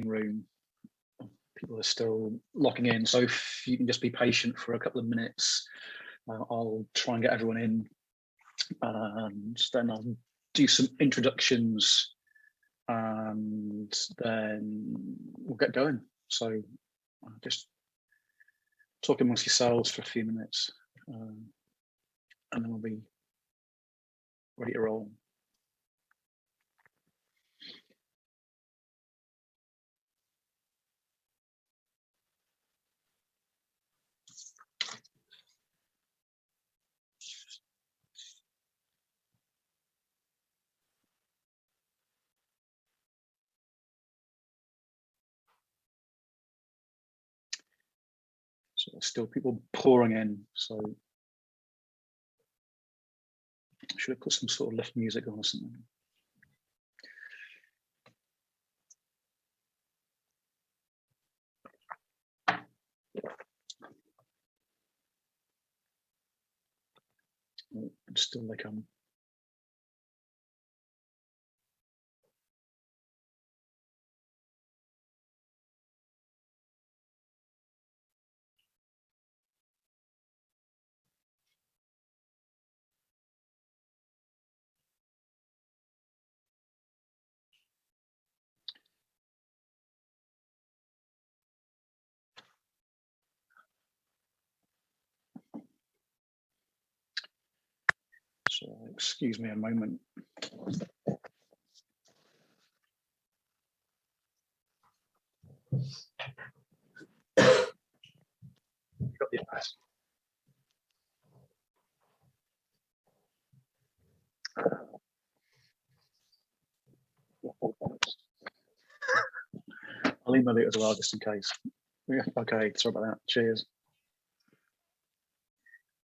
waiting room. People are still locking in, so if you can just be patient for a couple of minutes, I'll try and get everyone in, and then I'll do some introductions, and then we'll get going. So just talk amongst yourselves for a few minutes, and then we'll be ready to roll. So there's still people pouring in, so I should have put some sort of lift music on or something. Oh, still they come. So excuse me a moment. You got the address. I'll email it as well, just in case. Yeah, okay, sorry about that. Cheers.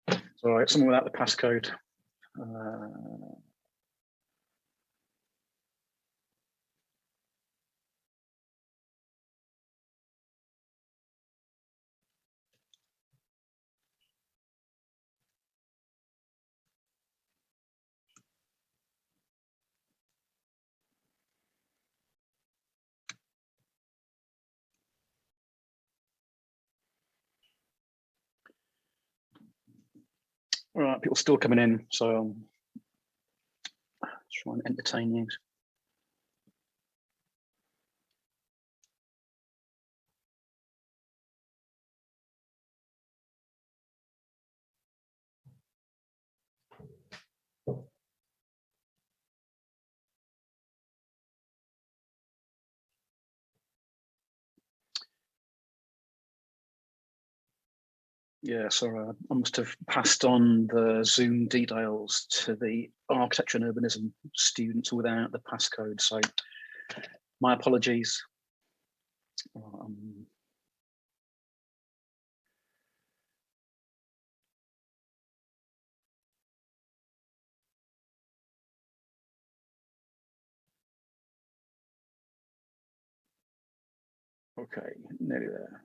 It's all right, someone without the passcode. All right, people still coming in, so I'll try and entertain you. Yeah, sorry, I must have passed on the Zoom details to the architecture and urbanism students without the passcode, so my apologies. Okay, nearly there.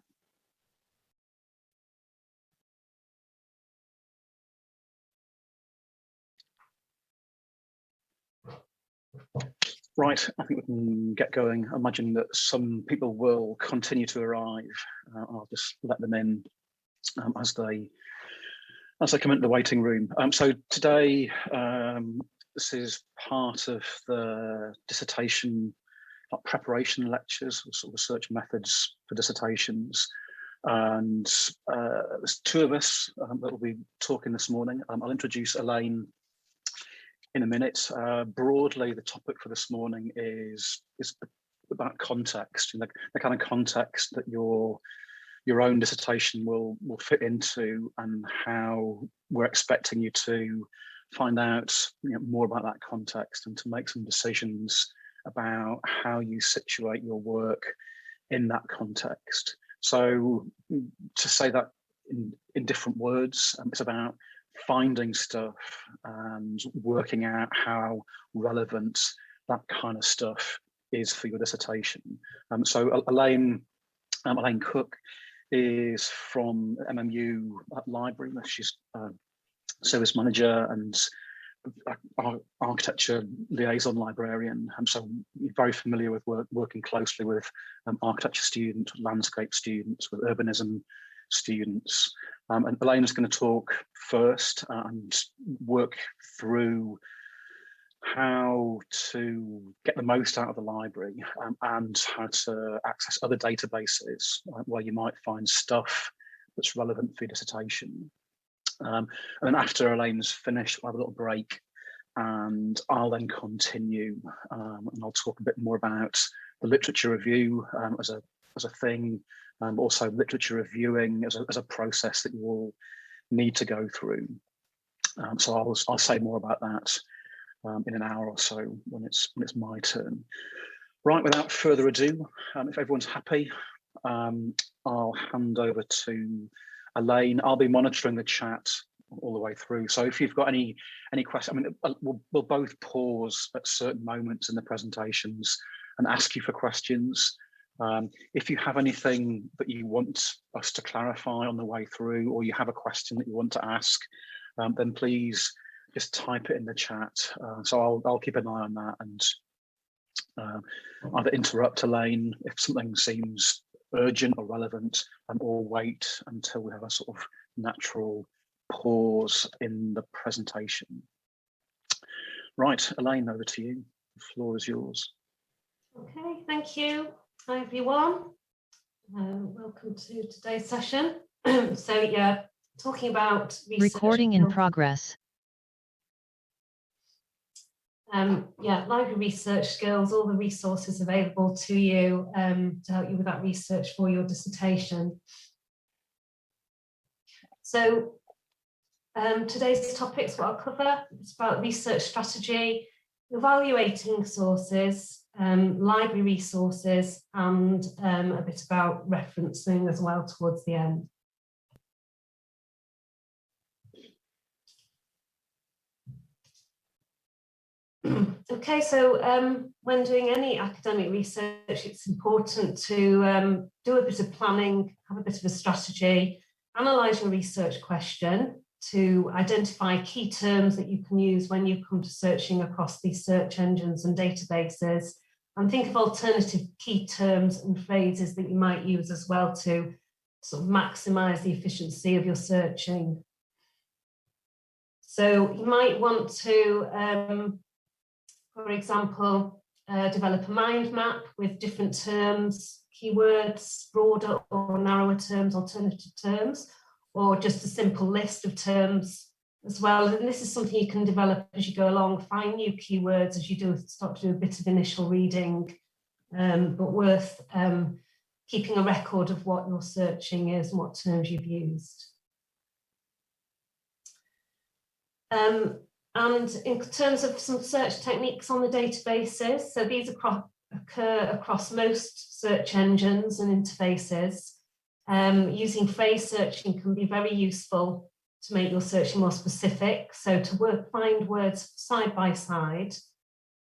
Right, I think we can get going. I imagine that some people will continue to arrive. I'll just let them in as they come into the waiting room. So today, this is part of the dissertation preparation lectures, sort of research methods for dissertations. And there's two of us that will be talking this morning. I'll introduce Elaine in a minute. Broadly, the topic for this morning is about context, the kind of context that your own dissertation will fit into, and how we're expecting you to find out more about that context and to make some decisions about how you situate your work in that context. So to say that in different words, it's about finding stuff and working out how relevant that kind of stuff is for your dissertation. So Elaine Cook is from MMU Library. She's service manager and architecture liaison librarian, so you're very familiar with working closely with architecture students, landscape students, with urbanism students. And Elena's going to talk first and work through how to get the most out of the library and how to access other databases where you might find stuff that's relevant for your dissertation. And then after Elaine's finished, we'll have a little break, and I'll then continue and I'll talk a bit more about the literature review as a thing, also literature reviewing as a process that you will need to go through. So I'll say more about that in an hour or so when it's my turn. Right, without further ado, if everyone's happy, I'll hand over to Elaine. I'll be monitoring the chat all the way through. So if you've got any questions, I mean, we'll both pause at certain moments in the presentations and ask you for questions. If you have anything that you want us to clarify on the way through, or you have a question that you want to ask, then please just type it in the chat. So I'll keep an eye on that and either interrupt Elaine if something seems urgent or relevant, or wait until we have a sort of natural pause in the presentation. Right, Elaine, over to you. The floor is yours. Okay, thank you. Hi, everyone. Welcome to today's session. So, yeah, talking about research. Recording in progress. Yeah, library research skills, all the resources available to you to help you with that research for your dissertation. So today's topics, what I'll cover, it's about research strategy, evaluating sources, library resources, and a bit about referencing as well towards the end. Okay, so when doing any academic research, it's important to do a bit of planning, have a bit of a strategy, analyse your research question to identify key terms that you can use when you come to searching across these search engines and databases, and think of alternative key terms and phrases that you might use as well to sort of maximise the efficiency of your searching. So you might want to for example, develop a mind map with different terms, keywords, broader or narrower terms, alternative terms, or just a simple list of terms as well. And this is something you can develop as you go along, find new keywords as you start to do a bit of initial reading, but worth keeping a record of what your searching is and what terms you've used. And in terms of some search techniques on the databases, so these occur across most search engines and interfaces. Using phrase searching can be very useful to make your searching more specific. So to find words side by side,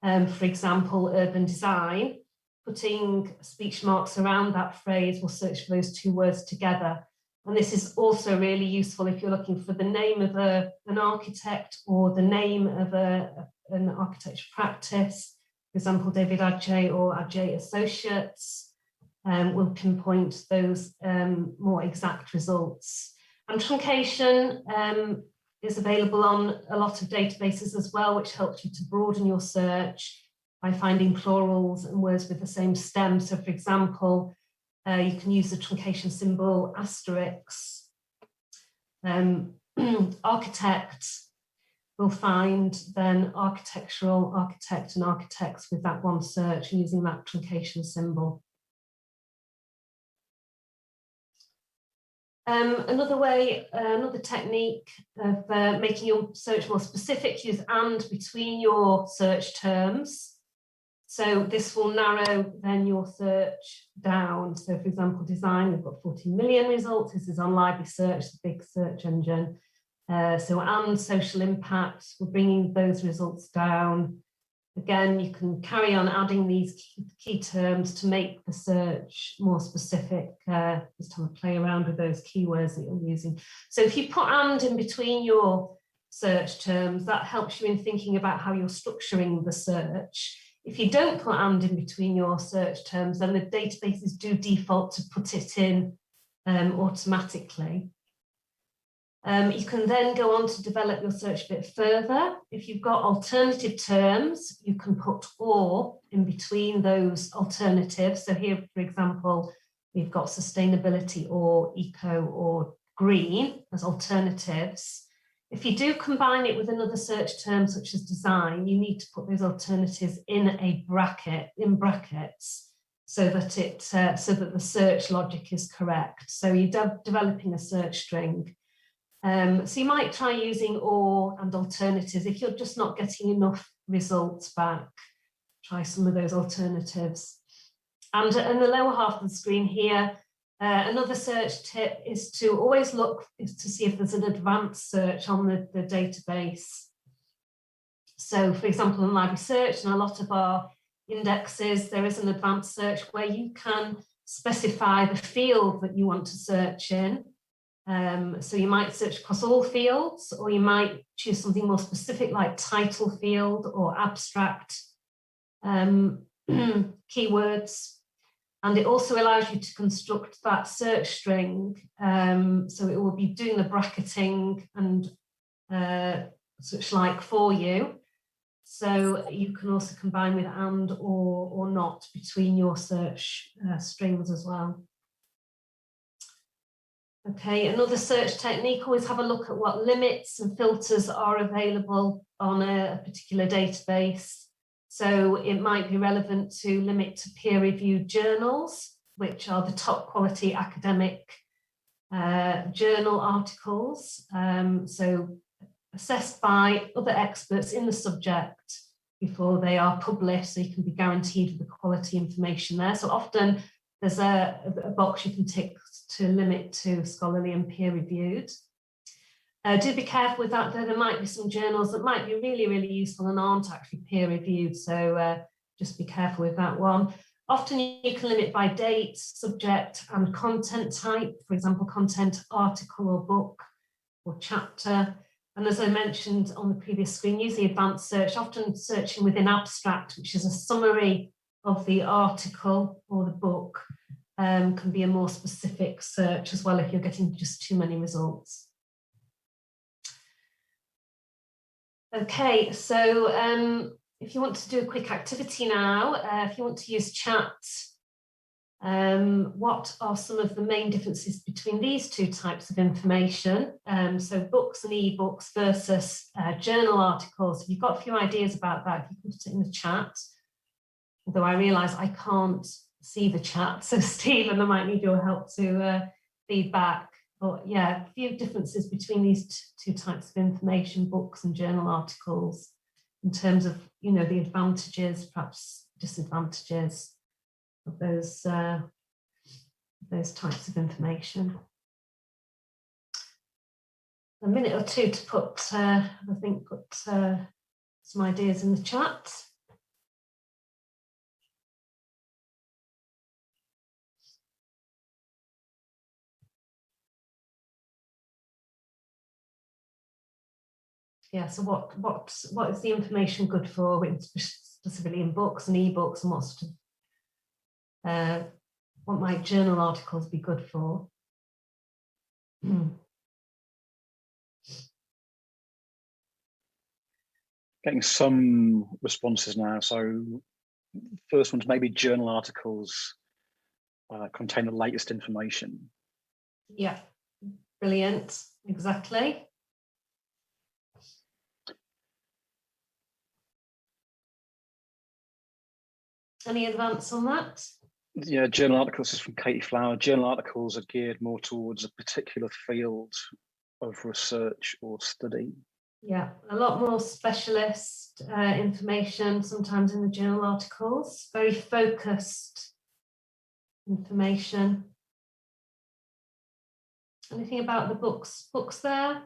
for example, urban design, putting speech marks around that phrase will search for those two words together. And this is also really useful if you're looking for the name of an architect or the name of an architecture practice. For example, David Adjaye or Adjaye Associates will pinpoint those more exact results. And truncation is available on a lot of databases as well, which helps you to broaden your search by finding plurals and words with the same stem. So, for example, you can use the truncation symbol asterisk. Architect will find then architectural, architect and architects with that one search using that truncation symbol. Another way, another technique of making your search more specific, use and between your search terms. So this will narrow then your search down. So for example, design, we've got 14 million results. This is on Library Search, the big search engine. So and social impact, we're bringing those results down. Again, you can carry on adding these key terms to make the search more specific. Just have a play around with those keywords that you're using. So if you put and in between your search terms, that helps you in thinking about how you're structuring the search. If you don't put and in between your search terms, then the databases do default to put it in automatically. You can then go on to develop your search a bit further. If you've got alternative terms, you can put or in between those alternatives. So here, for example, we've got sustainability or eco or green as alternatives. If you do combine it with another search term such as design, you need to put those alternatives in a bracket, in brackets, so that the search logic is correct. So you're developing a search string. So you might try using or and alternatives. If you're just not getting enough results back, try some of those alternatives. And in the lower half of the screen here, another search tip is to always look to see if there's an advanced search on the database. So for example, in library search and a lot of our indexes, there is an advanced search where you can specify the field that you want to search in. So you might search across all fields, or you might choose something more specific like title field or abstract keywords. And it also allows you to construct that search string. So it will be doing the bracketing and such like for you. So you can also combine with and or not between your search strings as well. Okay, another search technique, always have a look at what limits and filters are available on a particular database. So it might be relevant to limit to peer-reviewed journals, which are the top quality academic journal articles. So assessed by other experts in the subject before they are published, so you can be guaranteed the quality information there. So often there's a box you can tick to limit to scholarly and peer-reviewed. Do be careful with that, though. There might be some journals that might be really, really useful and aren't actually peer-reviewed, so just be careful with that one. Often you can limit by date, subject, and content type. For example, content, article or book or chapter. And as I mentioned on the previous screen, use the advanced search, often searching within abstract, which is a summary of the article or the book, can be a more specific search as well if you're getting just too many results. Okay, so if you want to do a quick activity now, if you want to use chat, what are some of the main differences between these two types of information? So books and ebooks versus journal articles. If you've got a few ideas about that, you can put it in the chat. Although I realise I can't see the chat, so Stephen, I might need your help to feed back. But yeah, a few differences between these two types of information, books and journal articles, in terms of, you know, the advantages, perhaps disadvantages of those types of information. A minute or two to put, I think, put some ideas in the chat. Yeah, so what is the information good for, specifically in books and ebooks, and what sort of what might journal articles be good for? Getting some responses now. So first one's maybe journal articles contain the latest information. Yeah, brilliant, exactly. Any advance on that? Yeah, journal articles, this is from Katie Flower. Journal articles are geared more towards a particular field of research or study. Yeah, a lot more specialist information sometimes in the journal articles, very focused information. Anything about the books there?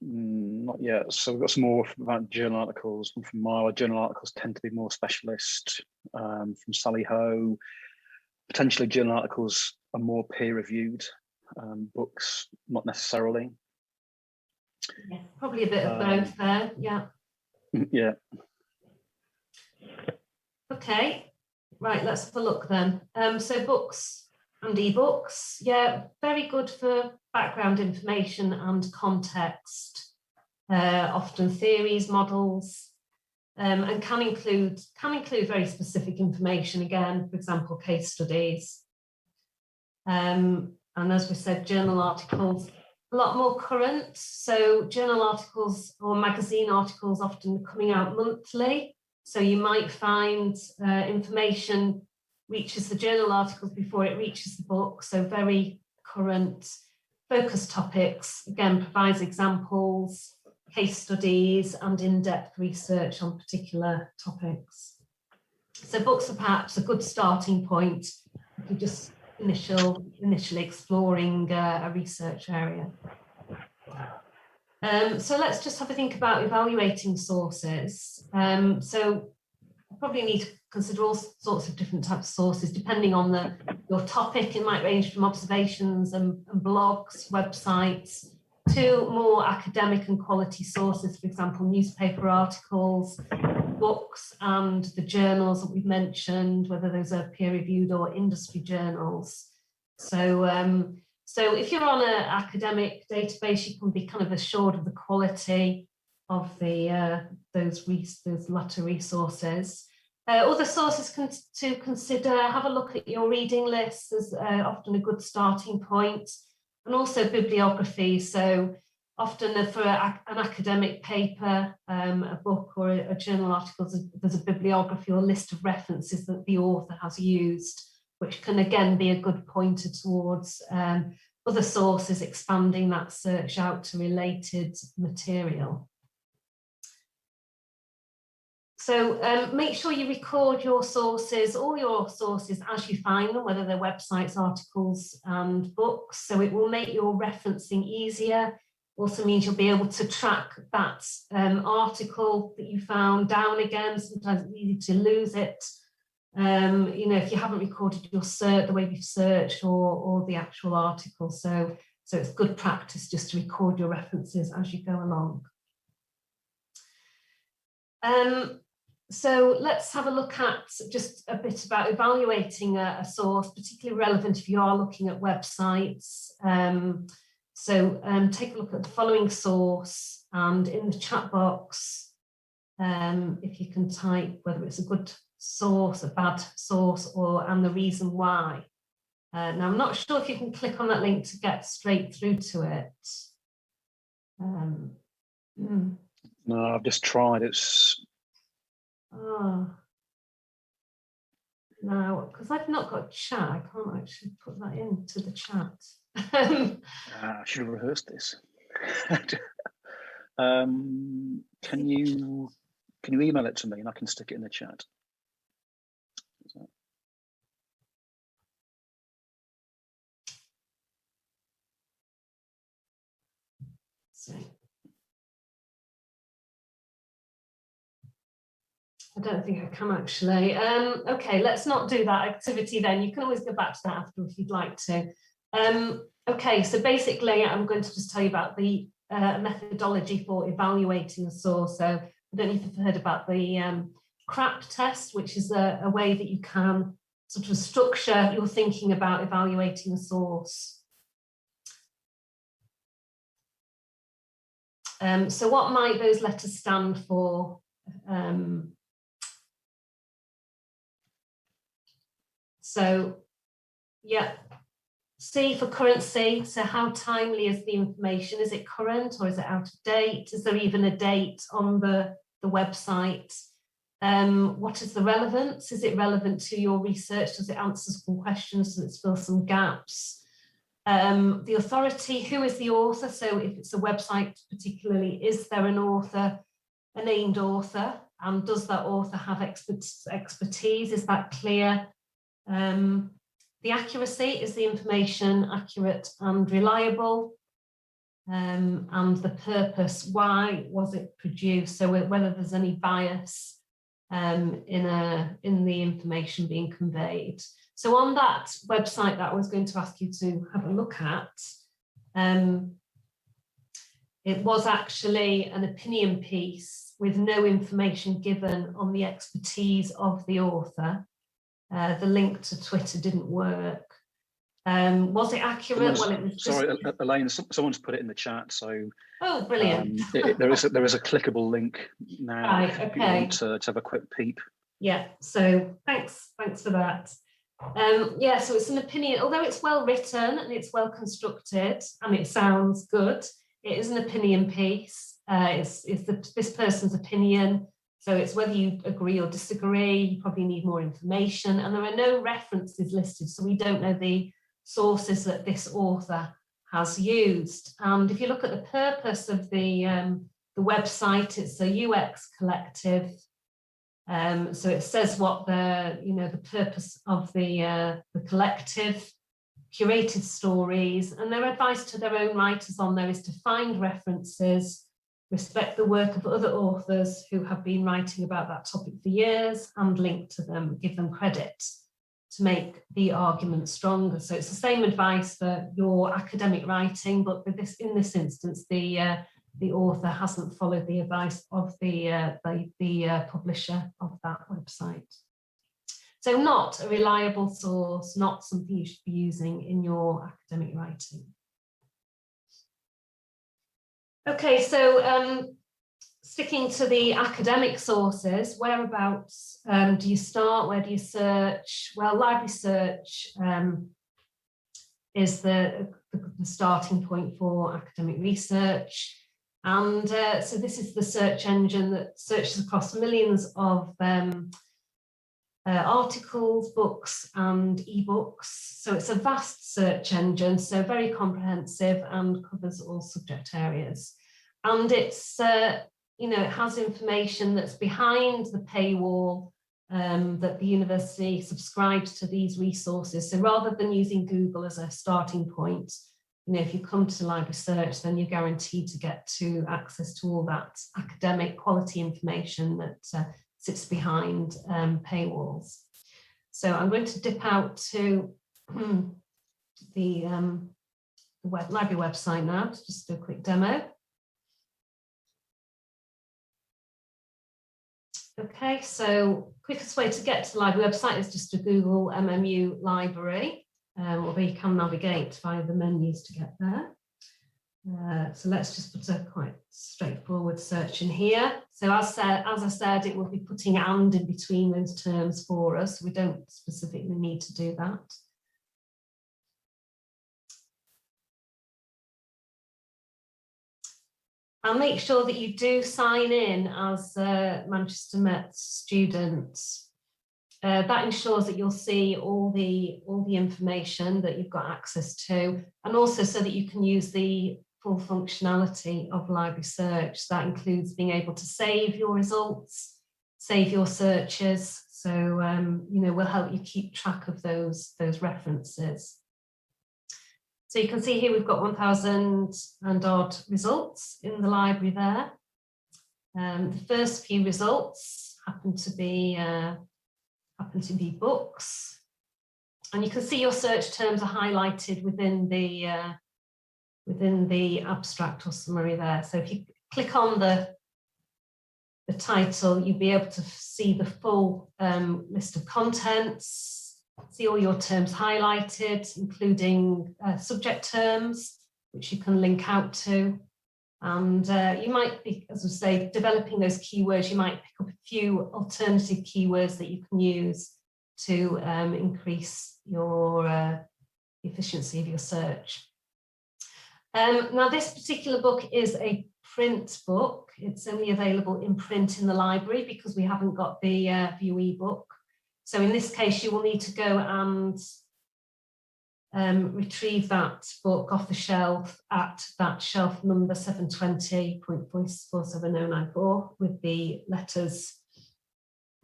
Not yet. So we've got some more about journal articles. From Mara, journal articles tend to be more specialist. From Sally Ho, potentially journal articles are more peer-reviewed. Books, not necessarily. Yeah, probably a bit of both there. Yeah. Yeah. Okay. Right. Let's have a look then. So books and ebooks. Yeah, very good for background information and context. Often theories, models, and can include very specific information. Again, for example, case studies. And as we said, journal articles, a lot more current. So journal articles or magazine articles often coming out monthly. So you might find information reaches the journal articles before it reaches the book. So very current, focus topics, again, provides examples, case studies, and in-depth research on particular topics. So books are perhaps a good starting point if you're just initially exploring a research area. So let's just have a think about evaluating sources. So you probably need to consider all sorts of different types of sources depending on your topic. It might range from observations and blogs, websites, to more academic and quality sources, for example, newspaper articles, books, and the journals that we've mentioned, whether those are peer-reviewed or industry journals. So if you're on an academic database, you can be kind of assured of the quality of those latter resources. Other sources to consider: have a look at your reading list as often a good starting point, and also bibliography. So often for an academic paper, a book or a journal article, there's a bibliography or list of references that the author has used, which can again be a good pointer towards other sources, expanding that search out to related material. So make sure you record your sources, all your sources as you find them, whether they're websites, articles, and books. So it will make your referencing easier. Also means you'll be able to track that article that you found down again. Sometimes it's easy to lose it. If you haven't recorded your search, the way you've searched, or the actual article. So it's good practice just to record your references as you go along. So let's have a look at just a bit about evaluating a source, particularly relevant if you are looking at websites. Take a look at the following source, and in the chat box, if you can type whether it's a good source, a bad source, and the reason why. Now, I'm not sure if you can click on that link to get straight through to it. No, I've just tried. It's... Oh. No, because I've not got chat, I can't actually put that into the chat. I should have rehearsed this. Can you email it to me and I can stick it in the chat? So, I don't think I can actually. Okay, let's not do that activity then. You can always go back to that after if you'd like to. Okay, so basically I'm going to just tell you about the methodology for evaluating a source. So I don't know if you've heard about the CRAP test, which is a way that you can sort of structure your thinking about evaluating a source. So what might those letters stand for? So, yeah, C for currency. So how timely is the information? Is it current or is it out of date? Is there even a date on the website? What is the relevance? Is it relevant to your research? Does it answer some questions? Does it fill some gaps? The authority, who is the author? So if it's a website particularly, is there an author, a named author? And does that author have expertise? Is that clear? The accuracy, is the information accurate and reliable? And the purpose, why was it produced? So whether there's any bias in the information being conveyed. So on that website that I was going to ask you to have a look at, it was actually an opinion piece with no information given on the expertise of the author. The link to Twitter didn't work. Was it accurate? Well, it was just... Sorry, Elaine, someone's put it in the chat. So oh, brilliant. there is a clickable link now. Right, if okay. you want to have a quick peep. Yeah, so thanks for that. Yeah, so it's an opinion, although it's well written and it's well constructed and it sounds good, it is an opinion piece. It's this person's opinion. So it's whether you agree or disagree, you probably need more information, and there are no references listed, so we don't know the sources that this author has used. And if you look at the purpose of the website, it's a UX collective. So it says what the purpose of the collective, curated stories, and their advice to their own writers on there is to find references, respect the work of other authors who have been writing about that topic for years, and link to them, give them credit to make the argument stronger. So it's the same advice for your academic writing, but in this instance, the author hasn't followed the advice of the publisher of that website. So not a reliable source, not something you should be using in your academic writing. Okay, so sticking to the academic sources, whereabouts do you start? Where do you search? Well, library search is the starting point for academic research. And so this is the search engine that searches across millions of articles, books, and ebooks. So it's a vast search engine, so very comprehensive and covers all subject areas. And it's, it has information that's behind the paywall that the university subscribes to these resources. So rather than using Google as a starting point, if you come to library search, then you're guaranteed to get to access to all that academic quality information that sits behind paywalls. So I'm going to dip out to the library website now to just do a quick demo. Okay, so quickest way to get to the library website is just to Google MMU library, although you can navigate via the menus to get there. So let's just put a quite straightforward search in here. So as I said, it will be putting and in between those terms for us. We don't specifically need to do that. And make sure that you do sign in as Manchester Met students. That ensures that you'll see all the information that you've got access to, and also so that you can use the full functionality of library search. That includes being able to save your results, save your searches. So we'll help you keep track of those references. So you can see here we've got 1,000 and odd results in the library there. The first few results happen to be books, and you can see your search terms are highlighted within the abstract or summary there. So if you click on the title, you'll be able to see the full list of contents. See all your terms highlighted, including subject terms, which you can link out to. And you might be, as I say, developing those keywords. You might pick up a few alternative keywords that you can use to increase your efficiency of your search. Now, this particular book is a print book. It's only available in print in the library because we haven't got the View ebook. So in this case, you will need to go and retrieve that book off the shelf at that shelf number 720.47094 with the letters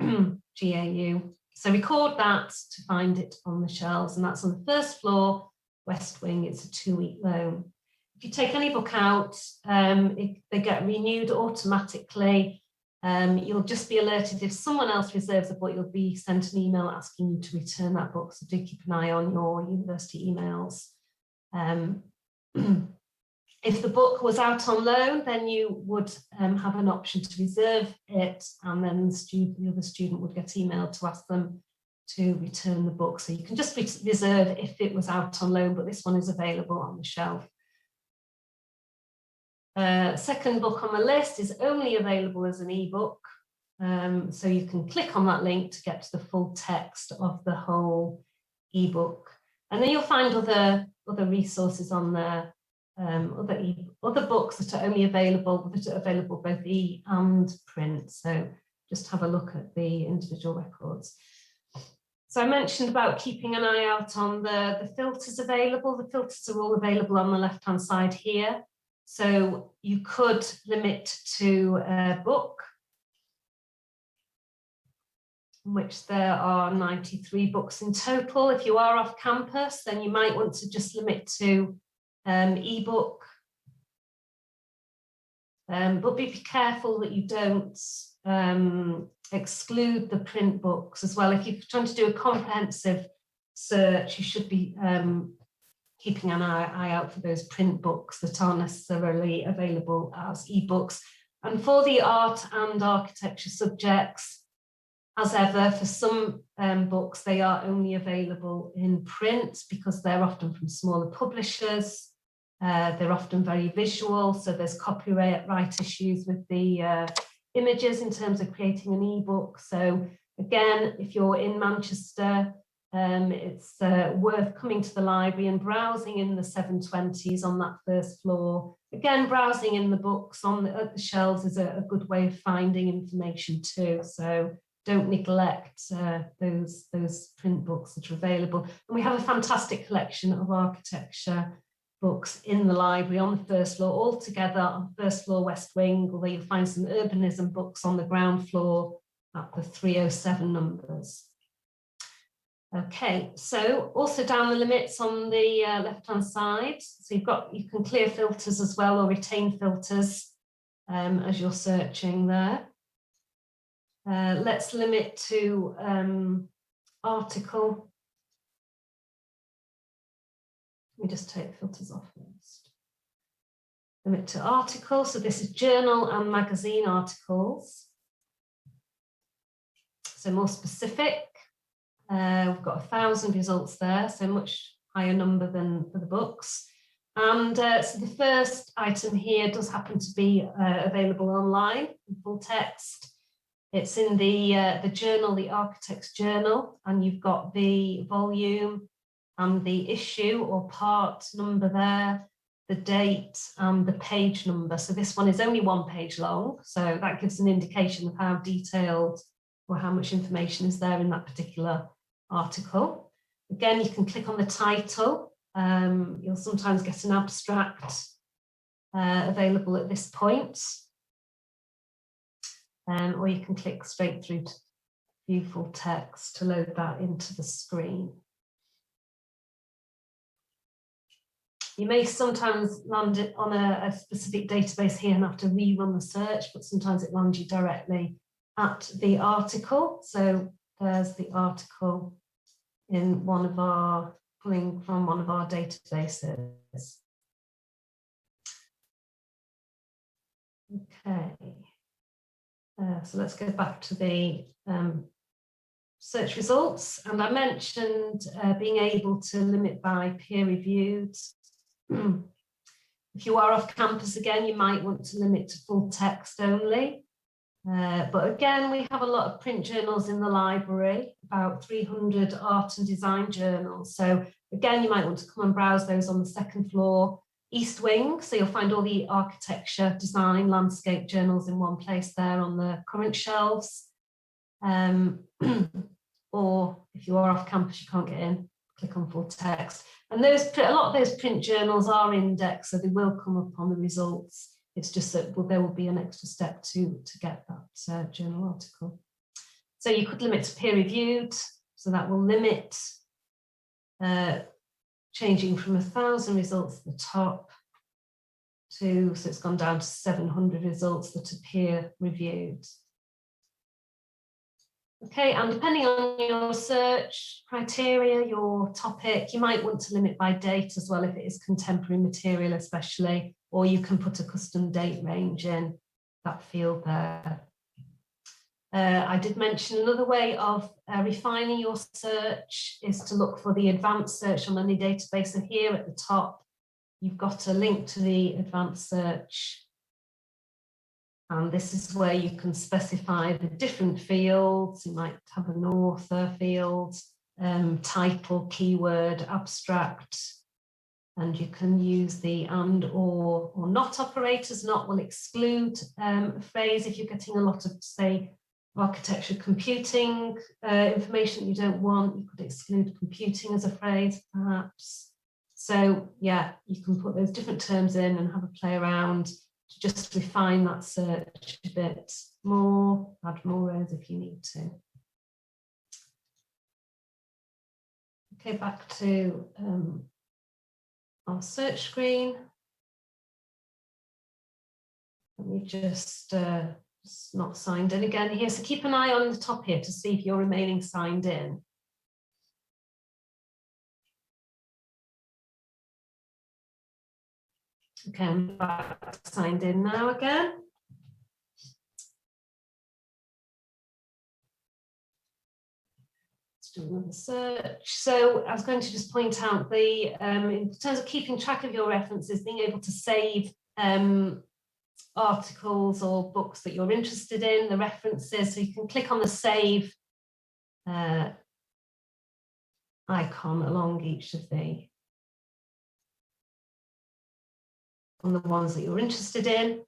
GAU. So record that to find it on the shelves, and that's on the first floor, West Wing. It's a 2-week loan. If you take any book out, they get renewed automatically You'll just be alerted if someone else reserves a book, you'll be sent an email asking you to return that book. So do keep an eye on your university emails. If the book was out on loan, then you would have an option to reserve it, and then the other student would get emailed to ask them to return the book. So you can just reserve if it was out on loan, but this one is available on the shelf. Second book on the list is only available as an ebook. So you can click on that link to get to the full text of the whole ebook. And then you'll find other resources on there, other books that are only available, both e and print. So just have a look at the individual records. So I mentioned about keeping an eye out on the filters available. The filters are all available on the left-hand side here. So you could limit to a book, in which there are 93 books in total. If you are off campus, then you might want to just limit to ebook. But be careful that you don't exclude the print books as well. If you're trying to do a comprehensive search, you should be keeping an eye out for those print books that aren't necessarily available as ebooks. And for the art and architecture subjects, as ever, for some books, they are only available in print because they're often from smaller publishers. They're often very visual, so there's copyright issues with the images in terms of creating an ebook. So again, if you're in Manchester, it's worth coming to the library and browsing in the 720s on that first floor. Again, browsing in the books at the shelves is a good way of finding information too. So don't neglect those print books that are available. And we have a fantastic collection of architecture books in the library on the first floor, all together on first floor west wing, although you'll find some urbanism books on the ground floor at the 307 numbers. Okay, so also down the limits on the left-hand side. So you can clear filters as well, or retain filters as you're searching there. Let's limit to article. Let me just take filters off first. Limit to article. So this is journal and magazine articles. So more specific. We've got 1,000 results there, so much higher number than for the books. And so the first item here does happen to be available online in full text. It's in the journal, the Architect's Journal, and you've got the volume and the issue or part number there, the date and the page number. So this one is only 1 page long, so that gives an indication of how detailed or how much information is there in that particular article. Again, you can click on the title. You'll sometimes get an abstract available at this point. Or you can click straight through to view full text to load that into the screen. You may sometimes land it on a specific database here and have to rerun the search, but sometimes it lands you directly at the article. So there's the article in pulling from one of our databases. Okay. So let's go back to the search results. And I mentioned being able to limit by peer-reviewed. If you are off campus again, you might want to limit to full text only. But again, we have a lot of print journals in the library, about 300 art and design journals. So again, you might want to come and browse those on the second floor east wing. So you'll find all the architecture, design, landscape journals in one place there on the current shelves. Or if you are off campus, you can't get in, click on full text. And a lot of those print journals are indexed, so they will come up on the results. It's just that there will be an extra step to get that journal article. So you could limit to peer-reviewed, so that will limit changing from 1,000 results at the top so it's gone down to 700 results that are peer-reviewed. Okay, and depending on your search criteria, your topic, you might want to limit by date as well if it is contemporary material especially, or you can put a custom date range in that field there. I did mention another way of refining your search is to look for the advanced search on any database. So here at the top, you've got a link to the advanced search. And this is where you can specify the different fields. You might have an author field, title, keyword, abstract, and you can use the and or not operators. Not will exclude a phrase if you're getting a lot of, say, architecture computing information you don't want. You could exclude computing as a phrase, perhaps. So yeah, you can put those different terms in and have a play around to just refine that search a bit more, add more rows if you need to. Okay, back to our search screen. Let me just not signed in again here. So keep an eye on the top here to see if you're remaining signed in. Okay, I'm back signed in now again. Let's do another search. So I was going to just point out the, in terms of keeping track of your references, being able to save articles or books that you're interested in, the references, so you can click on the save icon along each of the on the ones that you're interested in.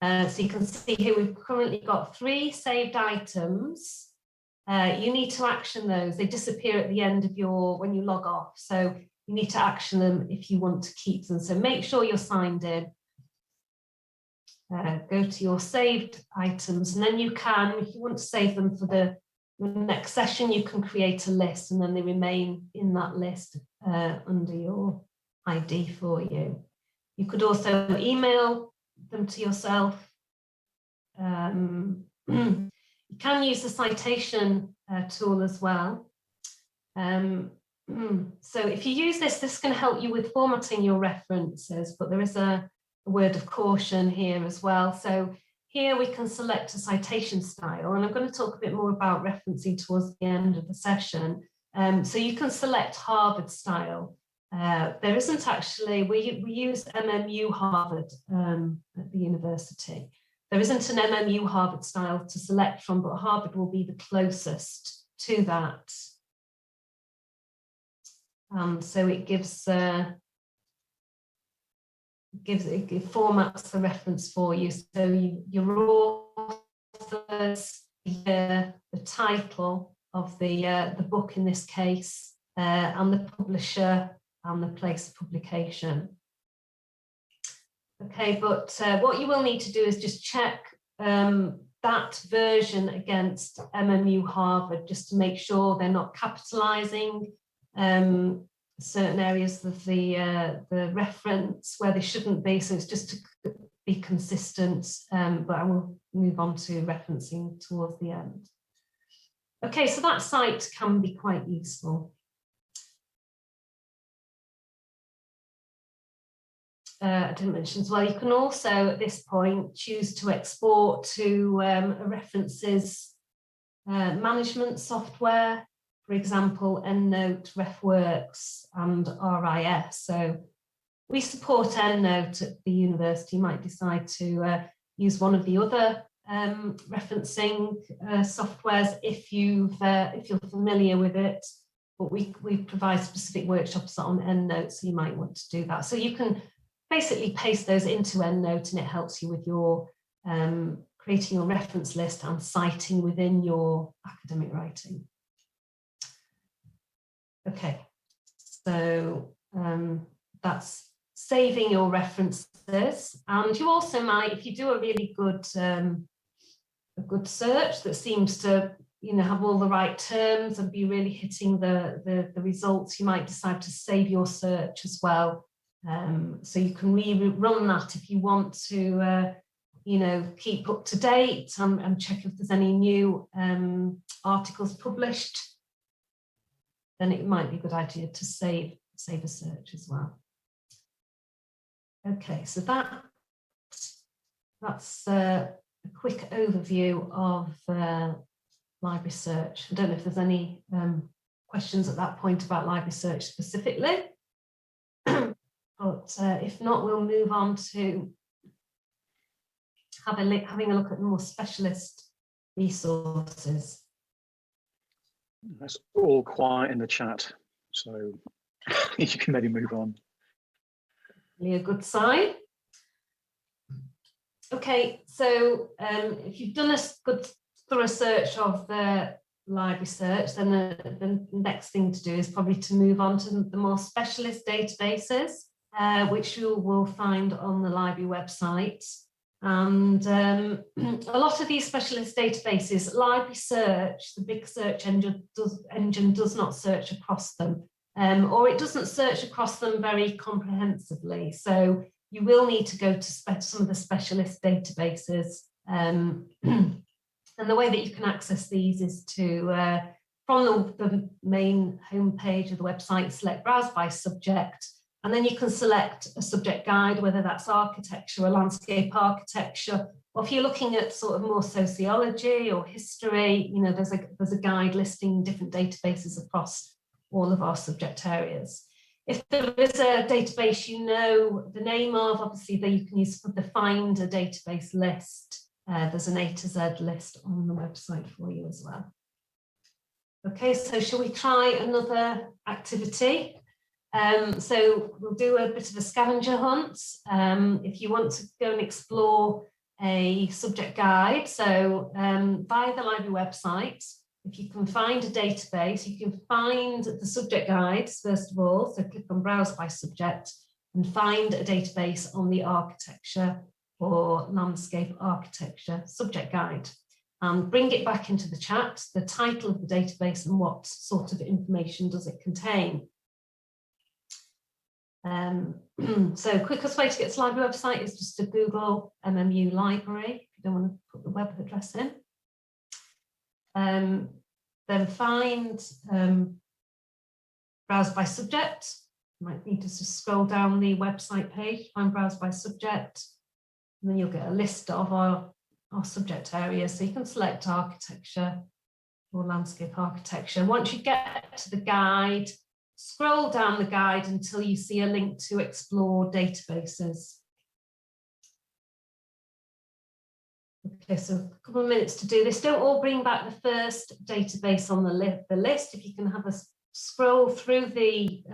So you can see here we've currently got 3 saved items. You need to action those. They disappear at the end of your, when you log off. So you need to action them if you want to keep them. So make sure you're signed in. Go to your saved items, and then you can, if you want to save them for the next session, you can create a list, and then they remain in that list under your ID for you. You could also email them to yourself. You can use the citation tool as well. So if you use this, this can help you with formatting your references, but there is a word of caution here as well. So here we can select a citation style, and I'm going to talk a bit more about referencing towards the end of the session. So you can select Harvard style. There isn't actually, we use MMU Harvard at the university. There isn't an MMU Harvard style to select from, but Harvard will be the closest to that. So it gives, it formats the reference for you. So your authors, the title of the book in this case, and the publisher and the place of publication. Okay, but what you will need to do is just check that version against MMU Harvard, just to make sure they're not capitalizing certain areas of the reference where they shouldn't be. So it's just to be consistent, but I will move on to referencing towards the end. Okay, so that site can be quite useful. I didn't mention as well, you can also at this point choose to export to a references management software, for example, EndNote, RefWorks and RIS. So we support EndNote at the university. You might decide to use one of the other referencing softwares if you're familiar with it, but we provide specific workshops on EndNote, so you might want to do that. So you can basically paste those into EndNote, and it helps you with your creating your reference list and citing within your academic writing. Okay, so that's saving your references, and you also might, if you do a really good search that seems to have all the right terms and be really hitting the results, you might decide to save your search as well. So you can rerun that if you want to you know, keep up to date and check if there's any new articles published, then it might be a good idea to save a search as well. Okay, so that's a quick overview of library search. I don't know if there's any questions at that point about library search specifically, but if not, we'll move on to having a look at more specialist resources. That's all quiet in the chat, so you can maybe move on. Really a good sign. Okay, so if you've done a good thorough search of the library search, then the next thing to do is probably to move on to the more specialist databases, which you will find on the library website. And a lot of these specialist databases, library search, the big search engine does not search across them, or it doesn't search across them very comprehensively. So you will need to go to some of the specialist databases. And the way that you can access these is to, from the main homepage of the website, select Browse by Subject. And then you can select a subject guide, whether that's architecture or landscape architecture, or if you're looking at sort of more sociology or history, you know, there's a guide listing different databases across all of our subject areas. If there is a database you know the name of, obviously then you can use the Find a Database list. There's an A to Z list on the website for you as well. Okay, so shall we try another activity? So we'll do a bit of a scavenger hunt. If you want to go and explore a subject guide, so via the library website, if you can find a database, you can find the subject guides first of all. So click on Browse by Subject and find a database on the architecture or landscape architecture subject guide. And bring it back into the chat, the title of the database and what sort of information does it contain. So quickest way to get to the library website is just to Google MMU library, if you don't want to put the web address in. Then find Browse by Subject. You might need to just scroll down the website page, find Browse by Subject, and then you'll get a list of our subject areas. So you can select architecture or landscape architecture. Once you get to the guide, scroll down the guide until you see a link to explore databases. Okay, so a couple of minutes to do this. Don't all bring back the first database on the list. If you can have a scroll through the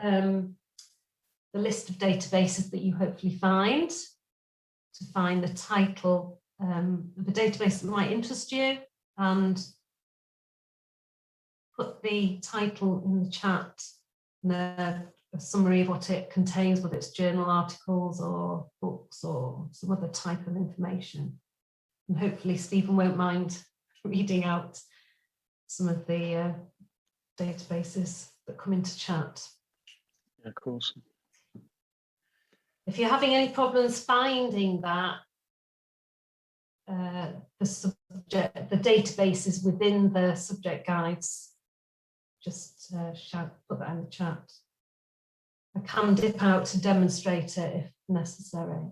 list of databases that you hopefully find, to find the title of the database that might interest you, and put the title in the chat. A summary of what it contains, whether it's journal articles or books or some other type of information. And hopefully Stephen won't mind reading out some of the databases that come into chat. Yeah, of course. If you're having any problems finding that, the databases within the subject guides, just put that in the chat. I can dip out to demonstrate it if necessary.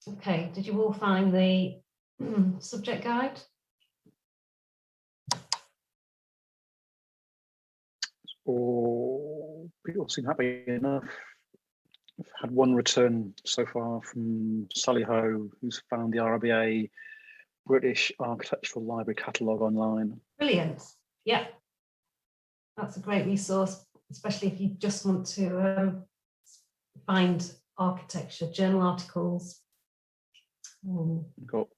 Okay, did you all find the subject guide? Or people seem happy enough. I've had one return so far from Sally Ho, who's found the RBA British Architectural Library Catalogue online. Brilliant. Yeah, that's a great resource, especially if you just want to find architecture, journal articles. Got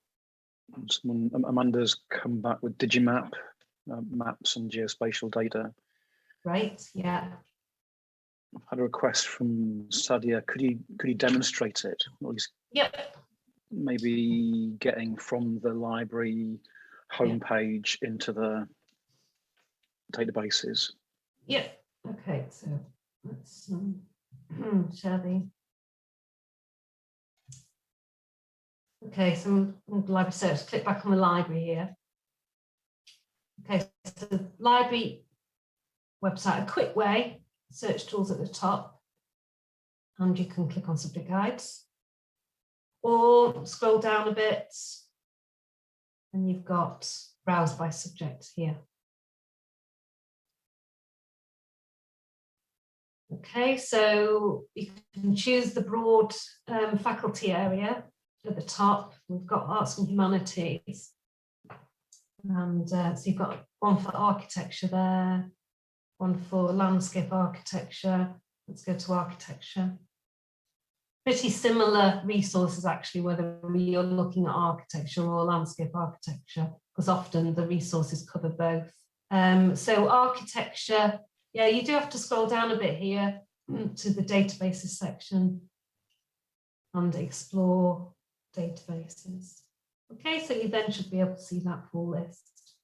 someone, Amanda's come back with Digimap, maps and geospatial data. Right, yeah. I've had a request from Sadia. Could you demonstrate it? Or at least maybe getting from the library homepage into the databases. Yeah, okay, so let's share the. Okay, so I'm in the library search, click back on the library here. Okay, so the library website, a quick way, search tools at the top, and you can click on subject guides, or scroll down a bit, and you've got browse by subject here. Okay, so you can choose the broad faculty area at the top. We've got arts and humanities. And so you've got one for architecture there, one for landscape architecture. Let's go to architecture. Pretty similar resources actually, whether you're looking at architecture or landscape architecture, because often the resources cover both. So architecture, yeah, you do have to scroll down a bit here to the databases section and explore databases. Okay, so you then should be able to see that full list.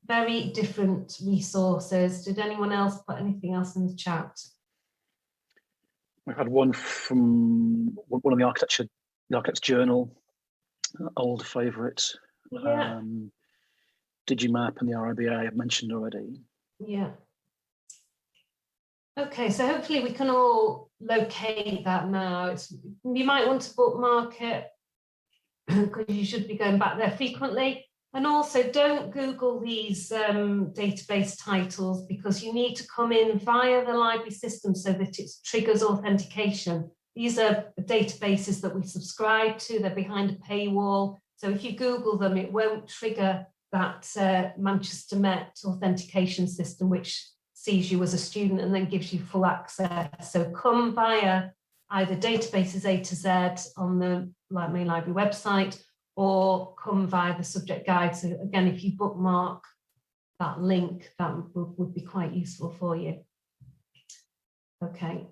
Very different resources. Did anyone else put anything else in the chat? We've had one from one of the Architect's Journal, old favourite. Yeah. Digimap and the RIBA I've mentioned already. Yeah. Okay, so hopefully we can all locate that now. You might want to bookmark it because you should be going back there frequently. And also don't Google these database titles, because you need to come in via the library system so that it triggers authentication. These are databases that we subscribe to, they're behind a paywall. So if you Google them, it won't trigger that Manchester Met authentication system, which sees you as a student and then gives you full access. So come via either databases A to Z on the main library website, or come via the subject guide. So again, if you bookmark that link, that would be quite useful for you. Okay,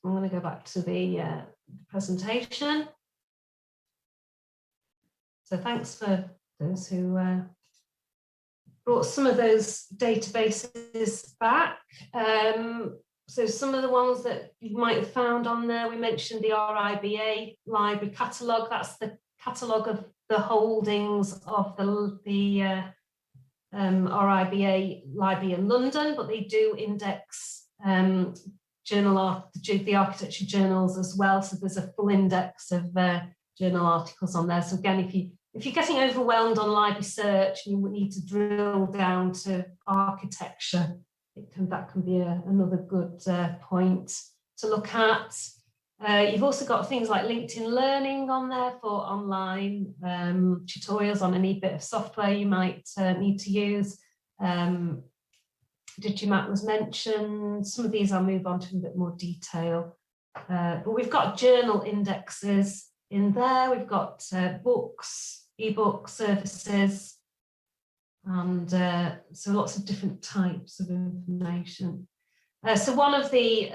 I'm going to go back to the presentation. So thanks for those who brought some of those databases back. So some of the ones that you might have found on there, we mentioned the RIBA library catalogue. That's the catalogue of the holdings of the RIBA library in London, but they do index the architecture journals as well. So there's a full index of journal articles on there. So again, if you're getting overwhelmed on library search and you need to drill down to architecture, that can be another good point to look at. You've also got things like LinkedIn Learning on there for online tutorials on any bit of software you might need to use. Digimap was mentioned. Some of these I'll move on to in a bit more detail. But we've got journal indexes in there. We've got books, ebook services, and so lots of different types of information. So one of the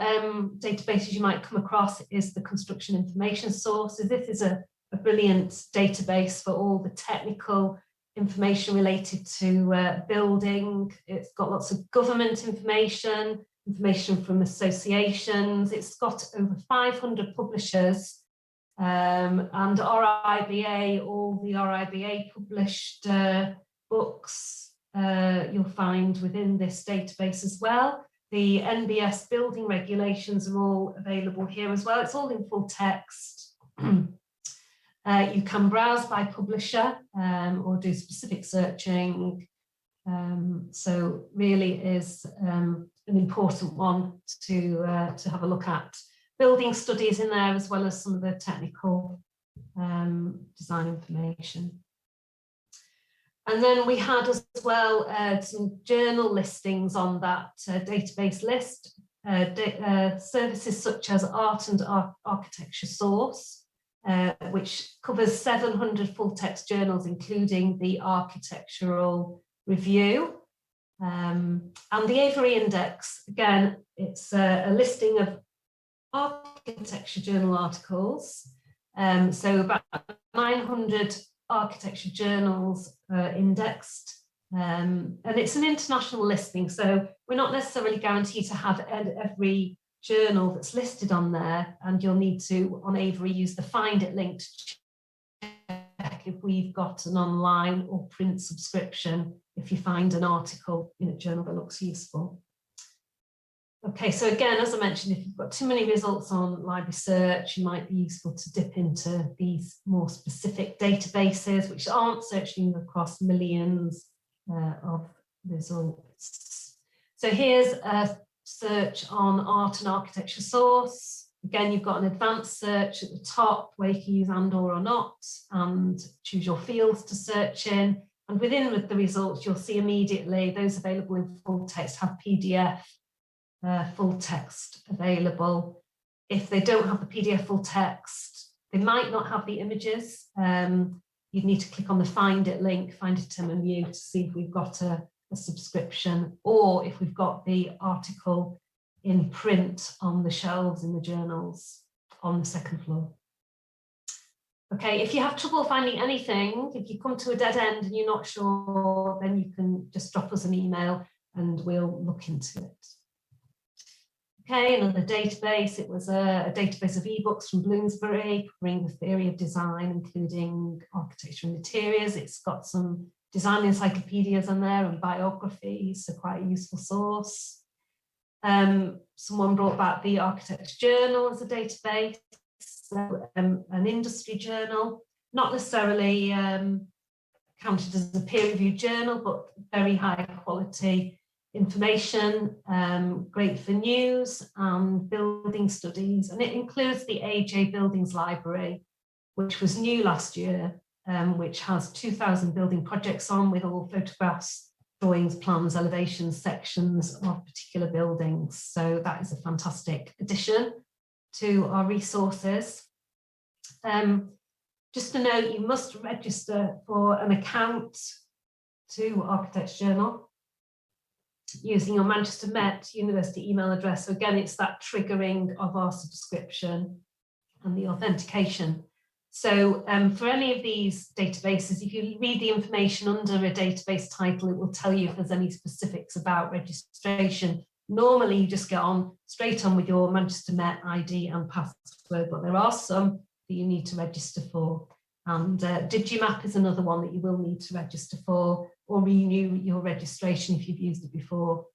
databases you might come across is the Construction Information Source. So this is a brilliant database for all the technical information related to building. It's got lots of government information from associations. It's got over 500 publishers, and RIBA, all the RIBA published books you'll find within this database as well. The NBS building regulations are all available here as well. It's all in full text. You can browse by publisher or do specific searching. So really is an important one to have a look at. Building studies in there as well as some of the technical design information. And then we had as well some journal listings on that database list, services such as Art and Architecture Source, which covers 700 full-text journals, including the Architectural Review. And the Avery Index, again, it's a listing of architecture journal articles. So about 900 architecture journals indexed And it's an international listing, so we're not necessarily guaranteed to have every journal that's listed on there, and you'll need to, on Avery, use the Find It link to check if we've got an online or print subscription if you find an article in a journal that looks useful. Okay, so again, as I mentioned, if you've got too many results on library search, it might be useful to dip into these more specific databases, which aren't searching across millions of results. So here's a search on art and architecture source. Again, you've got an advanced search at the top where you can use or not, and choose your fields to search in. And within the results, you'll see immediately those available in full text have PDF full text available. If they don't have the PDF full text, they might not have the images. You'd need to click on the Find It link, Find It MMU, to see if we've got a subscription, or if we've got the article in print on the shelves in the journals on the second floor. Okay, if you have trouble finding anything, if you come to a dead end and you're not sure, then you can just drop us an email and we'll look into it. Okay, another database. It was a database of ebooks from Bloomsbury covering the theory of design, including architecture and interiors. It's got some design encyclopedias on there and biographies, so quite a useful source. Someone brought back the Architecture Journal as a database, so, an industry journal, not necessarily counted as a peer-reviewed journal, but very high quality information, great for news and building studies. And it includes the AJ Buildings Library, which was new last year, which has 2,000 building projects on, with all photographs, drawings, plans, elevations, sections of particular buildings. So that is a fantastic addition to our resources. Just to note, you must register for an account to Architecture Journal using your Manchester Met University email address. So again, it's that triggering of our subscription and the authentication. So for any of these databases, if you read the information under a database title, it will tell you if there's any specifics about registration. Normally, you just get on straight on with your Manchester Met ID and password, but there are some that you need to register for. And Digimap is another one that you will need to register for, or renew your registration if you've used it before.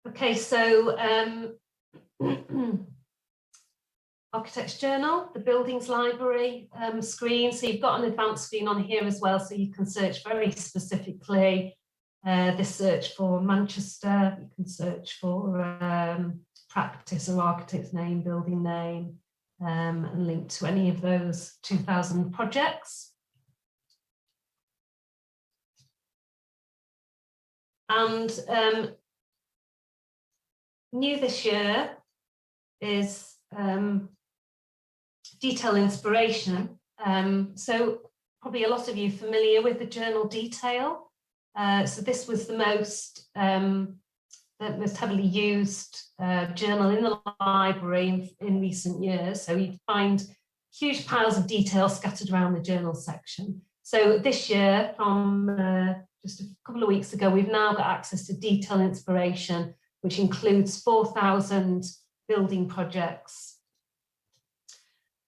Okay, so Architecture Journal, the Buildings Library screen. So you've got an advanced screen on here as well, so you can search very specifically. This search for Manchester, you can search for practice or architect's name, building name, and link to any of those 2,000 projects. And new this year is Detail Inspiration. So probably a lot of you familiar with the journal Detail. So this was the most heavily used journal in the library in recent years. So you'd find huge piles of detail scattered around the journal section. So this year, from just a couple of weeks ago, we've now got access to Detail Inspiration, which includes 4,000 building projects.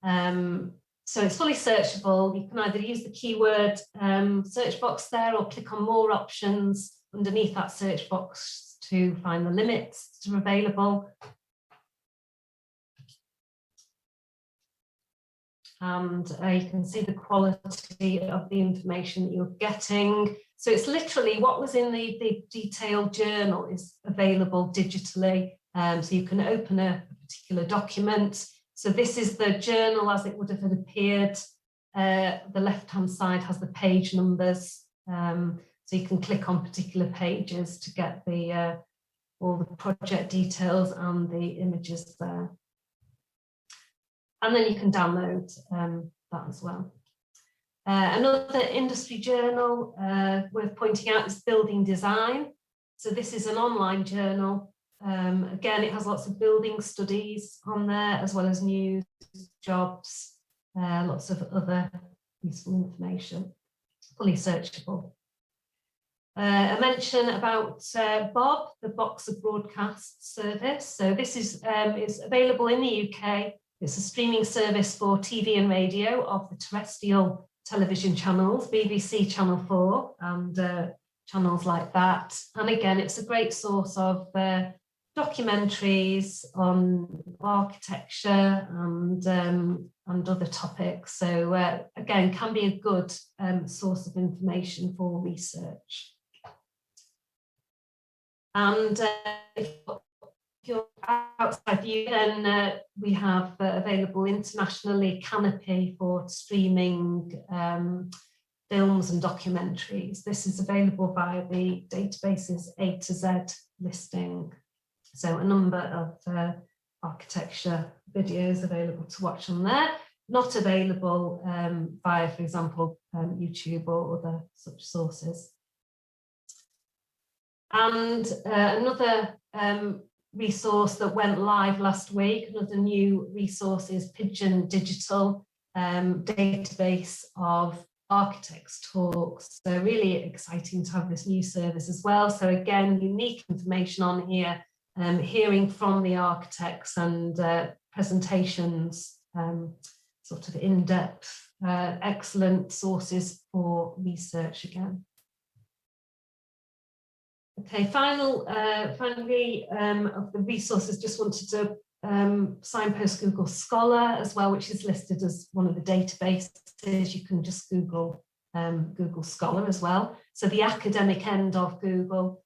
So it's fully searchable. You can either use the keyword search box there, or click on more options underneath that search box to find the limits that are available. And you can see the quality of the information that you're getting. So it's literally what was in the detailed journal is available digitally. So you can open a particular document. So this is the journal as it would have appeared. The left-hand side has the page numbers. So you can click on particular pages to get the all the project details and the images there. And then you can download that as well. Another industry journal worth pointing out is Building Design. So this is an online journal. Again, it has lots of building studies on there, as well as news, jobs, lots of other useful information. fully searchable. A mention about Bob, the Boxer broadcast service. So this is available in the UK. It's a streaming service for TV and radio of the terrestrial television channels, BBC Channel 4 and channels like that. And again, it's a great source of documentaries on architecture and other topics. So again, can be a good source of information for research. And if you're outside the UK, then we have available internationally Canopy for streaming films and documentaries. This is available via the databases A to Z listing. So a number of architecture videos available to watch on there, not available via, for example, YouTube or other such sources. And another resource that went live last week, another new resource, is Pigeon Digital database of architects' talks. So really exciting to have this new service as well. So again, unique information on here, hearing from the architects and presentations, sort of in-depth, excellent sources for research again. Okay, finally, of the resources, just wanted to signpost Google Scholar as well, which is listed as one of the databases. You can just Google Google Scholar as well. So the academic end of Google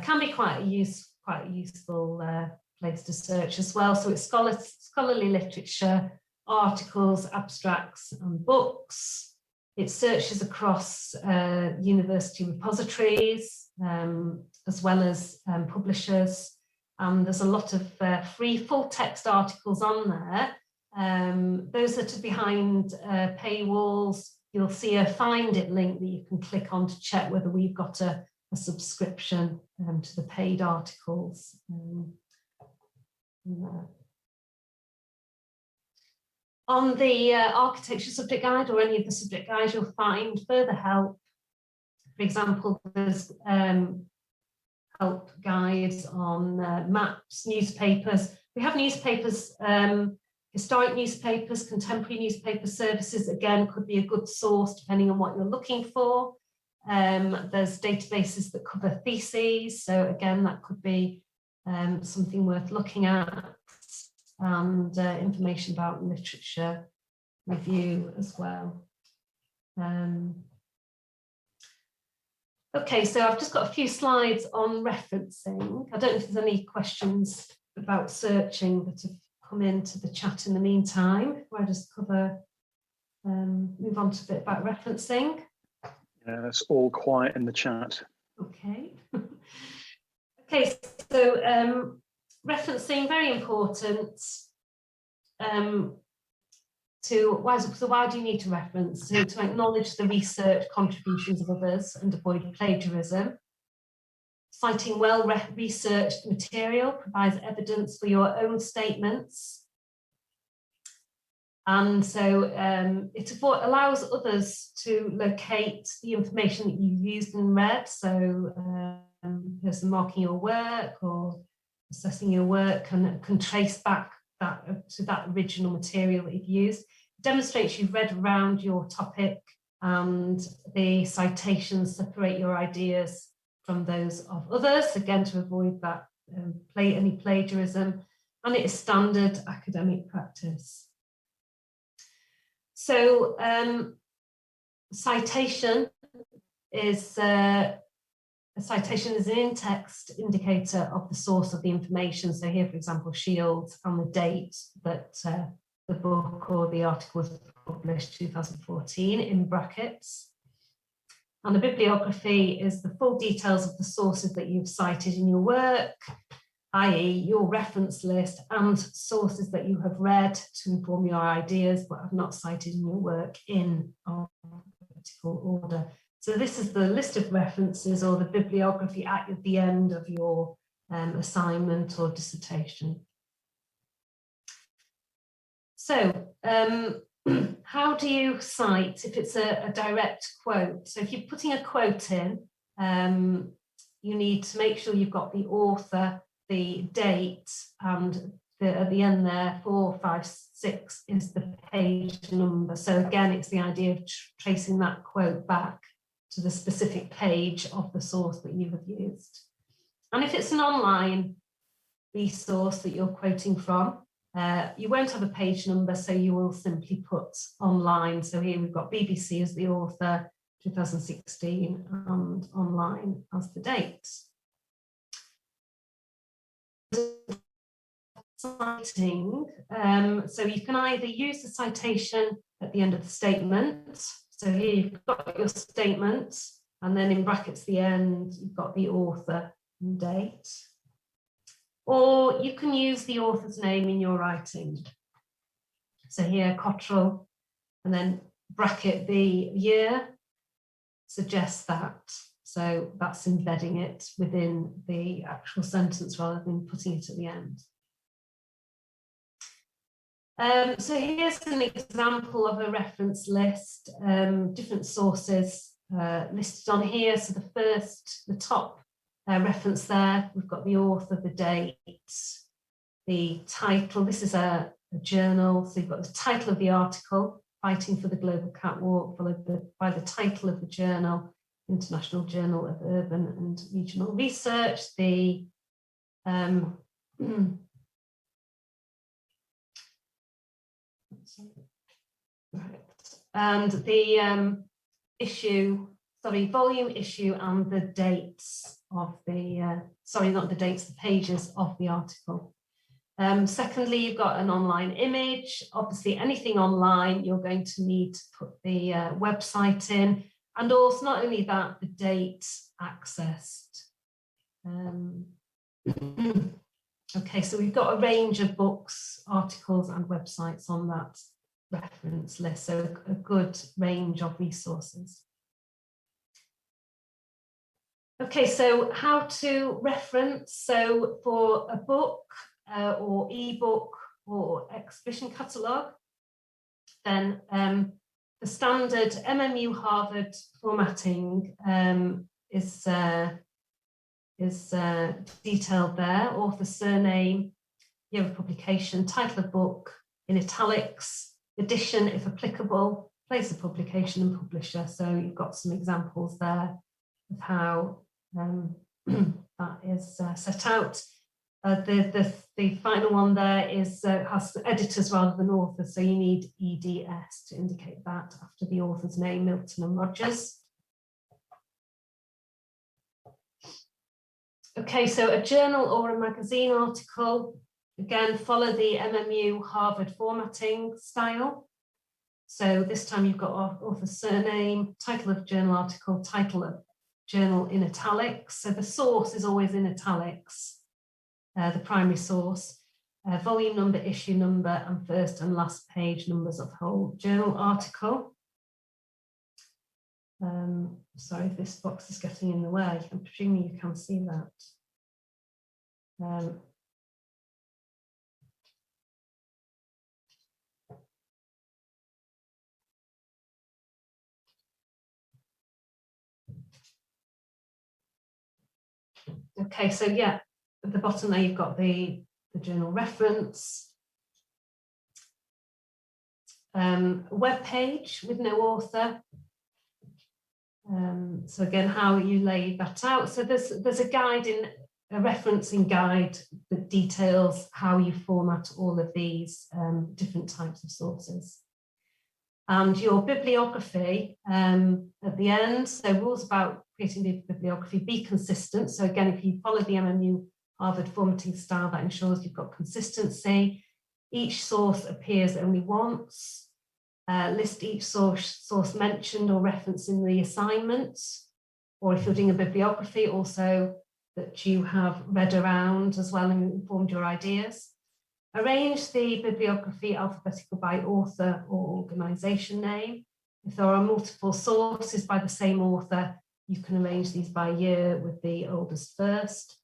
can be quite a useful place to search as well. So it's scholarly literature, articles, abstracts, and books. It searches across university repositories, as well as publishers. There's a lot of free full text articles on there. Those that are behind paywalls, you'll see a find it link that you can click on to check whether we've got a subscription to the paid articles. On the architecture subject guide or any of the subject guides, you'll find further help. For example, there's help guides on maps, newspapers. We have newspapers, historic newspapers, contemporary newspaper services, again, could be a good source depending on what you're looking for. There's databases that cover theses, so again, that could be something worth looking at, and information about literature review as well. Okay, so I've just got a few slides on referencing. I don't know if there's any questions about searching that have come into the chat in the meantime. If I just move on to a bit about referencing. Yeah, it's all quiet in the chat. Okay. Okay, so referencing, very important. Why do you need to reference? To acknowledge the research contributions of others and avoid plagiarism. Citing well-researched material provides evidence for your own statements. And so it allows others to locate the information that you've used and read. So person marking your work or assessing your work can trace back to that original material that you've used. It demonstrates you've read around your topic, and the citations separate your ideas from those of others, again to avoid that any plagiarism, and it is standard academic practice. So citation is an in-text indicator of the source of the information. So here, for example, Shields and the date that the book or the article was published, 2014, in brackets. And the bibliography is the full details of the sources that you've cited in your work, i.e. your reference list and sources that you have read to inform your ideas but have not cited in your work in alphabetical order. So this is the list of references or the bibliography at the end of your assignment or dissertation. So how do you cite if it's a direct quote? So if you're putting a quote in, you need to make sure you've got the author, the date, and at the end there, 4, 5, 6 is the page number. So again, it's the idea of tracing that quote back to the specific page of the source that you have used. And if it's an online resource that you're quoting from, you won't have a page number, so you will simply put online. So here we've got BBC as the author, 2016, and online as the date. Citing, so you can either use the citation at the end of the statement. So here you've got your statement, and then in brackets the end, you've got the author and date. Or you can use the author's name in your writing. So here, Cottrell, and then bracket the year suggests that. So that's embedding it within the actual sentence rather than putting it at the end. So here's an example of a reference list, different sources listed on here. So the top reference there, we've got the author, the date, the title. This is a journal, so you've got the title of the article, Fighting for the Global Catwalk, followed by the title of the journal, International Journal of Urban and Regional Research, the and the volume, issue, and the dates of the, not the dates, the pages of the article. Secondly, you've got an online image. Obviously, anything online, you're going to need to put the website in, and also not only that, the date accessed. Okay, so we've got a range of books, articles, and websites on that reference list, so a good range of resources. Okay, so how to reference. So for a book or ebook or exhibition catalogue, then the standard MMU Harvard formatting is detailed there. Author, surname, year of publication, title of book in italics, edition if applicable, place of publication and publisher. So you've got some examples there of how that is set out. The final one there is has editors rather than authors, so you need EDS to indicate that after the author's name, Milton and Rogers. Okay, so a journal or a magazine article, again, follow the MMU Harvard formatting style. So this time you've got author's surname, title of journal article, title of journal in italics. So the source is always in italics, the primary source, volume number, issue number, and first and last page numbers of whole journal article. Sorry if this box is getting in the way. I'm presuming you can see that. Okay, so yeah, at the bottom there you've got the journal reference. Web page with no author. So again, how you lay that out. So there's a guide, a referencing guide that details how you format all of these different types of sources. And your bibliography at the end, so rules about creating the bibliography, be consistent. So again, if you follow the MMU Harvard formatting style, that ensures you've got consistency. Each source appears only once. List each source mentioned or referenced in the assignment, or if you're doing a bibliography, also that you have read around as well and informed your ideas. Arrange the bibliography alphabetical by author or organisation name. If there are multiple sources by the same author, you can arrange these by year with the oldest first.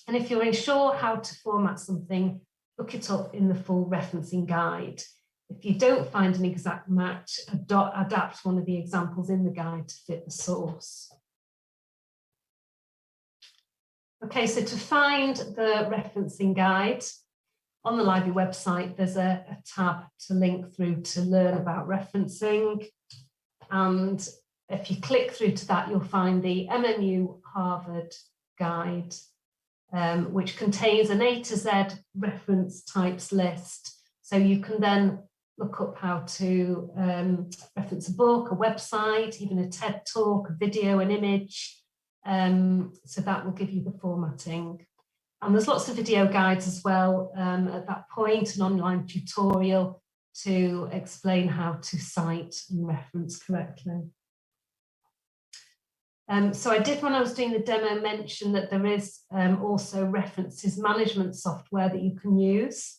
And if you're unsure how to format something, look it up in the full referencing guide. If you don't find an exact match, adapt one of the examples in the guide to fit the source. Okay, so to find the referencing guide on the library website, there's a tab to link through to learn about referencing. And if you click through to that, you'll find the MMU Harvard guide, which contains an A to Z reference types list. So you can then look up how to reference a book, a website, even a TED talk, a video, an image. So that will give you the formatting. And there's lots of video guides as well at that point, an online tutorial to explain how to cite and reference correctly. So I did, when I was doing the demo, mention that there is also references management software that you can use,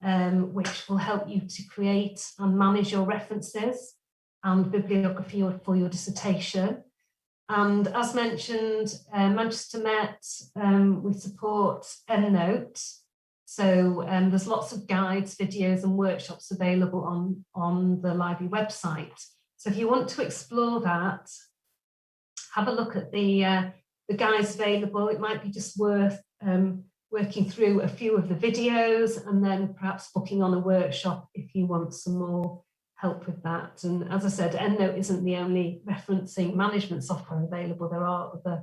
which will help you to create and manage your references and bibliography for your dissertation. And as mentioned, Manchester Met, we support EndNote. So there's lots of guides, videos and workshops available on the library website. So if you want to explore that, have a look at the guides available. It might be just worth working through a few of the videos and then perhaps booking on a workshop if you want some more help with that. And as I said, EndNote isn't the only referencing management software available. There are other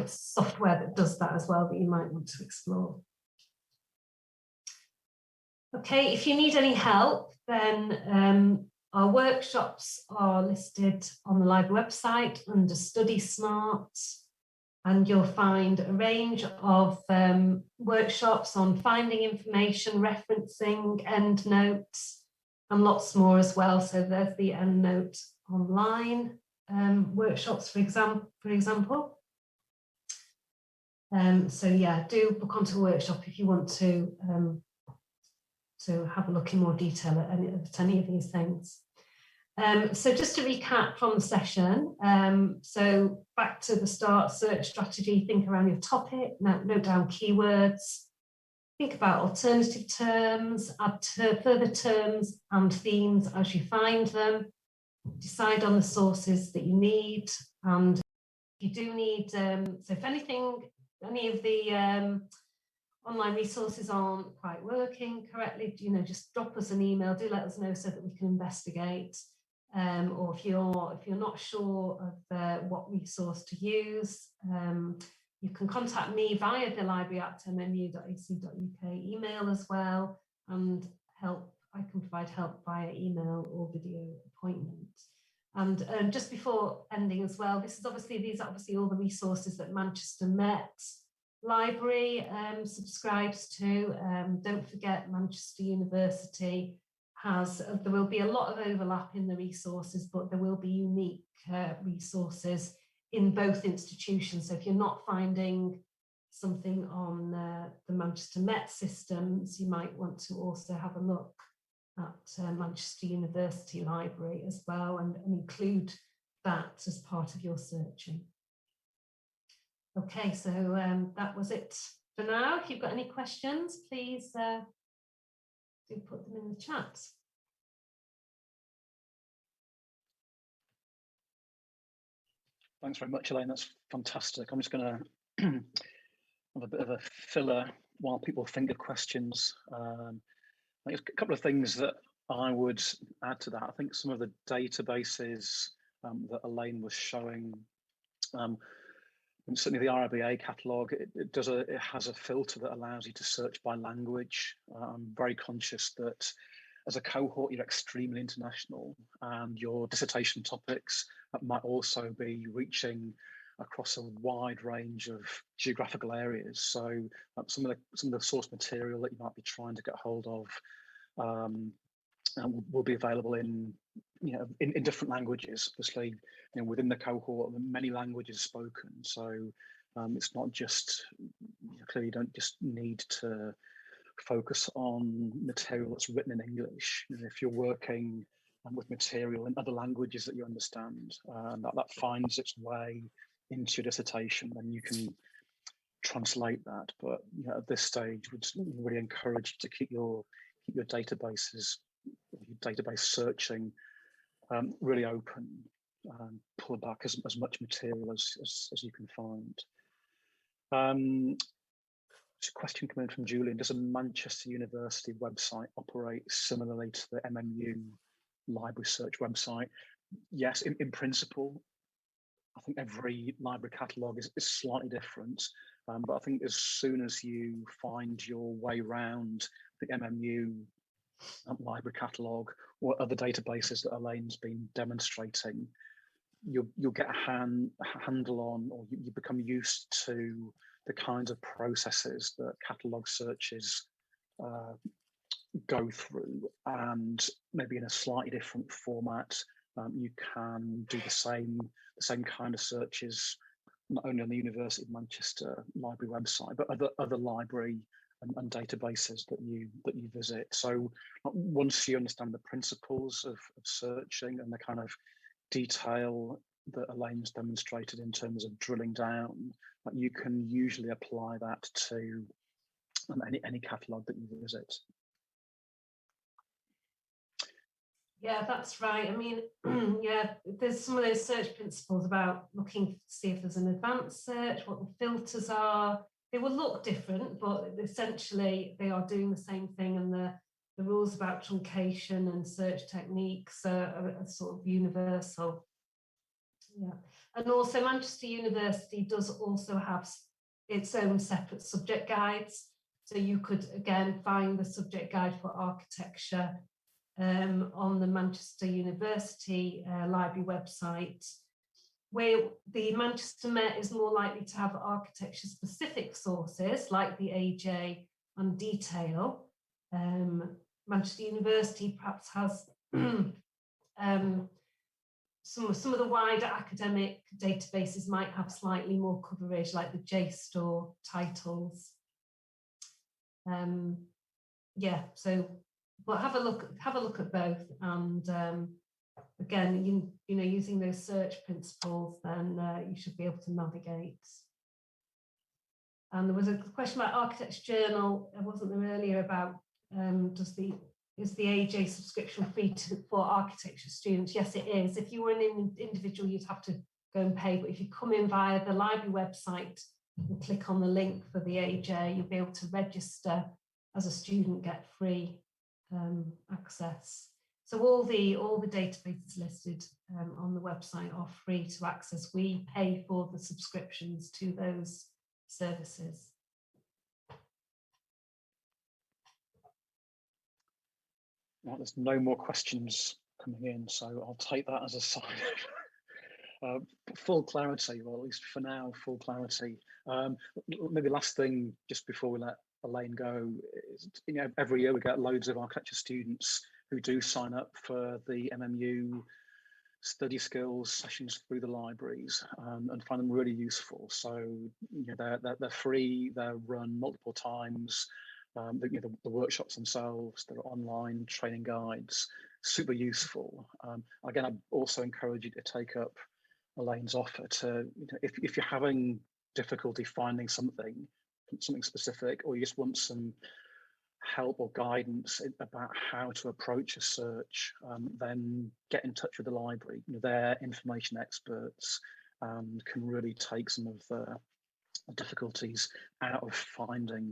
software that does that as well that you might want to explore. Okay, if you need any help, then our workshops are listed on the library website under Study Smart, and you'll find a range of workshops on finding information, referencing, EndNote, and lots more as well. So there's the EndNote online workshops, for example. So yeah, do book onto a workshop if you want to have a look in more detail at any of these things. So just to recap from the session, so back to the start, search strategy, think around your topic, note down keywords, think about alternative terms, add further terms and themes as you find them, decide on the sources that you need, and you do need, so if anything, any of the online resources aren't quite working correctly, just drop us an email, do let us know so that we can investigate. Or if you're not sure of what resource to use, you can contact me via the library@mmu.ac.uk email as well, and I can provide help via email or video appointment. And just before ending as well, these are obviously all the resources that Manchester Met Library subscribes to. Don't forget, Manchester University there will be a lot of overlap in the resources, but there will be unique resources in both institutions. So if you're not finding something on the Manchester Met systems, you might want to also have a look at Manchester University Library as well, and include that as part of your searching. Okay, so that was it for now. If you've got any questions, please do put them in the chat. Thanks very much, Elaine. That's fantastic. I'm just going to have a bit of a filler while people think of questions. I think a couple of things that I would add to that. I think some of the databases that Elaine was showing, and certainly the RIBA catalogue, it has a filter that allows you to search by language. I'm very conscious that as a cohort, you're extremely international, and your dissertation topics might also be reaching across a wide range of geographical areas. So some of the source material that you might be trying to get hold of will be available in different languages. Obviously, within the cohort, many languages spoken. So it's not just, clearly you don't just need to focus on material that's written in English. If you're working with material in other languages that you understand, that finds its way into your dissertation, then you can translate that. But at this stage, would really encourage you to keep your keep your databases, your database searching really open, pull back as much material as you can find. There's a question coming from Julian. Does a Manchester University website operate similarly to the MMU library search website? Yes, in principle. I think every library catalogue is slightly different, but I think as soon as you find your way around the MMU library catalogue or other databases that Elaine's been demonstrating, you'll get a handle on, or you become used to the kinds of processes that catalogue searches go through, and maybe in a slightly different format. You can do the same kind of searches, not only on the University of Manchester library website, but other library and databases that you visit. So once you understand the principles of searching and the kind of detail that Elaine's demonstrated in terms of drilling down, you can usually apply that to any catalogue that you visit. Yeah, that's right. I mean, yeah, there's some of those search principles about looking to see if there's an advanced search, what the filters are. They will look different, but essentially they are doing the same thing, and the rules about truncation and search techniques are sort of universal. Yeah, and also Manchester University does also have its own separate subject guides. So you could, again, find the subject guide for architecture on the Manchester University library website, where the Manchester Met is more likely to have architecture specific sources like the AJ and detail. Manchester University perhaps has some of the wider academic databases might have slightly more coverage, like the JSTOR titles. Yeah, so but have a look at both, and again, you know, using those search principles, then you should be able to navigate. And there was a question about Architects Journal, wasn't there, earlier, about is the AJ subscription free for architecture students? Yes, it is. If you were an individual, you'd have to go and pay, but if you come in via the library website and click on the link for the AJ, you'll be able to register as a student, get free access. So all the databases listed on the website are free to access. We pay for the subscriptions to those services. Well, there's no more questions coming in, so I'll take that as a sign of full clarity, or at least for now, full clarity. Maybe last thing, just before we let Elaine go, is, you know, every year we get loads of architecture students who do sign up for the MMU study skills sessions through the libraries, and find them really useful. So, you know, they're free, they're run multiple times. You know, the workshops themselves, their online training guides, super useful. Again, I also encourage you to take up Elaine's offer to, you know, if you're having difficulty finding something specific, or you just want some help or guidance about how to approach a search, then get in touch with the library. You know, they're information experts and can really take some of the difficulties out of finding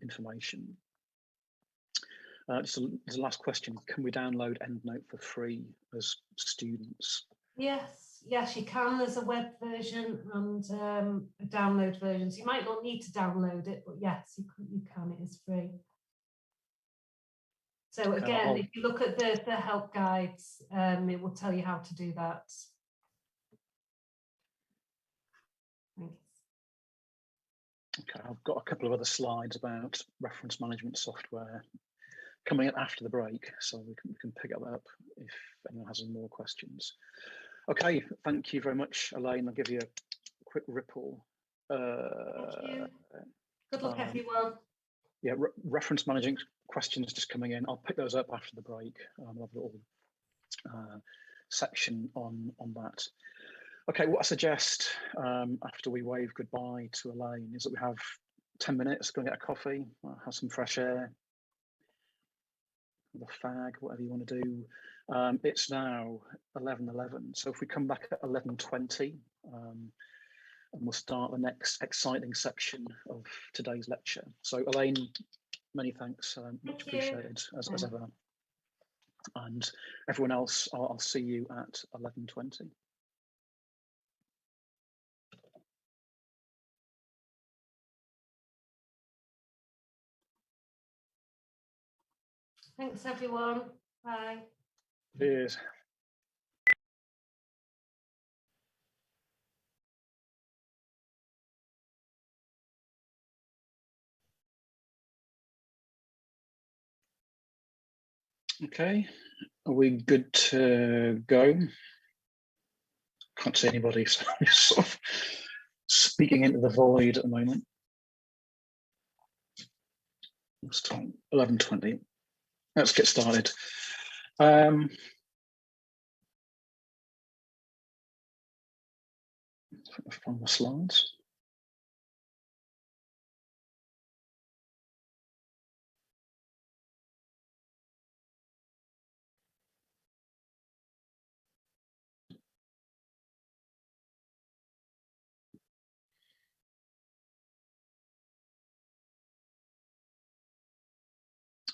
information. Just a last question: can we download EndNote for free as students? Yes, you can. There's a web version and a download version. So you might not need to download it, but yes, you can. It is free. So again, if you look at the help guides, it will tell you how to do that. Thanks. Okay, I've got a couple of other slides about reference management software coming in after the break, so we can pick it up if anyone has any more questions. Okay, thank you very much, Elaine. I'll give you a quick ripple. Thank you. Good luck, everyone. Yeah, reference managing questions just coming in. I'll pick those up after the break. I'll have a little section on that. Okay, what I suggest after we wave goodbye to Elaine is that we have 10 minutes, go and get a coffee, have some fresh air, the fag, whatever you want to do. It's now 11:11, so if we come back at 11:20, and we'll start the next exciting section of today's lecture. So Elaine, many thanks, much appreciated as ever. And everyone else, I'll see you at 11:20. Thanks, everyone. Bye. Cheers. Okay, are we good to go? Can't see anybody, so I'm just sort of speaking into the void at the moment. It's time 11:20. Let's get started. Find the slides.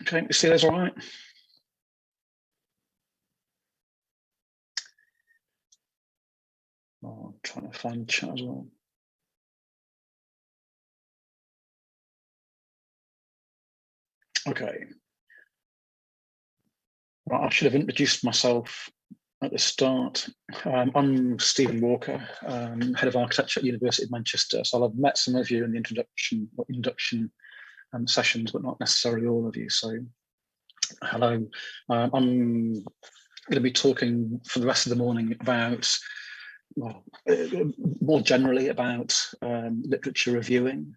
Okay, you see those all right? Oh, I'm trying to find chat as well. Okay. Right, I should have introduced myself at the start. I'm Stephen Walker, Head of Architecture at University of Manchester. So I'll have met some of you in the induction sessions, but not necessarily all of you. So hello. I'm going to be talking for the rest of the morning about, well, more generally about literature reviewing.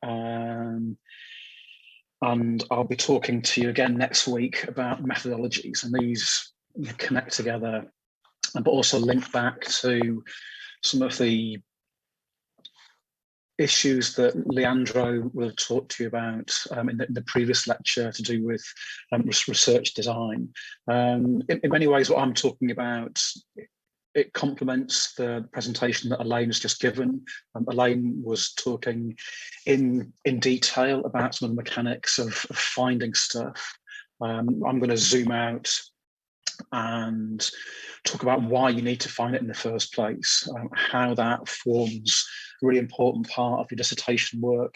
And I'll be talking to you again next week about methodologies, and these connect together, but also link back to some of the issues that Leandro will talk to you about in the previous lecture to do with research design. In many ways, what I'm talking about, it complements the presentation that Elaine has just given. Elaine was talking in detail about some of the mechanics of finding stuff. I'm going to zoom out and talk about why you need to find it in the first place, how that forms a really important part of your dissertation work.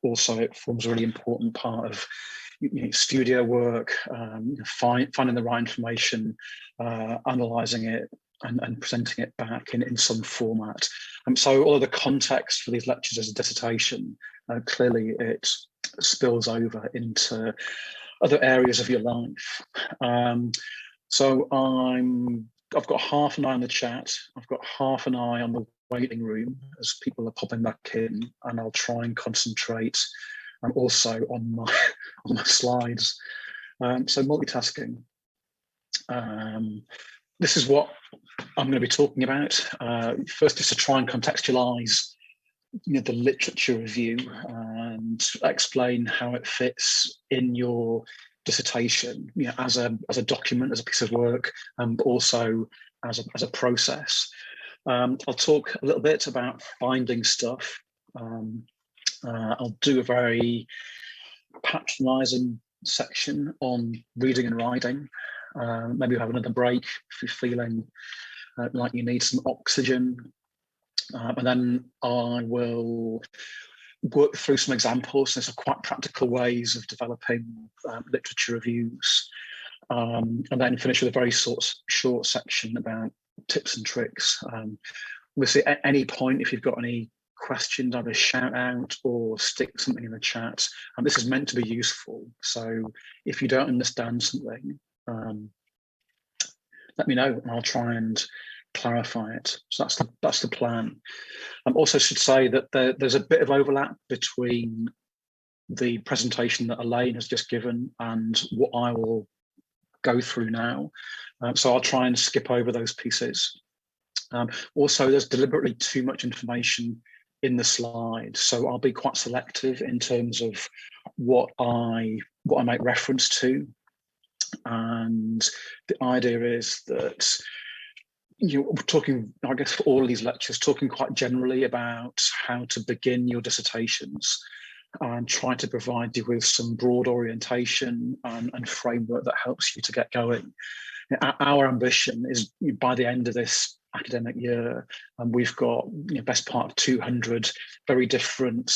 Also, it forms a really important part of studio work, finding the right information, analysing it, and presenting it back in some format. So all of the context for these lectures as a dissertation, clearly it spills over into other areas of your life. So I've got half an eye on the chat, I've got half an eye on the waiting room as people are popping back in, and I'll try and concentrate also on my slides. So multitasking. This is what I'm going to be talking about. First is to try and contextualize the literature review and explain how it fits in your dissertation, as a document, as a piece of work, but also as a process. I'll talk a little bit about finding stuff. I'll do a very patronizing section on reading and writing. Maybe we'll have another break if you're feeling like you need some oxygen. And then I will work through some examples. There's quite practical ways of developing literature reviews. And then finish with a very short section about tips and tricks. Obviously, at any point, if you've got any questions, either shout out or stick something in the chat. And this is meant to be useful. So if you don't understand something, let me know and I'll try and clarify it. So that's the plan. I also should say that there's a bit of overlap between the presentation that Elaine has just given and what I will go through now. So I'll try and skip over those pieces. Also, there's deliberately too much information in the slide, so I'll be quite selective in terms of what I make reference to. And the idea is that we're talking, I guess, for all of these lectures, talking quite generally about how to begin your dissertations and try to provide you with some broad orientation and framework that helps you to get going. Our ambition is by the end of this academic year, and we've got best part of 200 very different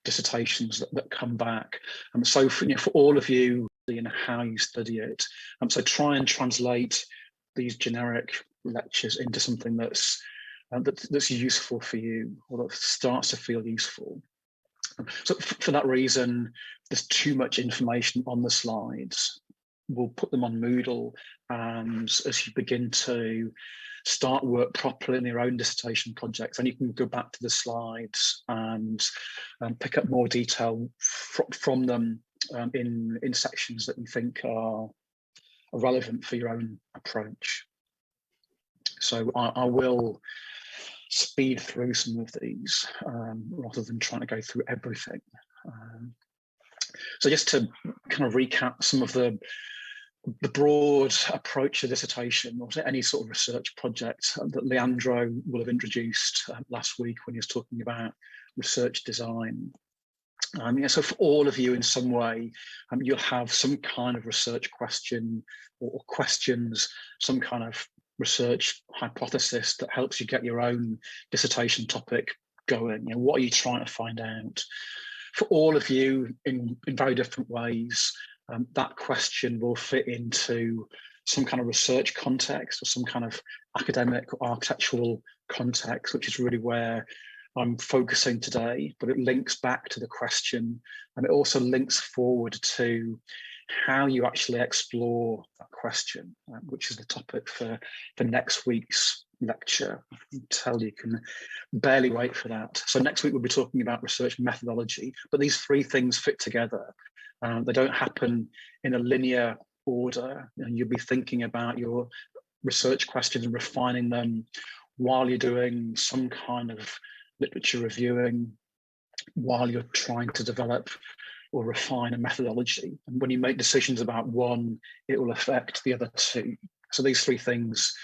dissertations that come back. So for all of you, how you study it, so try and translate these generic lectures into something that's useful for you, or that starts to feel useful. So for that reason, there's too much information on the slides. We'll put them on Moodle, and as you begin to start work properly in your own dissertation projects, and you can go back to the slides and pick up more detail from them in sections that you think are relevant for your own approach. So I will speed through some of these rather than trying to go through everything. So just to kind of recap some of the broad approach to dissertation, or any sort of research project that Leandro will have introduced last week when he was talking about research design. So for all of you in some way, you'll have some kind of research question or questions, some kind of research hypothesis that helps you get your own dissertation topic going. What are you trying to find out? For all of you in very different ways, that question will fit into some kind of research context or some kind of academic or architectural context, which is really where I'm focusing today, but it links back to the question, and it also links forward to how you actually explore that question, which is the topic for next week's lecture. I can tell you can barely wait for that. So next week we'll be talking about research methodology, but these three things fit together. They don't happen in a linear order, and you'll be thinking about your research questions and refining them while you're doing some kind of literature reviewing, while you're trying to develop or refine a methodology. And when you make decisions about one, it will affect the other two. So these three things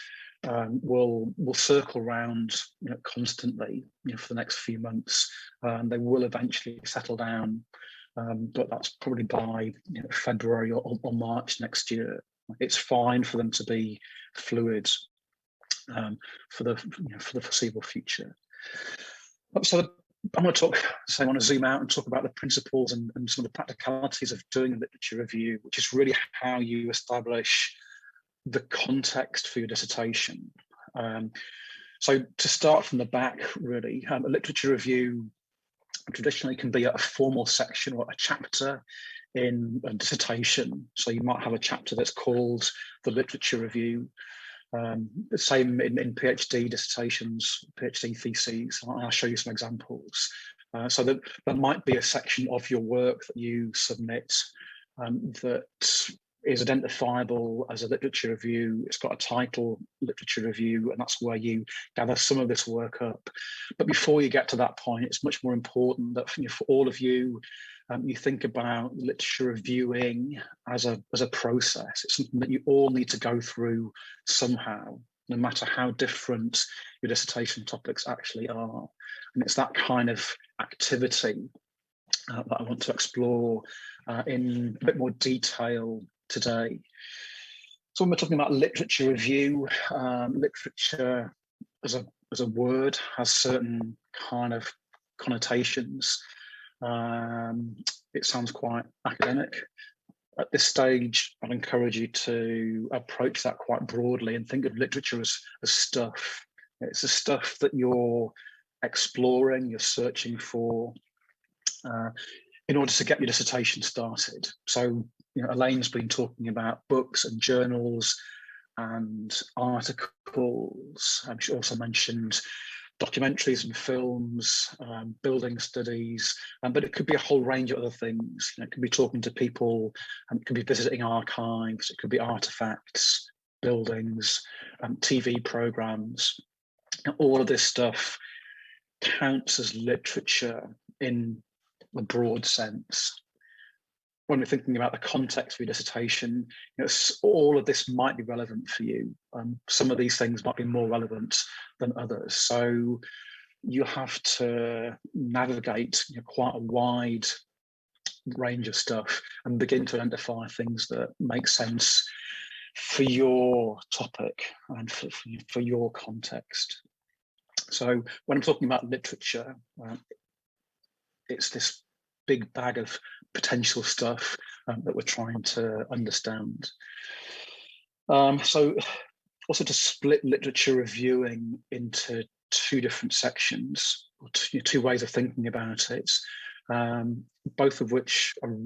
will circle around constantly for the next few months. They will eventually settle down, but that's probably by February or March next year. It's fine for them to be fluid for the foreseeable future. So I'm going to I want to zoom out and talk about the principles and some of the practicalities of doing a literature review, which is really how you establish the context for your dissertation. So to start from the back, really, a literature review traditionally can be a formal section or a chapter in a dissertation. So you might have a chapter that's called the literature review. The same in PhD dissertations, PhD theses. I'll show you some examples. So that might be a section of your work that you submit that is identifiable as a literature review. It's got a title, literature review, and that's where you gather some of this work up. But before you get to that point, it's much more important that for all of you, you think about literature reviewing as a process. It's something that you all need to go through somehow, no matter how different your dissertation topics actually are. And it's that kind of activity that I want to explore in a bit more detail today. So when we're talking about literature review, literature as a word has certain kind of connotations. It sounds quite academic. At this stage, I'd encourage you to approach that quite broadly and think of literature as stuff. It's the stuff that you're exploring, you're searching for in order to get your dissertation started. So Elaine's been talking about books and journals and articles. She also mentioned documentaries and films, building studies, but it could be a whole range of other things. It could be talking to people, it could be visiting archives, it could be artifacts, buildings, TV programs. All of this stuff counts as literature in a broad sense. when we're thinking about the context for your dissertation, all of this might be relevant for you. Some of these things might be more relevant than others. So you have to navigate quite a wide range of stuff and begin to identify things that make sense for your topic and for your context. So when I'm talking about literature, it's this big bag of potential stuff that we're trying to understand. So also to split literature reviewing into two different sections, or two ways of thinking about it, both of which are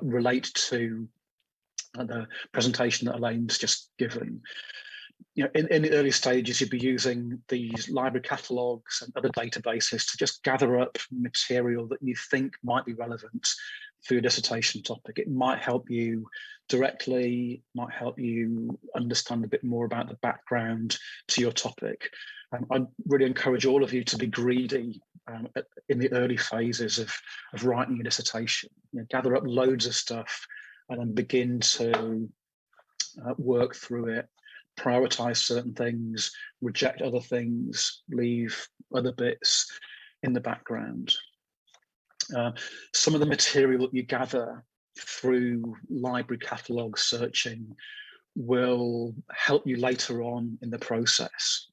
relate to the presentation that Elaine's just given. In the early stages, you'd be using these library catalogues and other databases to just gather up material that you think might be relevant for your dissertation topic. It might help you directly, might help you understand a bit more about the background to your topic. I'd really encourage all of you to be greedy in the early phases of writing your dissertation. Gather up loads of stuff and then begin to work through it, prioritize certain things, reject other things, leave other bits in the background. Some of the material that you gather through library catalogue searching will help you later on in the process.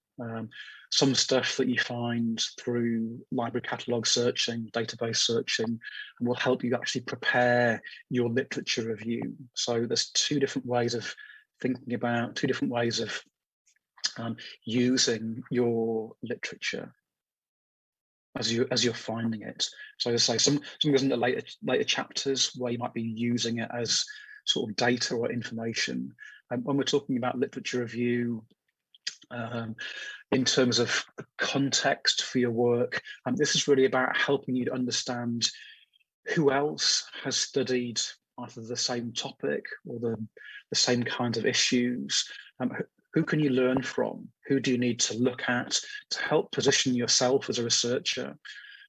Some stuff that you find through library catalogue searching, database searching, will help you actually prepare your literature review. So there's two different ways of thinking about, two different ways of using your literature as you're finding it. So as I say, some goes into later chapters where you might be using it as sort of data or information. And when we're talking about literature review, in terms of the context for your work, this is really about helping you to understand who else has studied either the same topic or the same kinds of issues. Who can you learn from? Who do you need to look at to help position yourself as a researcher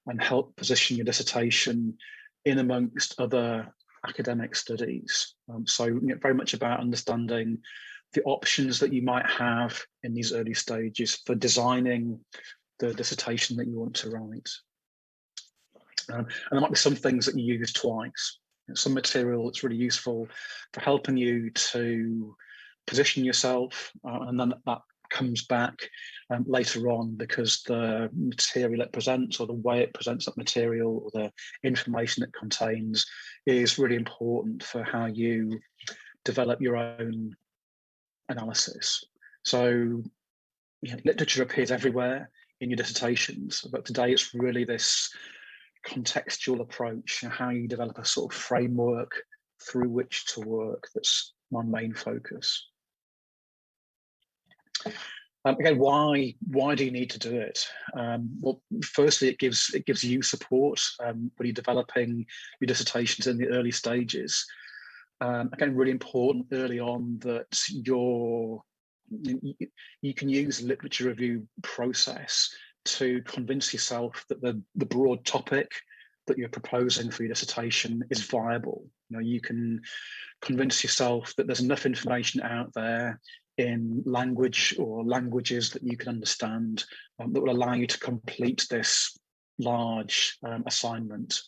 and help position your dissertation in amongst other academic studies? So very much about understanding the options that you might have in these early stages for designing the dissertation that you want to write. And there might be some things that you use twice. Some material that's really useful for helping you to position yourself, and then that comes back later on because the material it presents or the way it presents that material or the information it contains is really important for how you develop your own analysis. So literature appears everywhere in your dissertations, but today it's really this contextual approach, how you develop a sort of framework through which to work. That's my main focus. Again, why do you need to do it? Well, firstly, it gives you support when you're developing your dissertations in the early stages. Again, really important early on that you can use the literature review process to convince yourself that the broad topic that you're proposing for your dissertation is viable. You can convince yourself that there's enough information out there in language or languages that you can understand that will allow you to complete this large assignment.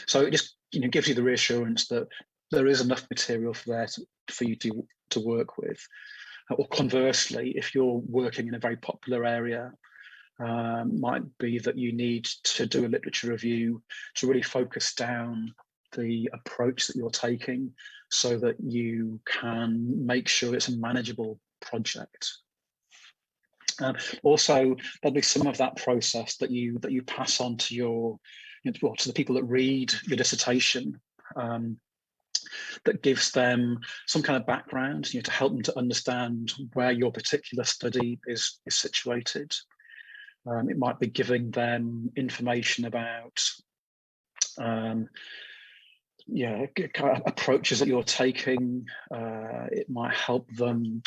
So it just gives you the reassurance that there is enough material for you to work with. Or conversely, if you're working in a very popular area, might be that you need to do a literature review to really focus down the approach that you're taking so that you can make sure it's a manageable project. Also, there'll be some of that process that you pass on to to the people that read your dissertation, that gives them some kind of background, to help them to understand where your particular study is situated. It might be giving them information about kind of approaches that you're taking. It might help them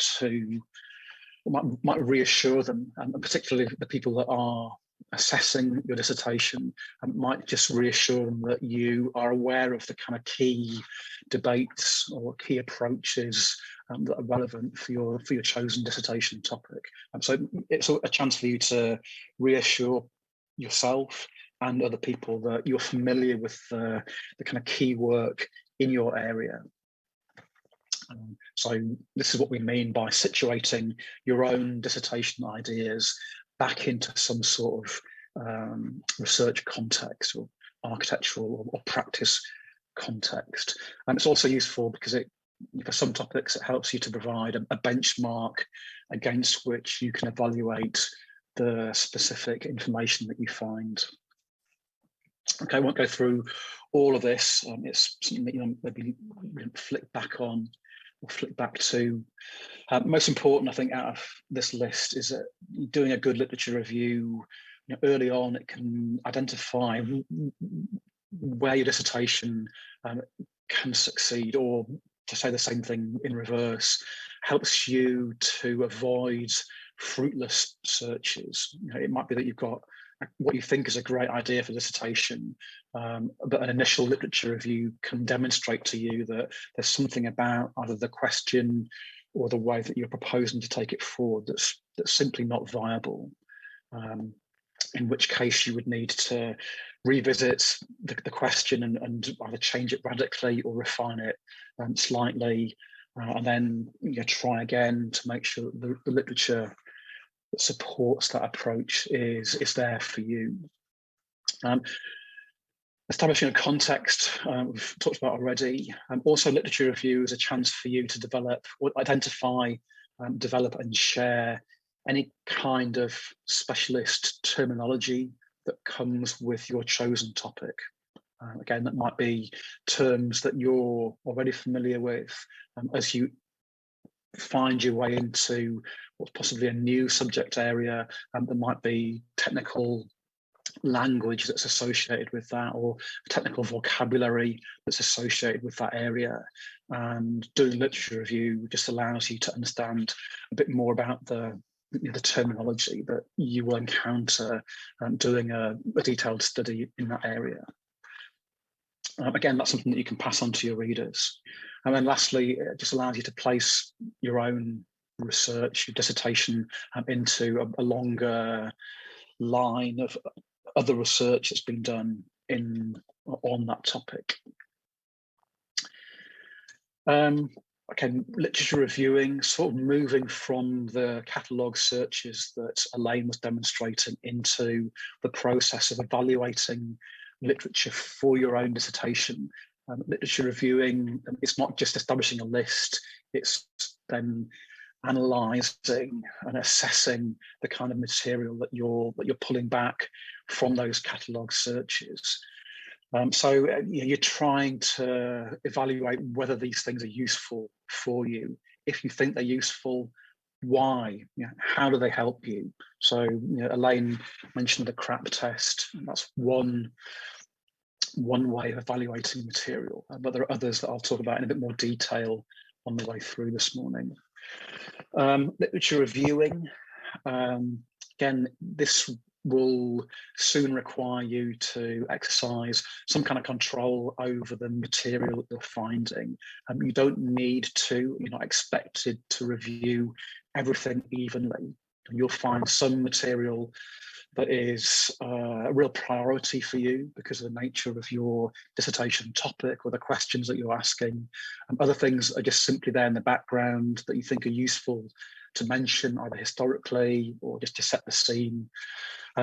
might reassure them, and particularly the people that are assessing your dissertation might just reassure them that you are aware of the kind of key debates or key approaches that are relevant for your chosen dissertation topic. So it's a chance for you to reassure yourself and other people that you're familiar with the kind of key work in your area. So this is what we mean by situating your own dissertation ideas back into some sort of research context or architectural or practice context. And it's also useful because for some topics, it helps you to provide a benchmark against which you can evaluate the specific information that you find. Okay, I won't go through all of this. It's something that maybe flick back on or flick back to. Most important, I think, out of this list is that doing a good literature review early on, it can identify where your dissertation can succeed, or to say the same thing in reverse, helps you to avoid fruitless searches. It might be that you've got what you think is a great idea for dissertation, but an initial literature review can demonstrate to you that there's something about either the question or the way that you're proposing to take it forward that's simply not viable. In which case you would need to revisit the question and either change it radically or refine it slightly, and then try again to make sure that the literature that supports that approach is there for you. Establishing a context, we've talked about already. Also, literature review is a chance for you to develop or identify, develop and share any kind of specialist terminology that comes with your chosen topic. Again, that might be terms that you're already familiar with as you find your way into what's possibly a new subject area. There might be technical language that's associated with that, or technical vocabulary that's associated with that area. And doing literature review just allows you to understand a bit more about the terminology that you will encounter doing a detailed study in that area. Again, that's something that you can pass on to your readers. And then lastly, it just allows you to place your own research, your dissertation into a longer line of other research that's been done on that topic. Okay, literature reviewing, sort of moving from the catalogue searches that Elaine was demonstrating into the process of evaluating literature for your own dissertation. Literature reviewing, it's not just establishing a list, it's then analysing and assessing the kind of material that you're pulling back from those catalogue searches. So you're trying to evaluate whether these things are useful for you. If you think they're useful, why? How do they help you? So Elaine mentioned the CRAP test. That's one way of evaluating material, but there are others that I'll talk about in a bit more detail on the way through this morning. Literature reviewing, again, this will soon require you to exercise some kind of control over the material that you're finding. You don't need to, you're not expected to review everything evenly. You'll find some material that is a real priority for you because of the nature of your dissertation topic or the questions that you're asking. Other things are just simply there in the background that you think are useful to mention, either historically or just to set the scene.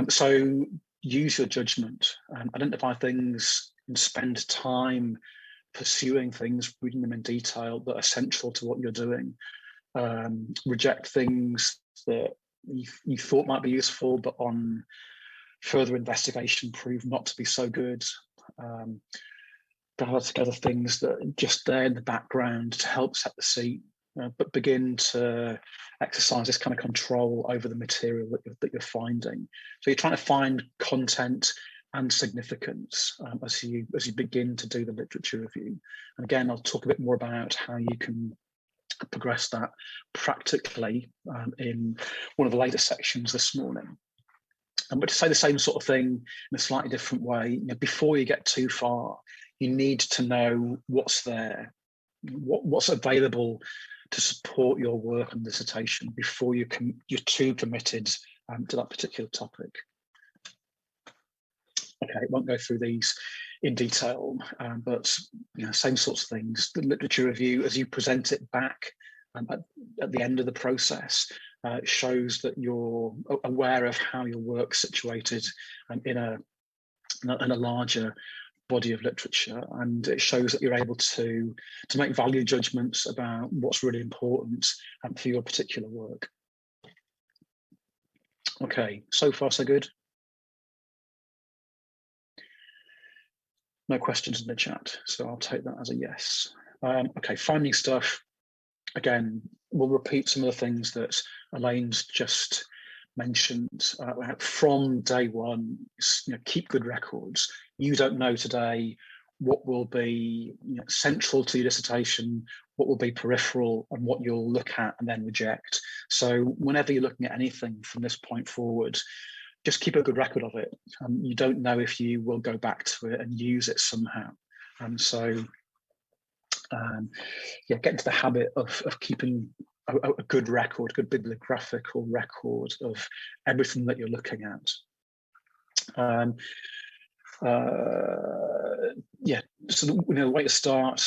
So use your judgment, identify things and spend time pursuing things, reading them in detail that are central to what you're doing. Reject things that you thought might be useful, but on further investigation proved not to be so good. Gather together things that are just there in the background to help set the scene, but begin to exercise this kind of control over the material that you're finding. So you're trying to find content and significance as you begin to do the literature review. And again, I'll talk a bit more about how you can progress that practically in one of the later sections this morning. But to say the same sort of thing in a slightly different way, before you get too far, you need to know what's there, what's available to support your work on dissertation before you're too committed to that particular topic. Okay, I won't go through these in detail, but same sorts of things. The literature review, as you present it back at the end of the process, shows that you're aware of how your work's situated in a larger body of literature, and it shows that you're able to make value judgments about what's really important for your particular work. Okay, so far so good. No questions in the chat, so I'll take that as a yes. Okay, finding stuff. Again, we'll repeat some of the things that Elaine's just mentioned. From day one, keep good records. You don't know today what will be central to your dissertation, what will be peripheral, and what you'll look at and then reject. So whenever you're looking at anything from this point forward, just keep a good record of it. You don't know if you will go back to it and use it somehow. Get into the habit of keeping a good record, good bibliographical record of everything that you're looking at. So the way to start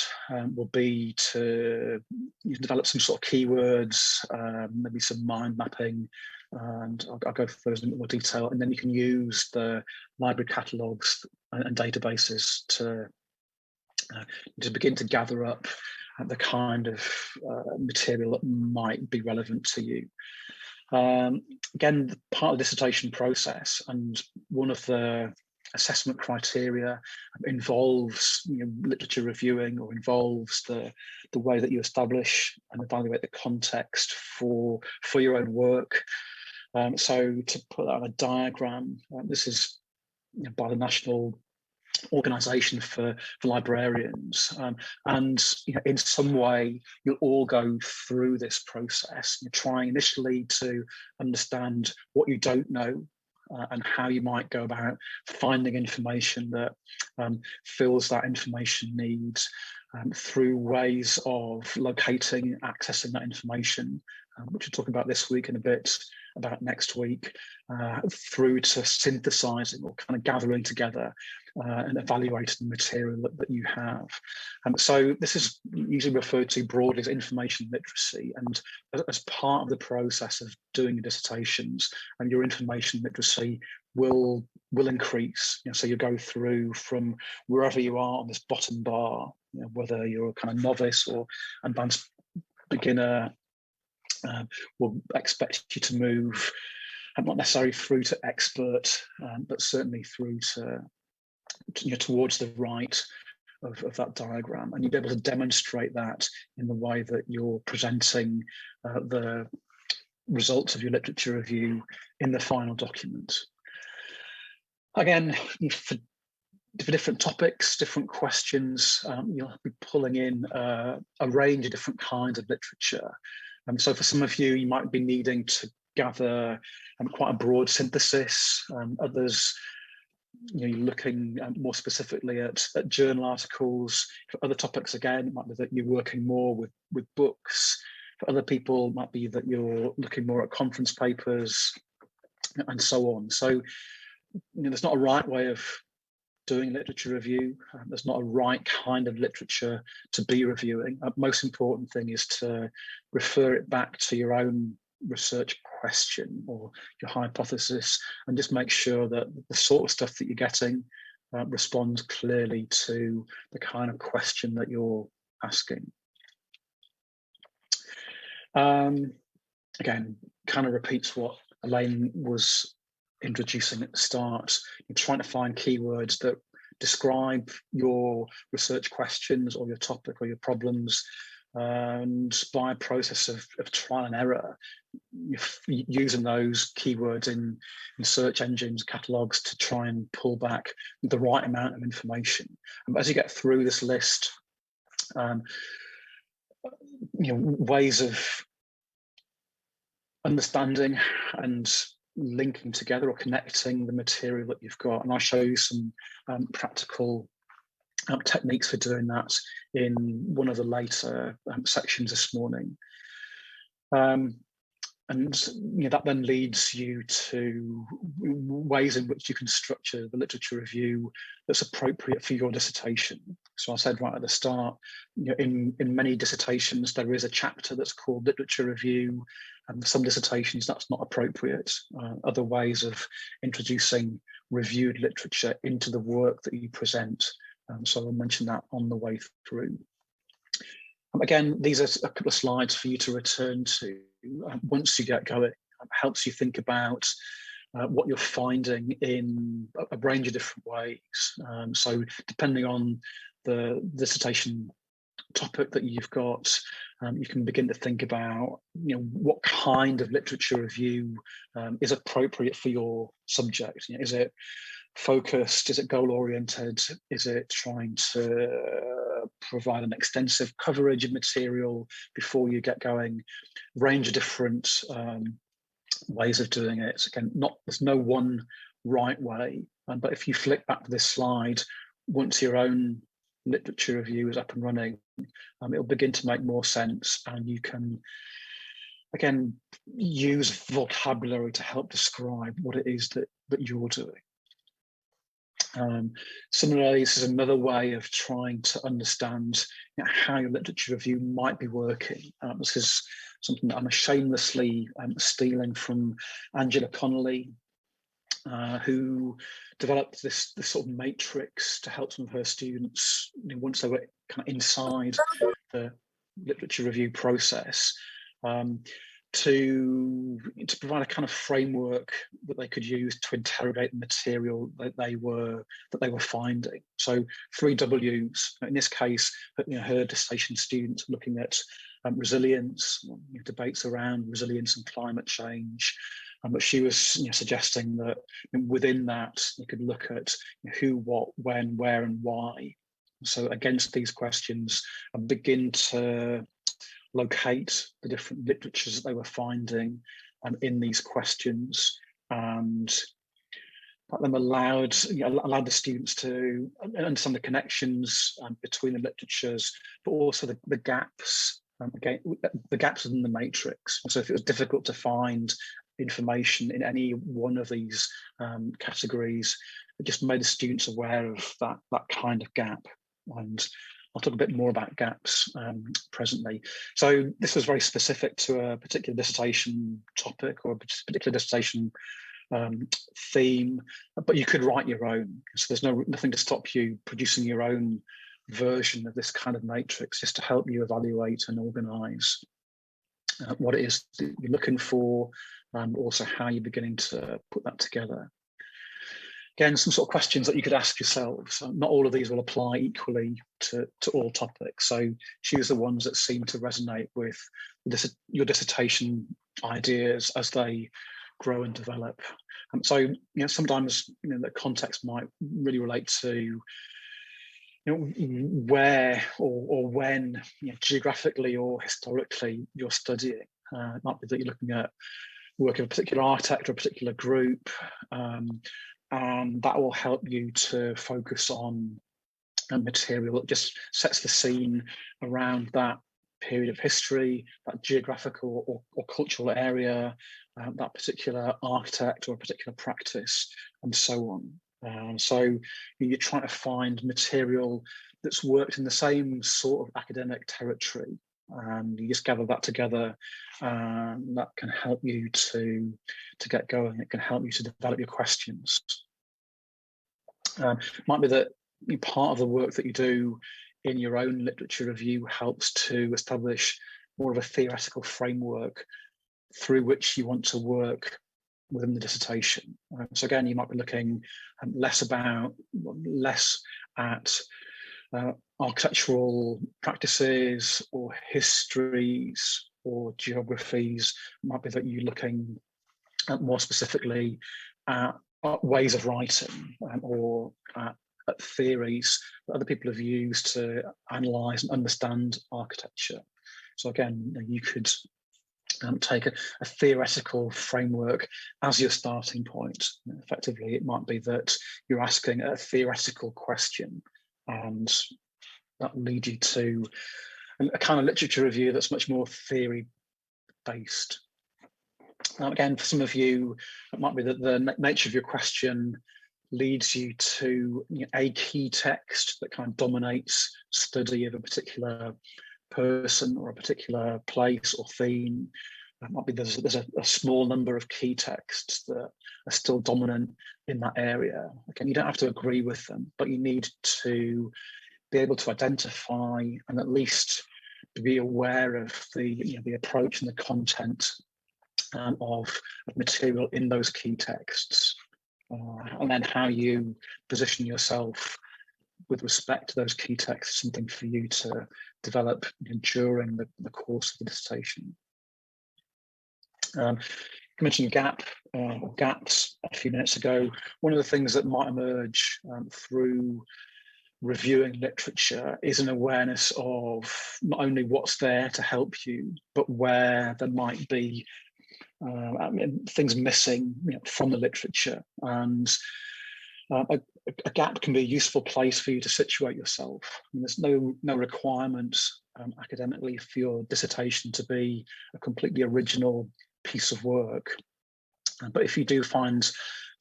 will be to develop some sort of keywords, maybe some mind mapping, and I'll go through those in more detail. And then you can use the library catalogues and databases to begin to gather up the kind of material that might be relevant to you. Again, part of the dissertation process, and one of the assessment criteria involves literature reviewing, or involves the way that you establish and evaluate the context for your own work. So to put that on a diagram, this is by the National Organisation for Librarians, and in some way you'll all go through this process. You're trying initially to understand what you don't know, and how you might go about finding information that fills that information need, through ways of locating, accessing that information, which we'll talk about this week and a bit about next week, through to synthesizing or kind of gathering together and evaluating the material that you have. So this is usually referred to broadly as information literacy, and as part of the process of doing your dissertations, and your information literacy will increase. So you go through from wherever you are on this bottom bar, whether you're a kind of novice or advanced beginner, will expect you to move, not necessarily through to expert, but certainly through to towards the right of that diagram, and you'll be able to demonstrate that in the way that you're presenting the results of your literature review in the final document. Again, for different topics, different questions, you'll be pulling in a range of different kinds of literature. So for some of you, you might be needing to gather quite a broad synthesis. Others, you're looking more specifically at journal articles. For other topics, again, it might be that you're working more with books. For other people, it might be that you're looking more at conference papers and so on. So there's not a right way of doing literature review. There's not a right kind of literature to be reviewing. Most important thing is to refer it back to your own research question or your hypothesis, and just make sure that the sort of stuff that you're getting responds clearly to the kind of question that you're asking. Again, kind of repeats what Elaine was introducing at the start. You're trying to find keywords that describe your research questions or your topic or your problems, and by a process of trial and error, you're using those keywords in search engines, catalogues, to try and pull back the right amount of information. And as you get through this list, ways of understanding and linking together or connecting the material that you've got. And I'll show you some practical techniques for doing that in one of the later sections this morning. And that then leads you to ways in which you can structure the literature review that's appropriate for your dissertation. So I said right at the start, in many dissertations, there is a chapter that's called literature review, and for some dissertations that's not appropriate. Other ways of introducing reviewed literature into the work that you present. So I'll mention that on the way through. Again, these are a couple of slides for you to return to once you get going. It helps you think about what you're finding in a range of different ways. So depending on the dissertation topic that you've got, you can begin to think about what kind of literature review is appropriate for your subject. Is it focused? Is it goal-oriented? Is it trying to provide an extensive coverage of material before you get going? Range of different ways of doing it. Again, there's no one right way, but if you flick back to this slide, once your own literature review is up and running, it'll begin to make more sense, and you can again use vocabulary to help describe what it is that you're doing. Similarly, this is another way of trying to understand how your literature review might be working. This is something that I'm shamelessly stealing from Angela Connolly, who developed this sort of matrix to help some of her students, once they were kind of inside the literature review process, to provide a kind of framework that they could use to interrogate the material that they were finding. So 3 W's. In this case, her dissertation students looking at resilience, debates around resilience and climate change. But she was suggesting that within that you could look at who, what, when, where, and why. So against these questions, and begin to locate the different literatures that they were finding in these questions, and that them allowed the students to understand the connections between the literatures, but also the gaps. Again, the gaps within the matrix. So if it was difficult to find information in any one of these categories, it just made the students aware of that kind of gap. And I'll talk a bit more about gaps presently. So this was very specific to a particular dissertation topic or a particular dissertation theme, but you could write your own. So there's nothing to stop you producing your own version of this kind of matrix, just to help you evaluate and organise what it is that you're looking for, and also how you're beginning to put that together. Again, some sort of questions that you could ask yourselves. Not all of these will apply equally to all topics, so choose the ones that seem to resonate with your dissertation ideas as they grow and develop. So sometimes the context might really relate to where or when geographically or historically you're studying. It might be that you're looking at work of a particular architect or a particular group, and that will help you to focus on a material that just sets the scene around that period of history, that geographical or cultural area, that particular architect or a particular practice, and so on. So you're trying to find material that's worked in the same sort of academic territory, and you just gather that together, and that can help you to get going. It can help you to develop your questions. Might be that part of the work that you do in your own literature review helps to establish more of a theoretical framework through which you want to work within the dissertation. So again, you might be looking less at architectural practices or histories or geographies. It might be that you're looking more specifically at ways of writing, or at theories that other people have used to analyse and understand architecture. So again, you could take a theoretical framework as your starting point. Effectively, it might be that you're asking a theoretical question, and that will lead you to a kind of literature review that's much more theory-based. Again, for some of you, it might be that the nature of your question leads you to a key text that kind of dominates study of a particular person or a particular place or theme. It might be there's a small number of key texts that are still dominant in that area. Again, you don't have to agree with them, but you need to be able to identify and at least be aware of the approach and the content of material in those key texts, and then how you position yourself with respect to those key texts, something for you to develop during the course of the dissertation. I mentioned gaps a few minutes ago. One of the things that might emerge through reviewing literature is an awareness of not only what's there to help you, but where there might be things missing from the literature. And a gap can be a useful place for you to situate yourself. There's no requirement academically for your dissertation to be a completely original piece of work. But if you do find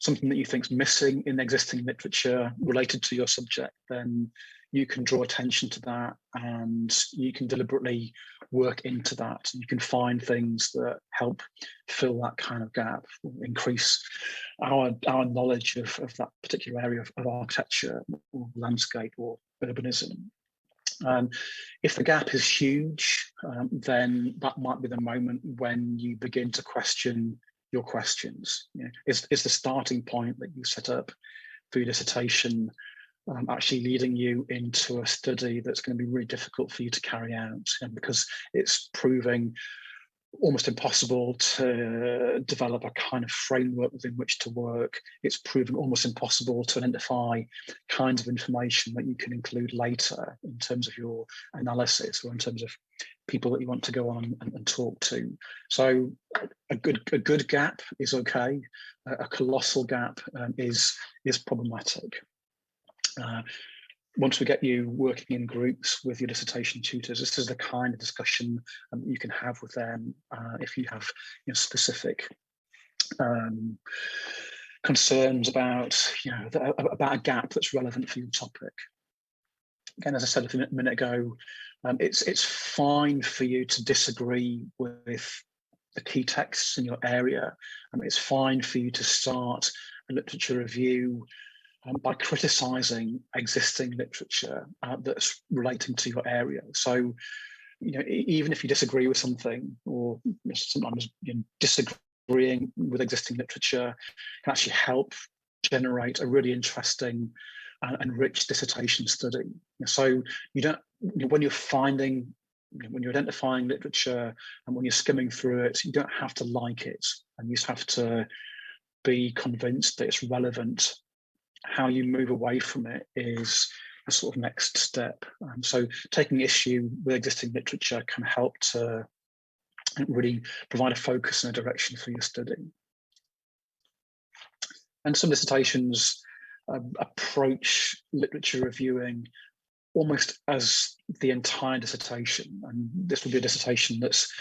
something that you think is missing in existing literature related to your subject, then you can draw attention to that and you can deliberately work into that. You can find things that help fill that kind of gap, increase our knowledge of that particular area of architecture or landscape or urbanism. If the gap is huge, then that might be the moment when you begin to question your questions. Is the starting point that you set up for your dissertation actually leading you into a study that's going to be really difficult for you to carry out, because it's proving almost impossible to develop a kind of framework within which to work. It's proving almost impossible to identify kinds of information that you can include later in terms of your analysis or in terms of people that you want to go on and talk to. So a good gap is okay. A colossal gap is problematic. Once we get you working in groups with your dissertation tutors, this is the kind of discussion you can have with them if you have specific concerns about a gap that's relevant for your topic. Again, as I said a minute ago, it's fine for you to disagree with the key texts in your area. It's fine for you to start a literature review by criticising existing literature that's relating to your area. So, even if you disagree with something, or sometimes disagreeing with existing literature can actually help generate a really interesting and rich dissertation study. So you don't, when you're identifying literature and when you're skimming through it, you don't have to like it, and you just have to be convinced that it's relevant. How you move away from it is a sort of next step. So taking issue with existing literature can help to really provide a focus and a direction for your study. And some dissertations approach literature reviewing almost as the entire dissertation. And this will be a dissertation that's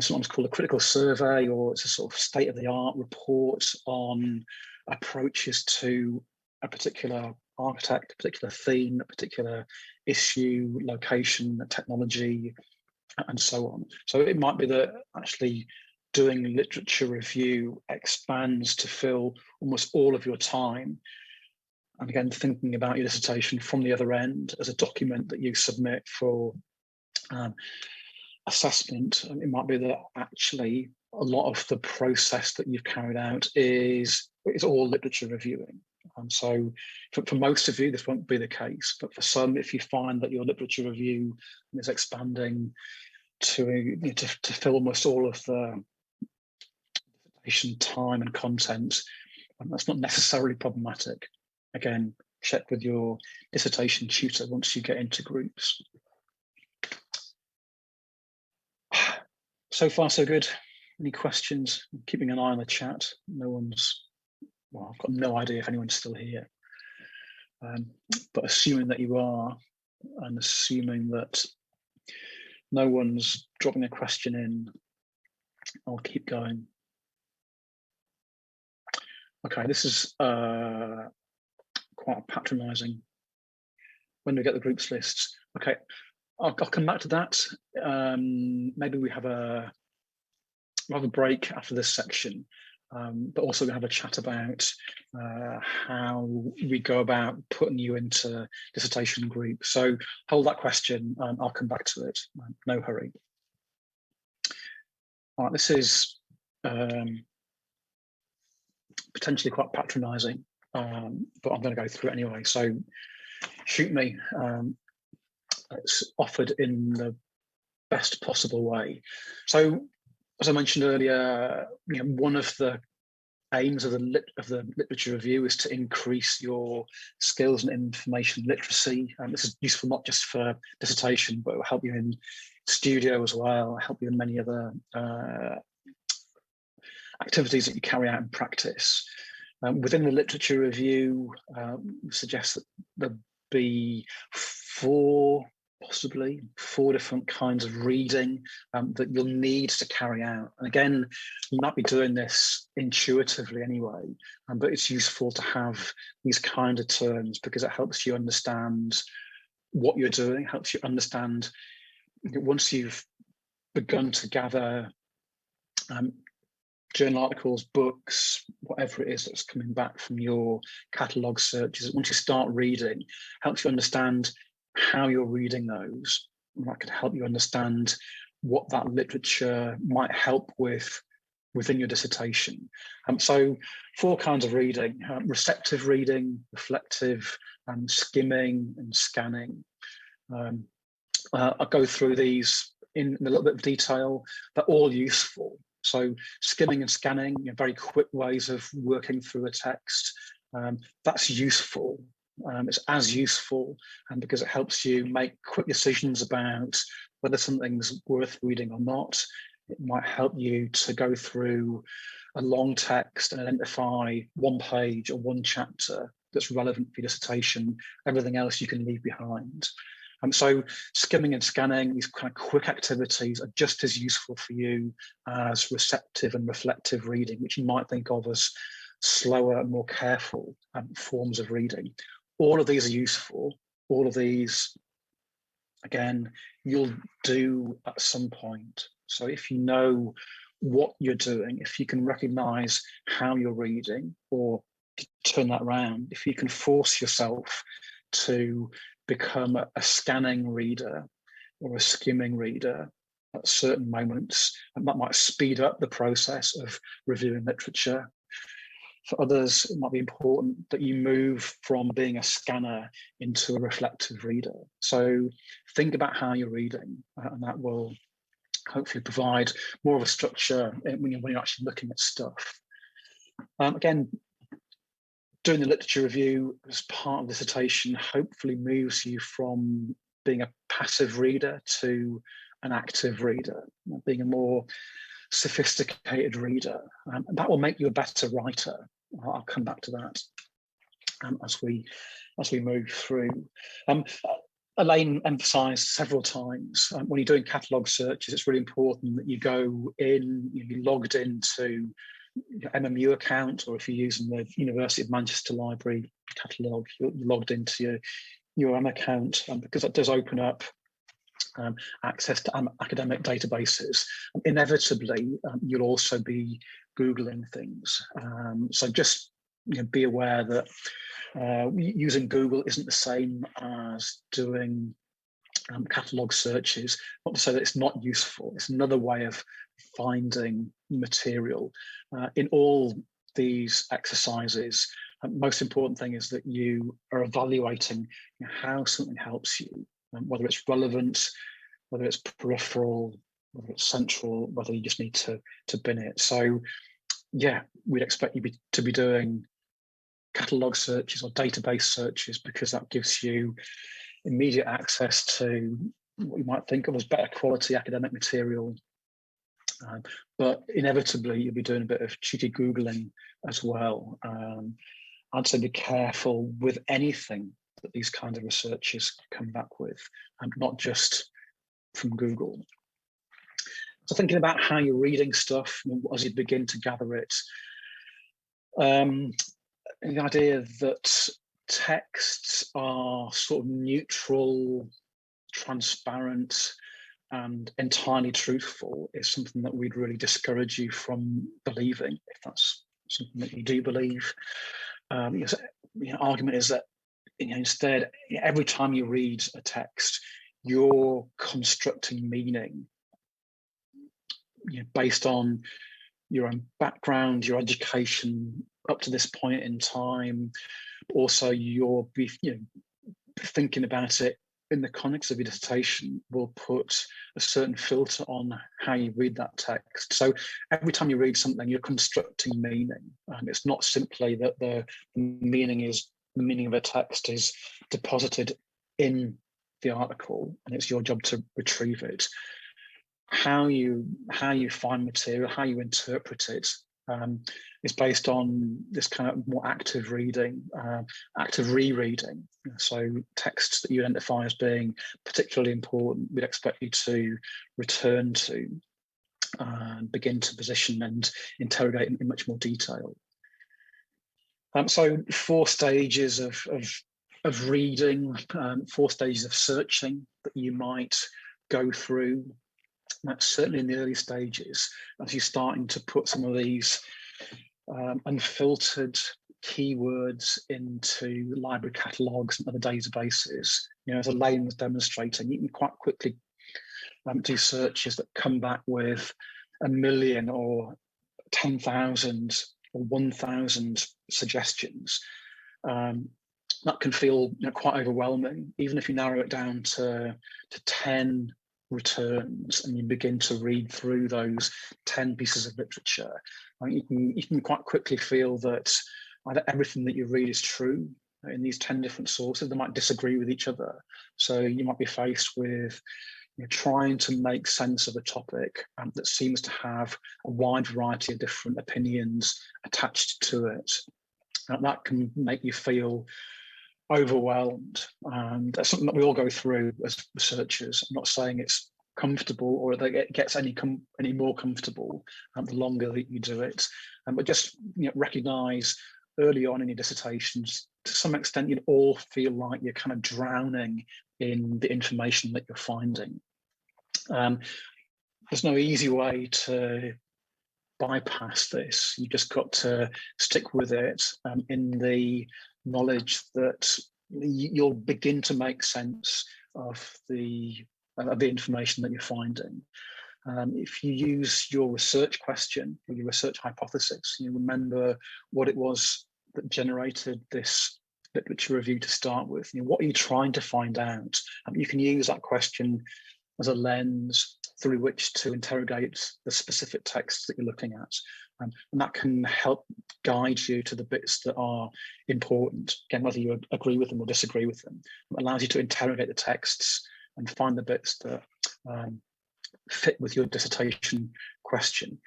sometimes called a critical survey, or it's a sort of state-of-the-art report on approaches to a particular architect, a particular theme, a particular issue, location, technology, and so on. So it might be that actually doing literature review expands to fill almost all of your time. And again, thinking about your dissertation from the other end as a document that you submit for assessment. It might be that actually a lot of the process that you've carried out is all literature reviewing. So for most of you, this won't be the case, but for some, if you find that your literature review is expanding to fill almost all of the dissertation time and content, that's not necessarily problematic. Again, check with your dissertation tutor once you get into groups. So far, so good. Any questions? I'm keeping an eye on the chat. No one's, well, I've got no idea if anyone's still here. But assuming that you are, and assuming that no one's dropping a question in, I'll keep going. Okay, this is quite patronizing. When we get the groups lists, okay, I'll come back to that. Maybe we have a break after this section, but also we have a chat about how we go about putting you into dissertation group. So hold that question, I'll come back to it. No hurry. All right, this is potentially quite patronizing, but I'm going to go through it anyway. So shoot me. It's offered in the best possible way. So, as I mentioned earlier, one of the aims of the literature review is to increase your skills and information literacy. And this is useful not just for dissertation, but it will help you in studio as well, help you in many other activities that you carry out in practice. Within the literature review, we suggest that there be possibly four different kinds of reading that you'll need to carry out. And again, you might be doing this intuitively anyway, but it's useful to have these kind of terms because it helps you understand what you're doing, helps you understand once you've begun to gather journal articles, books, whatever it is that's coming back from your catalogue searches. Once you start reading, helps you understand how you're reading those. And that could help you understand what that literature might help with within your dissertation. So 4 kinds of reading: receptive reading, reflective, skimming, and scanning. I'll go through these in a little bit of detail. They're all useful. So skimming and scanning, very quick ways of working through a text. That's useful. It's as useful because it helps you make quick decisions about whether something's worth reading or not. It might help you to go through a long text and identify one page or one chapter that's relevant for your dissertation. Everything else you can leave behind. So skimming and scanning, these kind of quick activities, are just as useful for you as receptive and reflective reading, which you might think of as slower and more careful forms of reading. All of these are useful. All of these, again, you'll do at some point. So if you know what you're doing, if you can recognize how you're reading, or turn that around, if you can force yourself to become a scanning reader or a skimming reader at certain moments, and that might speed up the process of reviewing literature. For others, it might be important that you move from being a scanner into a reflective reader. So think about how you're reading, and that will hopefully provide more of a structure when you're actually looking at stuff. Again, doing the literature review as part of the dissertation hopefully moves you from being a passive reader to an active reader, being a more sophisticated reader. And that will make you a better writer. I'll come back to that as we move through. Elaine emphasised several times when you're doing catalogue searches, it's really important that you go in, you're logged into your MMU account, or if you're using the University of Manchester Library catalogue, you're logged into your M account, because that does open up access to academic databases. Inevitably, you'll also be Googling things. So just be aware that using Google isn't the same as doing catalogue searches. Not to say that it's not useful. It's another way of finding material. In all these exercises, most important thing is that you are evaluating how something helps you, whether it's relevant, whether it's peripheral, whether it's central, whether you just need to bin it. So yeah, we'd expect you to be doing catalogue searches or database searches, because that gives you immediate access to what you might think of as better quality academic material But inevitably, you'll be doing a bit of cheeky Googling as well. I'd say be careful with anything that these kinds of researchers come back with, and not just from Google. So thinking about how you're reading stuff as you begin to gather it, the idea that texts are sort of neutral, transparent, and entirely truthful is something that we'd really discourage you from believing, if that's something that you do believe. Because, argument is that instead, every time you read a text, you're constructing meaning based on your own background, your education up to this point in time. Also, you're thinking about it in the context of your dissertation will put a certain filter on how you read that text. So every time you read something, you're constructing meaning. It's not simply that the meaning of a text is deposited in the article and it's your job to retrieve it. How you find material, how you interpret it, is based on this kind of more active reading, active rereading. So texts that you identify as being particularly important, we'd expect you to return to and begin to position and interrogate in much more detail. So 4 stages of reading, 4 stages of searching that you might go through. That's certainly in the early stages, as you're starting to put some of these unfiltered keywords into library catalogues and other databases. As Elaine was demonstrating, you can quite quickly do searches that come back with 1 million or 10,000 or 1,000 suggestions. That can feel quite overwhelming, even if you narrow it down to 10 returns and you begin to read through those 10 pieces of literature. You can quite quickly feel that either everything that you read is true in these 10 different sources. They might disagree with each other. So you might be faced with trying to make sense of a topic that seems to have a wide variety of different opinions attached to it. That can make you feel overwhelmed, and that's something that we all go through as researchers. I'm not saying it's comfortable or that it gets any more comfortable the longer that you do it, but just recognize early on in your dissertations, to some extent, you'd all feel like you're kind of drowning in the information that you're finding. There's no easy way to bypass this. You just got to stick with it in the knowledge that you'll begin to make sense of the information that you're finding. If you use your research question or your research hypothesis, you remember what it was that generated this literature review to start with. What are you trying to find out? You can use that question as a lens through which to interrogate the specific texts that you're looking at. And that can help guide you to the bits that are important. Again, whether you agree with them or disagree with them, it allows you to interrogate the texts and find the bits that fit with your dissertation question.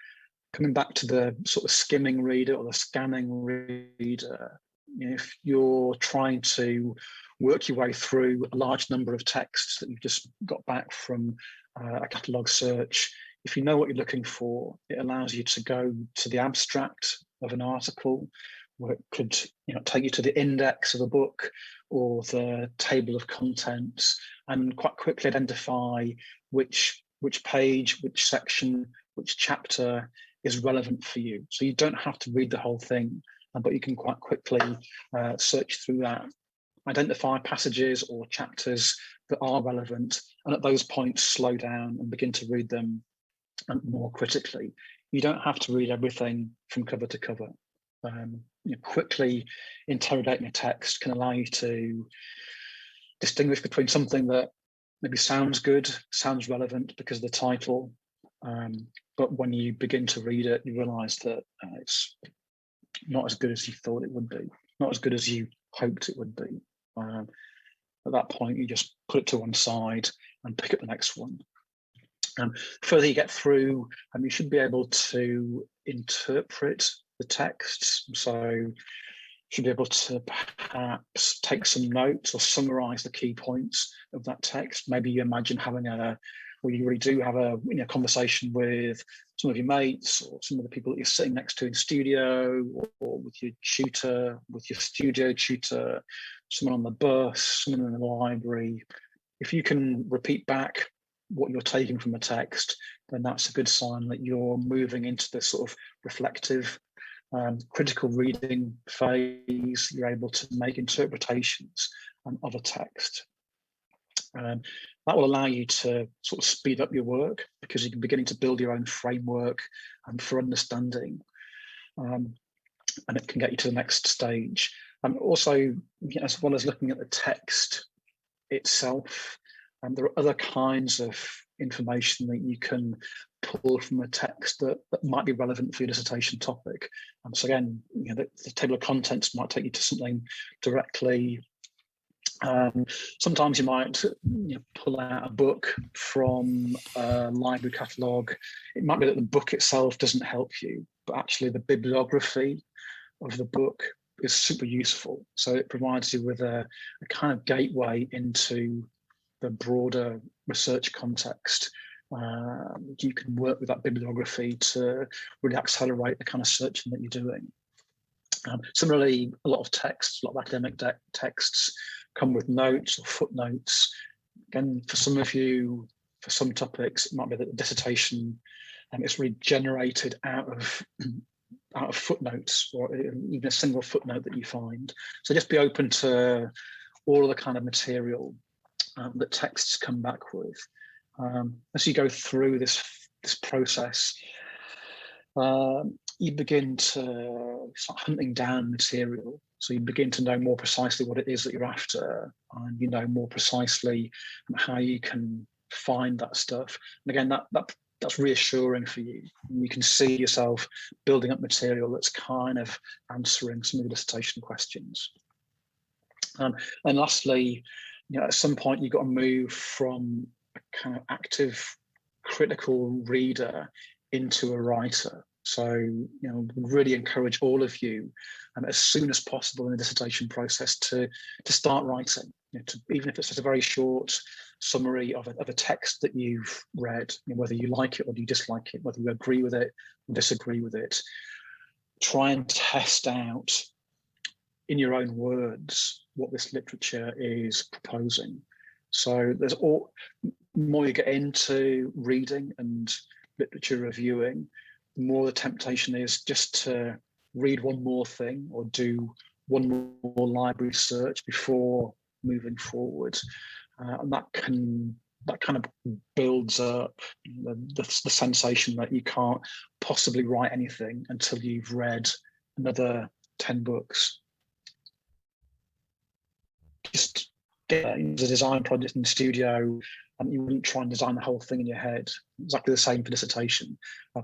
Coming back to the sort of skimming reader or the scanning reader, if you're trying to work your way through a large number of texts that you've just got back from a catalogue search, if you know what you're looking for, it allows you to go to the abstract of an article, where it could take you to the index of a book or the table of contents, and quite quickly identify which page, which section, which chapter is relevant for you. So you don't have to read the whole thing, but you can quite quickly search through that, identify passages or chapters that are relevant, and at those points slow down and begin to read them more critically. You don't have to read everything from cover to cover. Quickly interrogating a text can allow you to distinguish between something that maybe sounds good, sounds relevant because of the title, but when you begin to read it, you realise that it's not as good as you thought it would be, not as good as you hoped it would be. At that point, you just put it to one side and pick up the next one. Further you get through, you should be able to interpret the texts. So you should be able to perhaps take some notes or summarize the key points of that text. Maybe you imagine having or you really do have a conversation with some of your mates or some of the people that you're sitting next to in studio, or with your tutor, with your studio tutor, someone on the bus, someone in the library. If you can repeat back what you're taking from the text, then that's a good sign that you're moving into this sort of reflective, critical reading phase. You're able to make interpretations of a text. That will allow you to sort of speed up your work, because you can beginning to build your own framework for understanding, and it can get you to the next stage. Also, as well as looking at the text itself, there are other kinds of information that you can pull from a text that might be relevant for your dissertation topic. So again, the table of contents might take you to something directly. Sometimes you might pull out a book from a library catalogue. It might be that the book itself doesn't help you, but actually the bibliography of the book is super useful. So it provides you with a kind of gateway into the broader research context. You can work with that bibliography to really accelerate the kind of searching that you're doing. Similarly, a lot of texts, a lot of academic texts come with notes or footnotes. Again, for some of you, for some topics, it might be that the dissertation is really generated out of footnotes, or even a single footnote that you find. So just be open to all of the kind of material that texts come back with. As you go through this process, you begin to start hunting down material. So you begin to know more precisely what it is that you're after, and you know more precisely how you can find that stuff. And again, that's reassuring for you. You can see yourself building up material that's kind of answering some of the dissertation questions. And lastly, at some point you've got to move from a kind of active critical reader into a writer. So, really encourage all of you, as soon as possible in the dissertation process, to start writing. Even if it's just a very short summary of a text that you've read, whether you like it or you dislike it, whether you agree with it or disagree with it, try and test out in your own words what this literature is proposing. So there's more you get into reading and literature reviewing, the more the temptation is just to read one more thing or do one more library search before moving forward. And that kind of builds up the sensation that you can't possibly write anything until you've read another 10 books. Just get a design project in the studio, and you wouldn't try and design the whole thing in your head. Exactly the same for dissertation.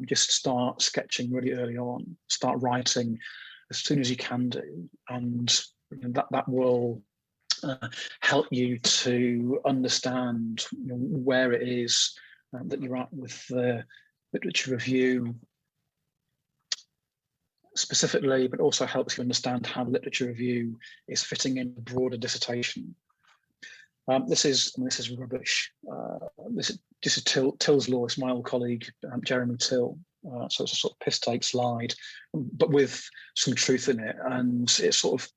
Just start sketching really early on. Start writing as soon as you can do, and that will help you to understand where it is that you're at with the literature review specifically, but also helps you understand how literature review is fitting in a broader dissertation. This is rubbish. This is Till's law. It's my old colleague, Jeremy Till. So it's a sort of piss take slide, but with some truth in it. And it sort of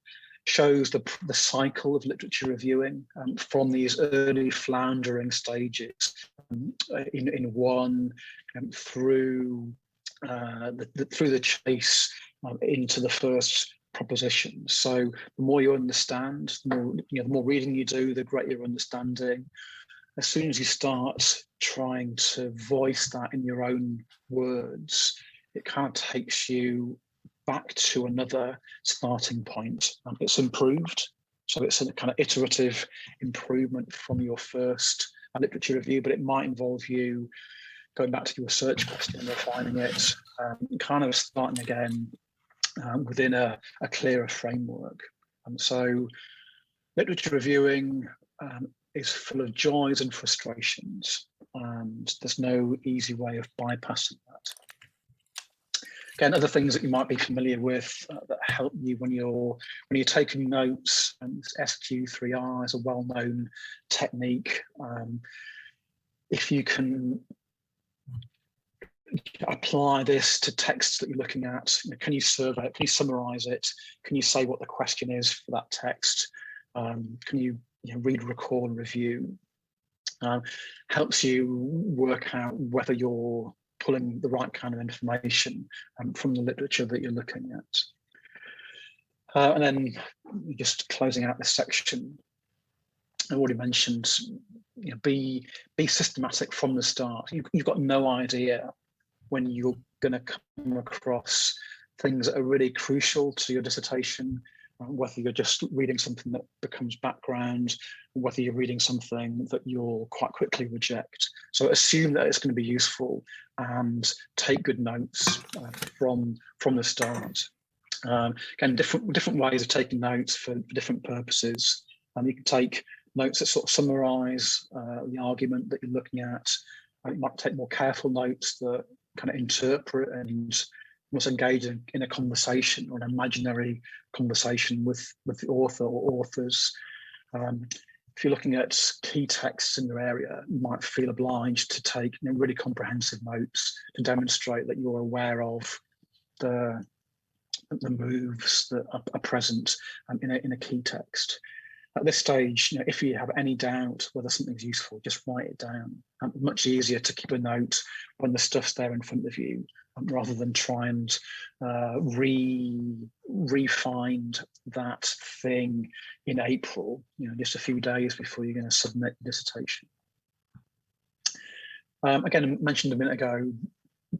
shows the cycle of literature reviewing from these early floundering stages in one through the chase into the first proposition. So the more you understand, the more reading you do, the greater your understanding. As soon as you start trying to voice that in your own words, it kind of takes you back to another starting point. It's improved. So it's a kind of iterative improvement from your first literature review, but it might involve you going back to your research question and refining it, kind of starting again within a clearer framework. And so literature reviewing is full of joys and frustrations. and there's no easy way of bypassing that. Again, other things that you might be familiar with that help you when you're taking notes, and SQ3R is a well-known technique. If you can apply this to texts that you're looking at, can you survey it? Can you summarize it? Can you say what the question is for that text? Can you, read, record, and review? Helps you work out whether you're pulling the right kind of information from the literature that you're looking at. And then just closing out this section, I already mentioned, be systematic from the start. You've got no idea when you're going to come across things that are really crucial to your dissertation, whether you're just reading something that becomes background, whether you're reading something that you'll quite quickly reject. So assume that it's going to be useful and take good notes from the start. Again, different ways of taking notes for different purposes. You can take notes that sort of summarize the argument that you're looking at. You might take more careful notes that kind of interpret and must engage in a conversation or an imaginary conversation with the author or authors. If you're looking at key texts in your area, you might feel obliged to take really comprehensive notes to demonstrate that you're aware of the moves that are present in a key text. At this stage, if you have any doubt whether something's useful, just write it down. Much easier to keep a note when the stuff's there in front of you, rather than try and re-find that thing in April, just a few days before you're going to submit your dissertation. Again, I mentioned a minute ago,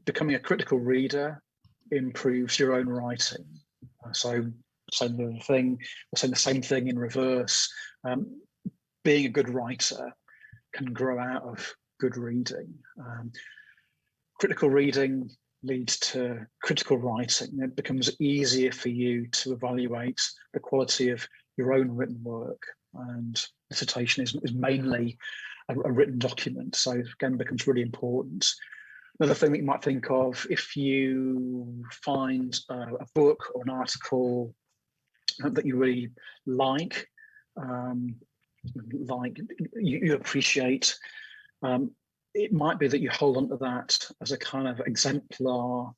becoming a critical reader improves your own writing. So saying the same thing in reverse. Being a good writer can grow out of good reading. Critical reading leads to critical writing. It becomes easier for you to evaluate the quality of your own written work. And dissertation is mainly a written document, so again, becomes really important. Another thing that you might think of, if you find a book or an article that you really like you appreciate, it might be that you hold on to that as a kind of exemplar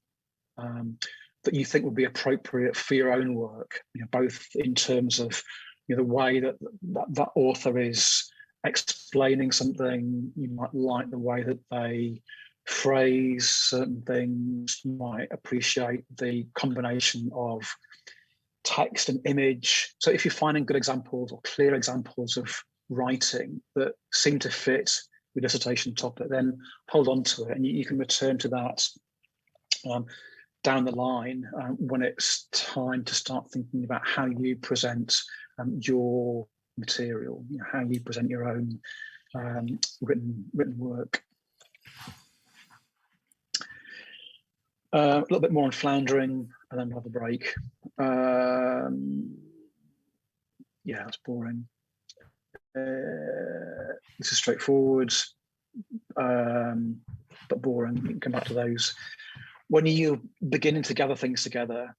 that you think would be appropriate for your own work, both in terms of the way that author is explaining something. You might like the way that they phrase certain things. You might appreciate the combination of text and image. So if you're finding good examples or clear examples of writing that seem to fit your dissertation topic, then hold on to it, and you can return to that down the line when it's time to start thinking about how you present your material, how you present your own written work. A little bit more on floundering, and then we'll have a break. Yeah, that's boring. This is straightforward, but boring. You can come back to those. When you're beginning to gather things together,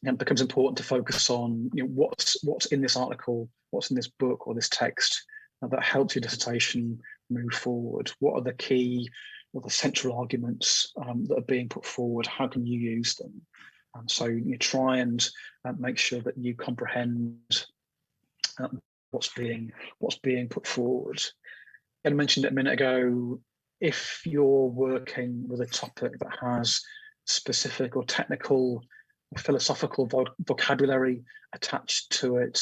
it becomes important to focus on what's in this article, what's in this book or this text that helps your dissertation move forward. What are the key or the central arguments that are being put forward? How can you use them? So you try and make sure that you comprehend what's being put forward. I mentioned it a minute ago. If you're working with a topic that has specific or technical or philosophical vocabulary attached to it,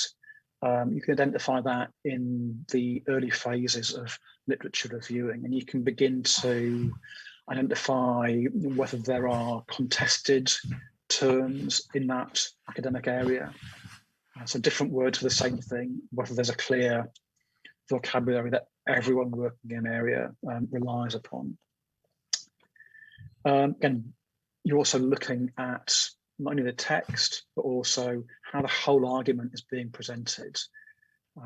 you can identify that in the early phases of literature reviewing, and you can begin to identify whether there are contested terms in that academic area. So different words for the same thing, whether there's a clear vocabulary that everyone working in an area relies upon. And you're also looking at not only the text, but also how the whole argument is being presented.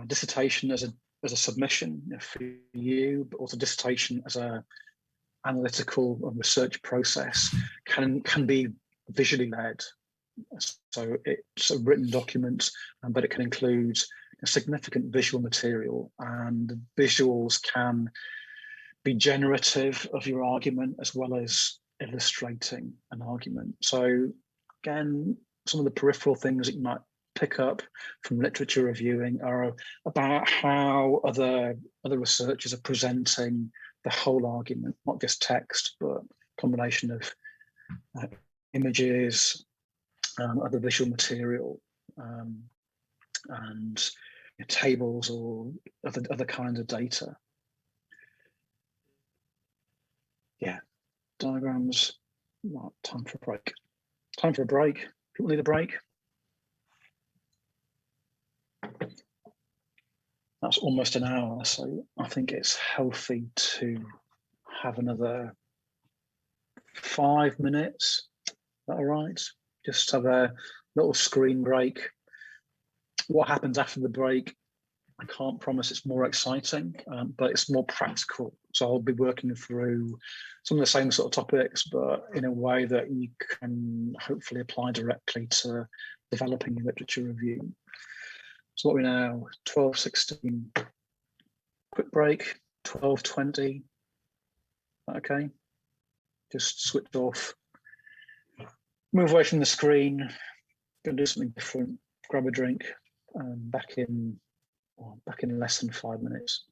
Dissertation as a as a submission for you, but also dissertation as a analytical and research process can be visually led. So it's a written document, but it can include a significant visual material, and the visuals can be generative of your argument as well as illustrating an argument. So again, some of the peripheral things that you might pick up from literature reviewing are about how other researchers are presenting the whole argument, not just text, but a combination of images, other visual material, and tables or other kinds of data. Yeah, diagrams. Right, time for a break. Time for a break. People need a break. That's almost an hour, so I think it's healthy to have another 5 minutes. Is that all right? Just have a little screen break. What happens after the break, I can't promise it's more exciting, but it's more practical. So I'll be working through some of the same sort of topics, but in a way that you can hopefully apply directly to developing your literature review. So what are we now? 12:16. Quick break. 12:20. Okay. Just switch off. Move away from the screen. Go do something different. Grab a drink. Back in less than 5 minutes.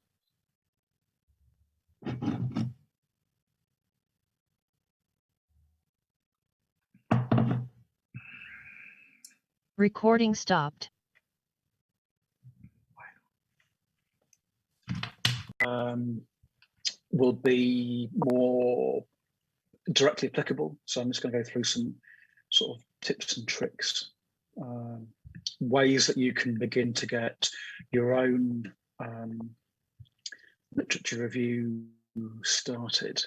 Recording stopped. Will be more directly applicable. So I'm just going to go through some sort of tips and tricks, ways that you can begin to get your own literature review started.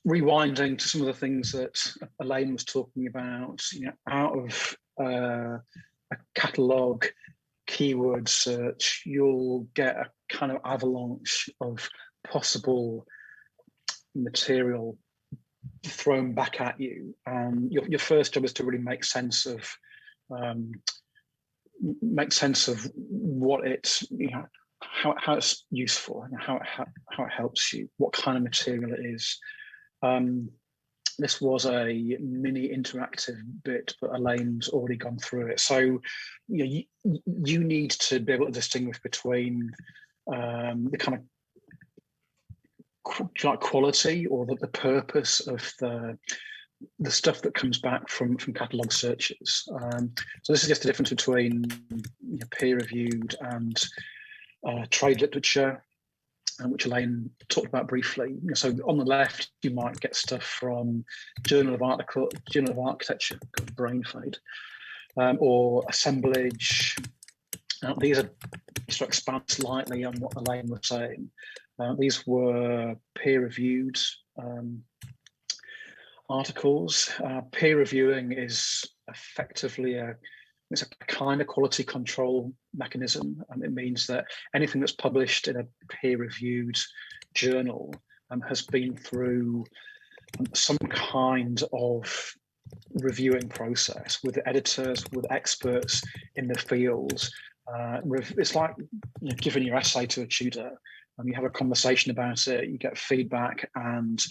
Rewinding to some of the things that Elaine was talking about, out of a catalogue keyword search, you'll get a kind of avalanche of possible material thrown back at you. And your first job is to really make sense of what it's, how it's useful, and how it helps you, what kind of material it is. This was a mini interactive bit, but Elaine's already gone through it. So you need to be able to distinguish between the kind of quality or the purpose of the stuff that comes back from catalogue searches. So this is just the difference between peer-reviewed and trade literature, which Elaine talked about briefly. So on the left, you might get stuff from Journal of Architecture, brain fade, or Assemblage. These are, just to expand slightly on what Elaine was saying, these were peer-reviewed articles. Peer reviewing is effectively it's a kind of quality control mechanism, and it means that anything that's published in a peer-reviewed journal has been through some kind of reviewing process with editors, with experts in the field. It's like giving your essay to a tutor, and you have a conversation about it, you get feedback, and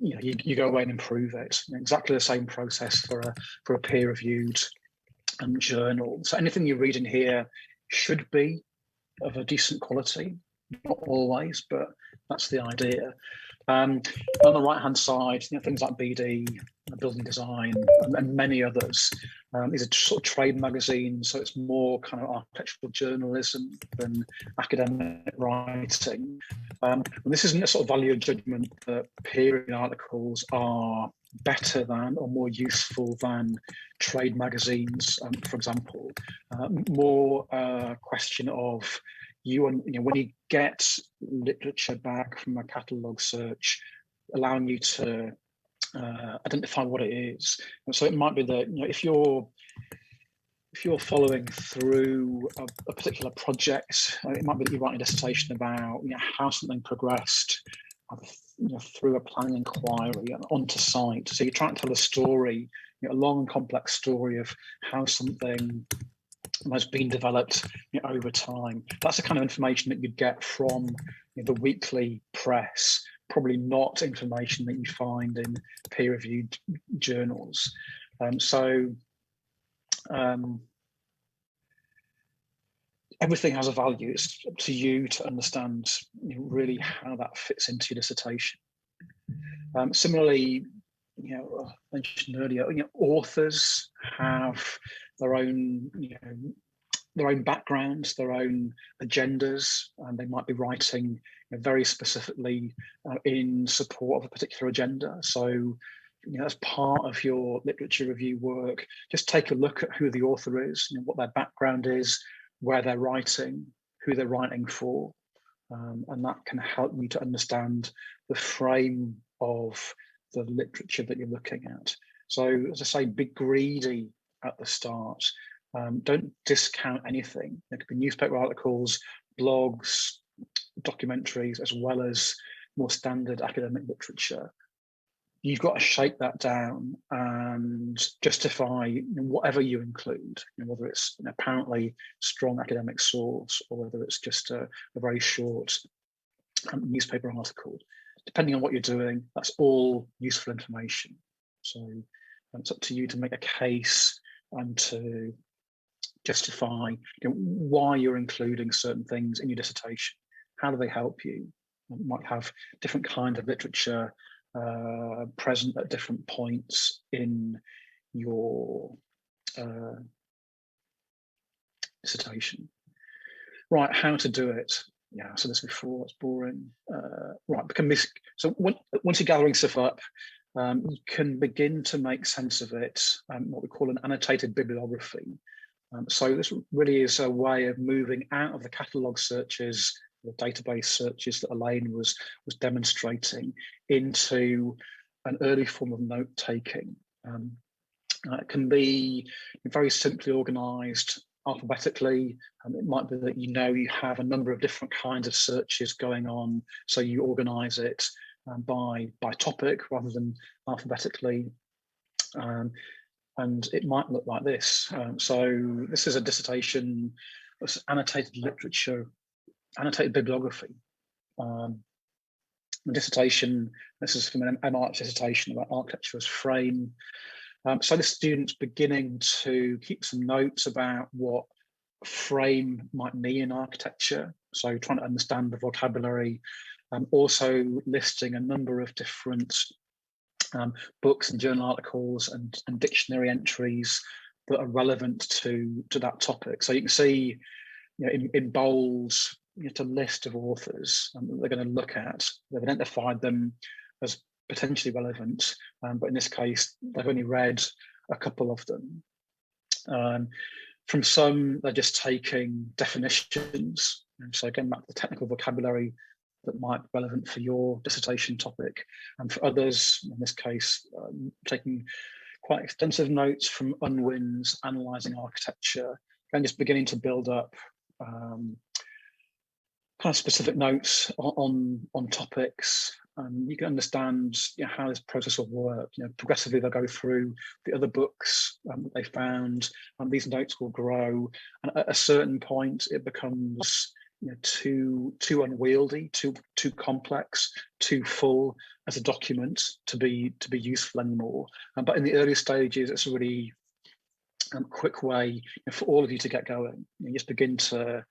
you go away and improve it. Exactly the same process for a peer-reviewed journal. So anything you read in here should be of a decent quality, not always, but that's the idea. On the right-hand side, things like BD, building design, and many others. These are sort of trade magazines, so it's more kind of architectural journalism than academic writing. And this isn't a sort of value judgment that peer articles are better than or more useful than trade magazines, for example. More a question of when you get literature back from a catalogue search, allowing you to identify what it is. And so it might be that if you're if you're following through a particular project, it might be that you're writing a dissertation about how something progressed through a planning inquiry onto site. So you're trying to tell a story, a long and complex story of how something has been developed over time. That's the kind of information that you'd get from the weekly press, probably not information that you find in peer-reviewed journals. Everything has a value. It's up to you to understand really how that fits into your dissertation. Similarly, I mentioned earlier, authors have their own, their own backgrounds, their own agendas, and they might be writing very specifically in support of a particular agenda. So, as part of your literature review work, just take a look at who the author is, what their background is, where they're writing, who they're writing for, and that can help you to understand the frame of the literature that you're looking at. So, as I say, be greedy at the start. Don't discount anything. There could be newspaper articles, blogs, documentaries, as well as more standard academic literature. You've got to shake that down and justify whatever you include, whether it's an apparently strong academic source or whether it's just a very short newspaper article. Depending on what you're doing, that's all useful information. So it's up to you to make a case and to justify why you're including certain things in your dissertation. How do they help you? You might have different kinds of literature present at different points in your dissertation. Right, how to do it. Yeah, I said this before, it's boring. Right, so once you're gathering stuff up, you can begin to make sense of it, what we call an annotated bibliography. So this really is a way of moving out of the catalogue searches, the database searches that Elaine was demonstrating, into an early form of note-taking. It can be very simply organised alphabetically. It might be that you have a number of different kinds of searches going on, so you organise it by topic rather than alphabetically. And it might look like this. So this is a dissertation, annotated literature, annotated bibliography. The dissertation, this is from an MArch dissertation about architecture as frame. So the student's beginning to keep some notes about what frame might mean in architecture. So trying to understand the vocabulary, also listing a number of different books and journal articles and dictionary entries that are relevant to that topic. So you can see in bold, a list of authors that they're going to look at. They've identified them as potentially relevant, but in this case, they've only read a couple of them. From some, they're just taking definitions. And so again, back to the technical vocabulary that might be relevant for your dissertation topic. And for others, in this case, taking quite extensive notes from Unwin's Analysing Architecture, and just beginning to build up kind of specific notes on topics. You can understand how this process will work. Progressively they'll go through the other books that they found, and these notes will grow. And at a certain point, it becomes too unwieldy, too complex, too full as a document to be useful anymore. But in the early stages, it's a really quick way for all of you to get going. You just begin to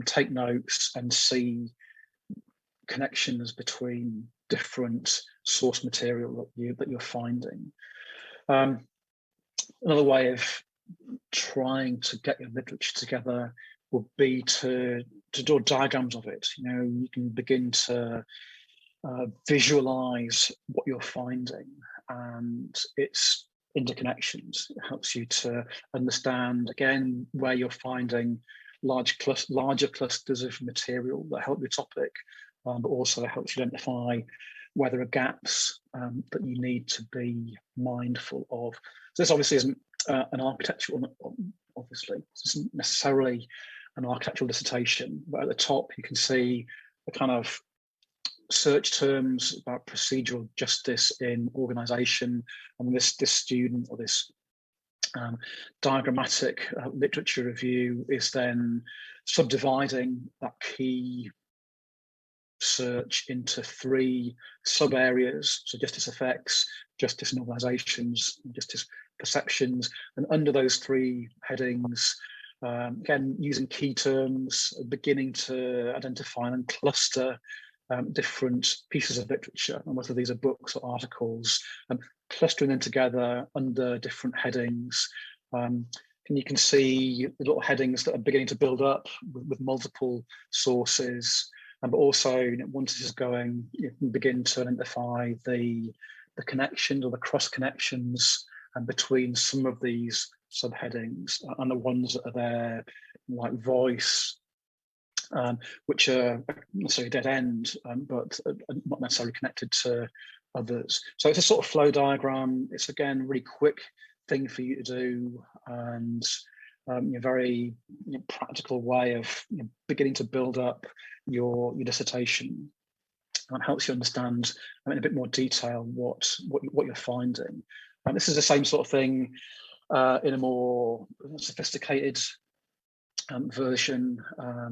take notes and see connections between different source material that you're finding. Another way of trying to get your literature together would be to draw diagrams of it. You can begin to visualize what you're finding and its interconnections. It helps you to understand, again, where you're finding larger clusters of material that help your topic, but also helps you identify where there are gaps that you need to be mindful of. So this obviously isn't an architectural obviously. This isn't necessarily an architectural dissertation, but at the top you can see the kind of search terms about procedural justice in organisation, and this student, or this diagrammatic literature review, is then subdividing that key search into 3 sub areas: so justice effects, justice in organisations, justice perceptions. And under those 3 headings, again, using key terms, beginning to identify and cluster different pieces of literature, and whether these are books or articles, clustering them together under different headings. And you can see the little headings that are beginning to build up with multiple sources. But also, once this is going, you can begin to identify the connections or the cross connections between some of these subheadings and the ones that are there, like voice, which are necessarily dead end, but are not necessarily connected to others. So it's a sort of flow diagram. It's, again, a really quick thing for you to do, and a very practical way of beginning to build up your dissertation, and helps you understand in a bit more detail what you're finding. And this is the same sort of thing in a more sophisticated version.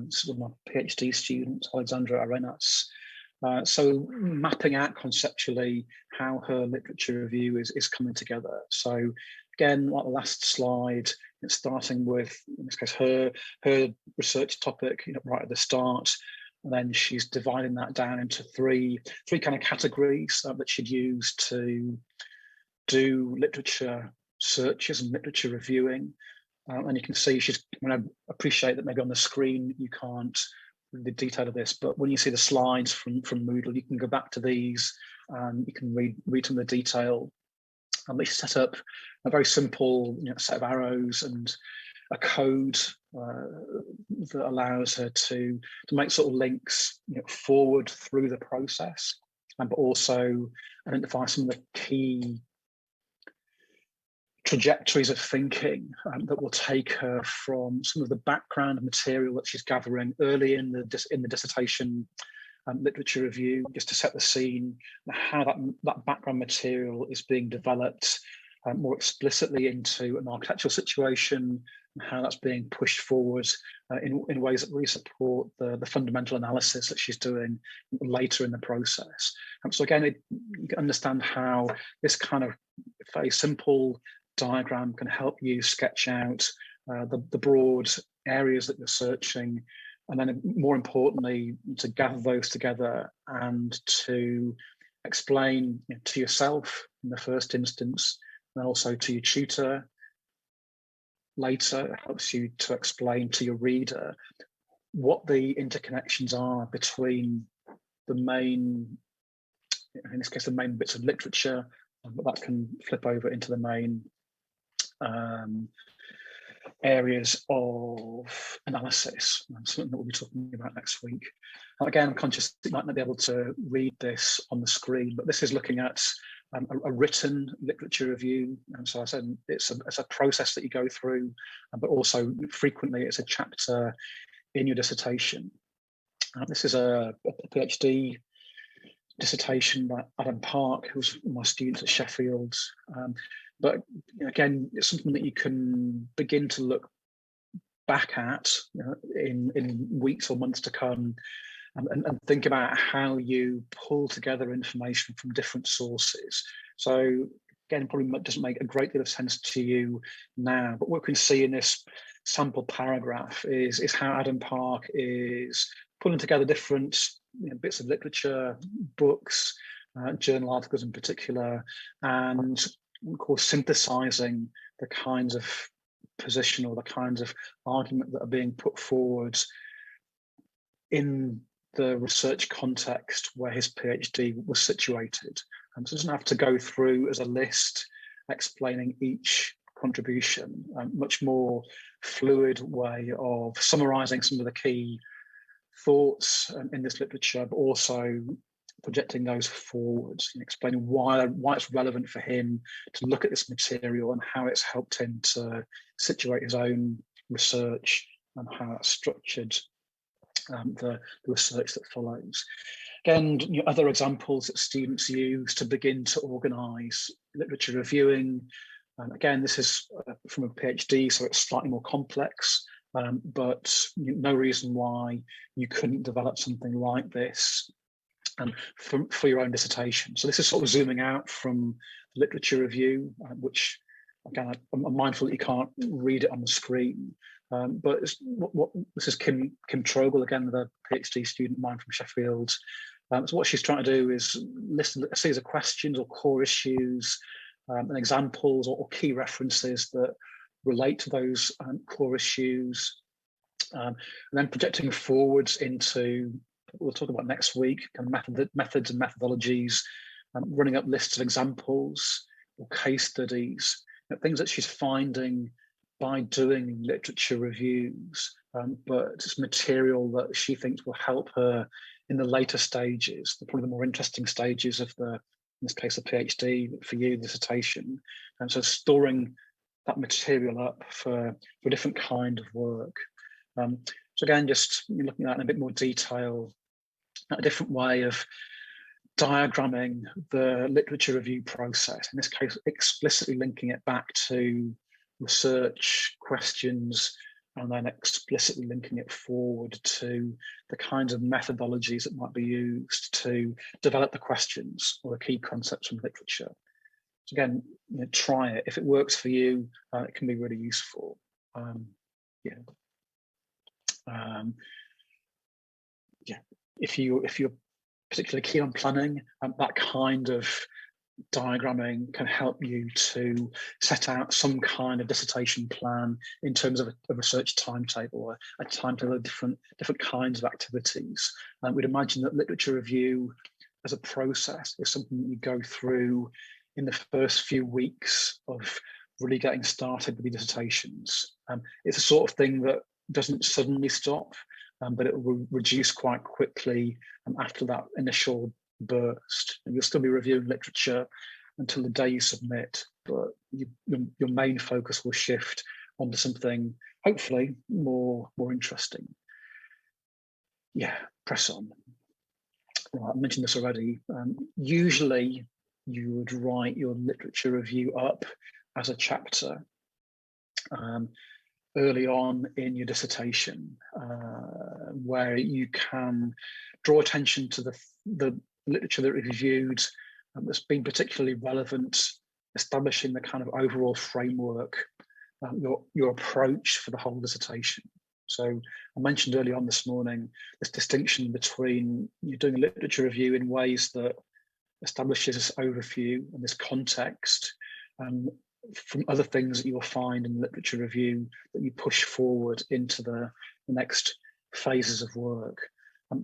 This is one of my PhD students, Alexandra Arenas. So mapping out conceptually how her literature review is coming together. So again, like the last slide, it's starting with, in this case, her research topic right at the start, and then she's dividing that down into three kind of categories that she'd use to do literature searches and literature reviewing. And you can see I appreciate that maybe on the screen you can't read the detail of this, but when you see the slides from Moodle, you can go back to these and you can read some of the detail. And they set up a very simple set of arrows and a code that allows her to make sort of links forward through the process, but also identify some of the key trajectories of thinking that will take her from some of the background material that she's gathering early in the dissertation literature review, just to set the scene, how that background material is being developed more explicitly into an architectural situation, and how that's being pushed forward in ways that really support the fundamental analysis that she's doing later in the process. So again, you can understand how this kind of very simple diagram can help you sketch out the broad areas that you're searching, and then more importantly, to gather those together and to explain to yourself in the first instance, and also to your tutor later. It helps you to explain to your reader what the interconnections are between the main, in this case, the main bits of literature, but that can flip over into the main areas of analysis, something that we'll be talking about next week. Again, I'm conscious you might not be able to read this on the screen, but this is looking at a written literature review. And so I said it's a process that you go through, but also frequently it's a chapter in your dissertation. This is a PhD dissertation by Adam Park, who's one of my students at Sheffield. But again, it's something that you can begin to look back at in weeks or months to come, and think about how you pull together information from different sources. So again, probably doesn't make a great deal of sense to you now, but what we can see in this sample paragraph is how Adam Park is pulling together different bits of literature, books, journal articles in particular, and of course synthesizing the kinds of position or the kinds of argument that are being put forward in the research context where his PhD was situated. So it doesn't have to go through as a list explaining each contribution, much more fluid way of summarizing some of the key thoughts in this literature, but also projecting those forwards and explaining why it's relevant for him to look at this material and how it's helped him to situate his own research and how it's structured the research that follows. Again, other examples that students use to begin to organise literature reviewing. Again, this is from a PhD, so it's slightly more complex, but no reason why you couldn't develop something like this for your own dissertation. So this is sort of zooming out from literature review, which again, I'm mindful that you can't read it on the screen. But this is Kim Trogel, again, a PhD student of mine from Sheffield. So what she's trying to do is list a series of questions or core issues and examples or key references that relate to those core issues, and then projecting forwards into what we'll talk about next week, kind of methods and methodologies, running up lists of examples or case studies, things that she's finding by doing literature reviews, but it's material that she thinks will help her in the later stages, probably the more interesting stages of in this case, a PhD, for you, dissertation. And so storing that material up for a different kind of work. So again, just looking at that in a bit more detail, a different way of diagramming the literature review process, in this case, explicitly linking it back to research questions and then explicitly linking it forward to the kinds of methodologies that might be used to develop the questions or the key concepts from literature. So again, try it. If it works for you, it can be really useful. If you're particularly keen on planning, that kind of diagramming can help you to set out some kind of dissertation plan in terms of a research timetable, or a timetable of different kinds of activities. We'd imagine that literature review as a process is something that you go through in the first few weeks of really getting started with your dissertations. It's a sort of thing that doesn't suddenly stop, but it will reduce quite quickly after that initial burst. And you'll still be reviewing literature until the day you submit, but your main focus will shift onto something hopefully more interesting. Yeah, press on. Right, I mentioned this already. Usually you would write your literature review up as a chapter early on in your dissertation, where you can draw attention to the literature that we've reviewed that's been particularly relevant, establishing the kind of overall framework, your approach for the whole dissertation. So I mentioned early on this morning this distinction between you doing a literature review in ways that establishes this overview and this context, from other things that you'll find in literature review that you push forward into the next phases of work.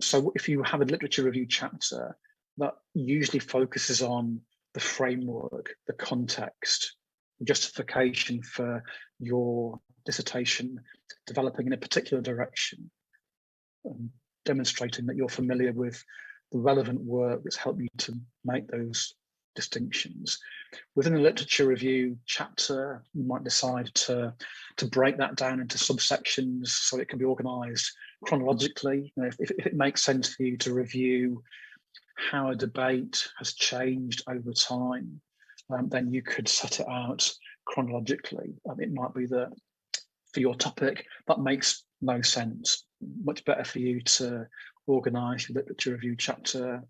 So if you have a literature review chapter, that usually focuses on the framework, the context, the justification for your dissertation developing in a particular direction, demonstrating that you're familiar with the relevant work that's helped you to make those distinctions. Within the literature review chapter, you might decide to break that down into subsections so it can be organized chronologically. If it makes sense for you to review how a debate has changed over time, then you could set it out chronologically. It might be that for your topic, that makes no sense. Much better for you to organise your literature review chapter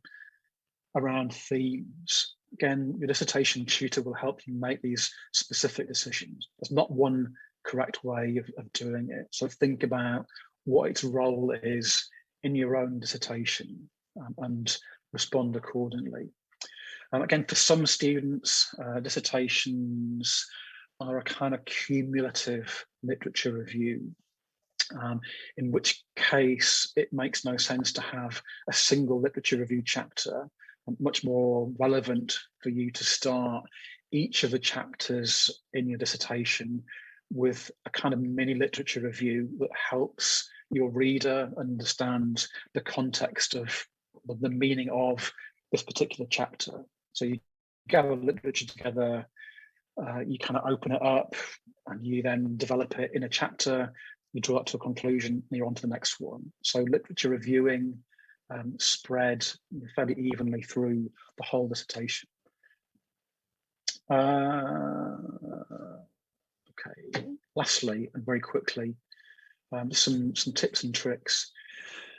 around themes. Again, your dissertation tutor will help you make these specific decisions. There's not one correct way of doing it. So think about what its role is in your own dissertation, and respond accordingly. Again, for some students, dissertations are a kind of cumulative literature review, in which case it makes no sense to have a single literature review chapter. Much more relevant for you to start each of the chapters in your dissertation with a kind of mini literature review that helps your reader understand the context of the meaning of this particular chapter. So you gather literature together, you kind of open it up, and you then develop it in a chapter, you draw it to a conclusion, and you're on to the next one. So literature reviewing spread fairly evenly through the whole dissertation. Okay, lastly, and very quickly, some tips and tricks.